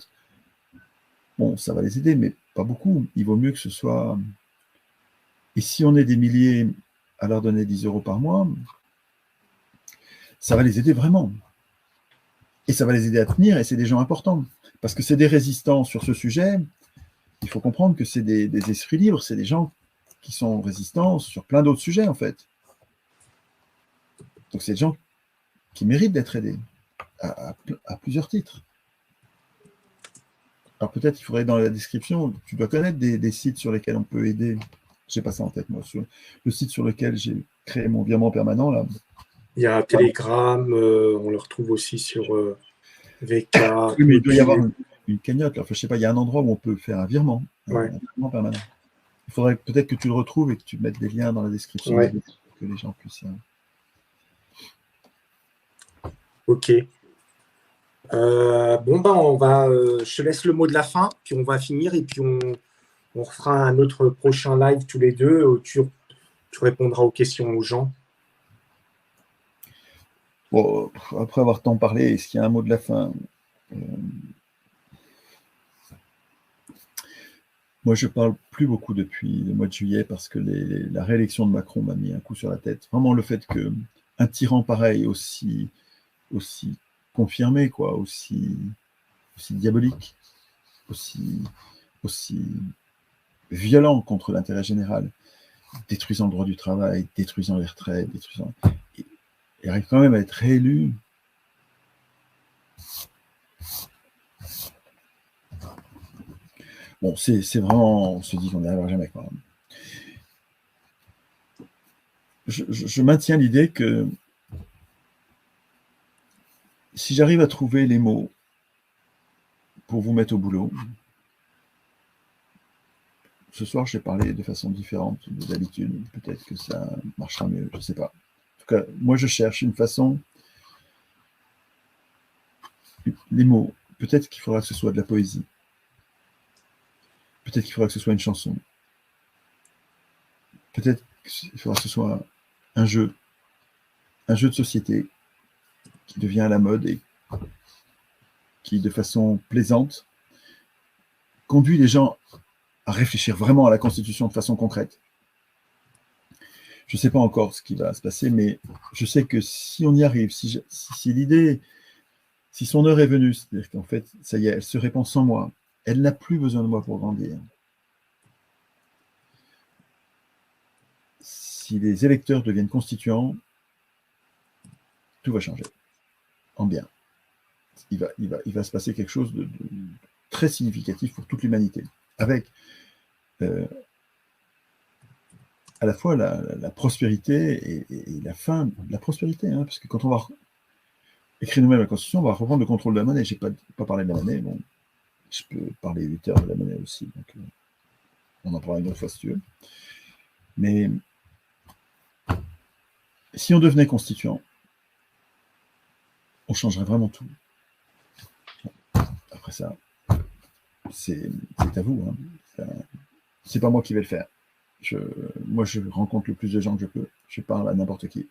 Bon, ça va les aider, mais pas beaucoup. Il vaut mieux que ce soit... Et si on est des milliers à leur donner 10 euros par mois, ça va les aider vraiment. Et ça va les aider à tenir, et c'est des gens importants. Parce que c'est des résistants sur ce sujet. Il faut comprendre que c'est des esprits libres, c'est des gens qui sont résistants sur plein d'autres sujets, en fait. Donc c'est des gens qui méritent d'être aidés à plusieurs titres. Alors peut-être il faudrait dans la description, tu dois connaître des sites sur lesquels on peut aider. Je n'ai pas ça en tête, moi. Sur le site sur lequel j'ai créé mon virement permanent, là. Il y a Telegram, on le retrouve aussi sur VK. Oui, mais il doit y avoir une cagnotte. Là. Enfin, je sais pas, il y a un endroit où on peut faire un virement, ouais. Un virement permanent. Il faudrait peut-être que tu le retrouves et que tu mettes des liens dans la description ouais. que les gens puissent. Ok. Bon, ben, je te laisse le mot de la fin, puis on va finir, et puis on refera un autre prochain live tous les deux, où tu répondras aux questions aux gens. Bon, après avoir tant parlé, est-ce qu'il y a un mot de la fin? Moi, je parle plus beaucoup depuis le mois de juillet parce que la réélection de Macron m'a mis un coup sur la tête. Vraiment, le fait qu'un tyran pareil, aussi confirmé, quoi, aussi diabolique, aussi violent contre l'intérêt général, détruisant le droit du travail, détruisant les retraites, il arrive quand même à être réélu. Bon, c'est vraiment, on se dit qu'on n'y arrivera jamais, quand même. Je maintiens l'idée que si j'arrive à trouver les mots pour vous mettre au boulot, ce soir, j'ai parlé de façon différente de d'habitude. Peut-être que ça marchera mieux, je ne sais pas. En tout cas, moi, je cherche une façon, les mots. Peut-être qu'il faudra que ce soit de la poésie. Peut-être qu'il faudra que ce soit une chanson. Peut-être qu'il faudra que ce soit un jeu de société qui devient à la mode et qui, de façon plaisante, conduit les gens à réfléchir vraiment à la Constitution de façon concrète. Je ne sais pas encore ce qui va se passer, mais je sais que si on y arrive, si l'idée, si son heure est venue, c'est-à-dire qu'en fait, ça y est, elle se répand sans moi, elle n'a plus besoin de moi pour grandir. Si les électeurs deviennent constituants, tout va changer, en bien. Il va se passer quelque chose de très significatif pour toute l'humanité, avec à la fois la prospérité et la fin de la prospérité, hein, parce que quand on va écrire nous-mêmes la Constitution, on va reprendre le contrôle de la monnaie. Je n'ai pas parlé de la monnaie, bon, je peux parler 8 heures de la monnaie aussi, donc on en parlera une autre fois si tu veux. Mais si on devenait constituant, on changerait vraiment tout. Après ça, c'est à vous. Hein. C'est pas moi qui vais le faire. Moi, je rencontre le plus de gens que je peux. Je parle à n'importe qui.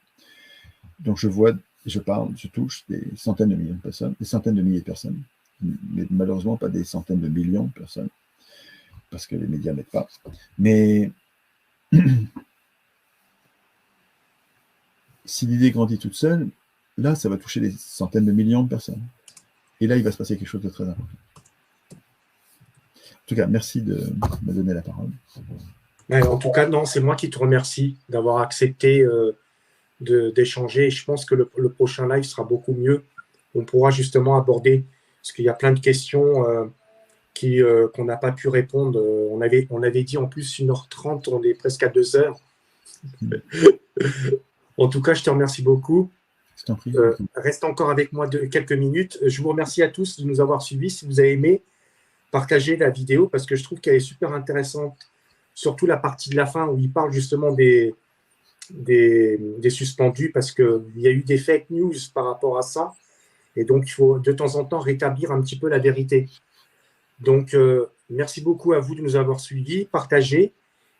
Donc, je vois, je parle, je touche des centaines de millions de personnes, des centaines de milliers de personnes, mais malheureusement pas des centaines de millions de personnes, parce que les médias n'aident pas. Mais si l'idée grandit toute seule, là, ça va toucher des centaines de millions de personnes. Et là, il va se passer quelque chose de très important. En tout cas, merci de me donner la parole. En tout cas, non, c'est moi qui te remercie d'avoir accepté d'échanger. Je pense que le prochain live sera beaucoup mieux. On pourra justement aborder, parce qu'il y a plein de questions qu'on n'a pas pu répondre. On avait dit en plus 1h30, on est presque à 2h. En tout cas, je te remercie beaucoup. Je t'en prie. Reste encore avec moi quelques minutes. Je vous remercie à tous de nous avoir suivis. Si vous avez aimé, partagez la vidéo parce que je trouve qu'elle est super intéressante, surtout la partie de la fin où il parle justement des suspendus parce qu'il y a eu des fake news par rapport à ça. Et donc, il faut de temps en temps rétablir un petit peu la vérité. Donc, merci beaucoup à vous de nous avoir suivis, partagez.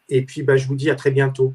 Et puis, je vous dis à très bientôt.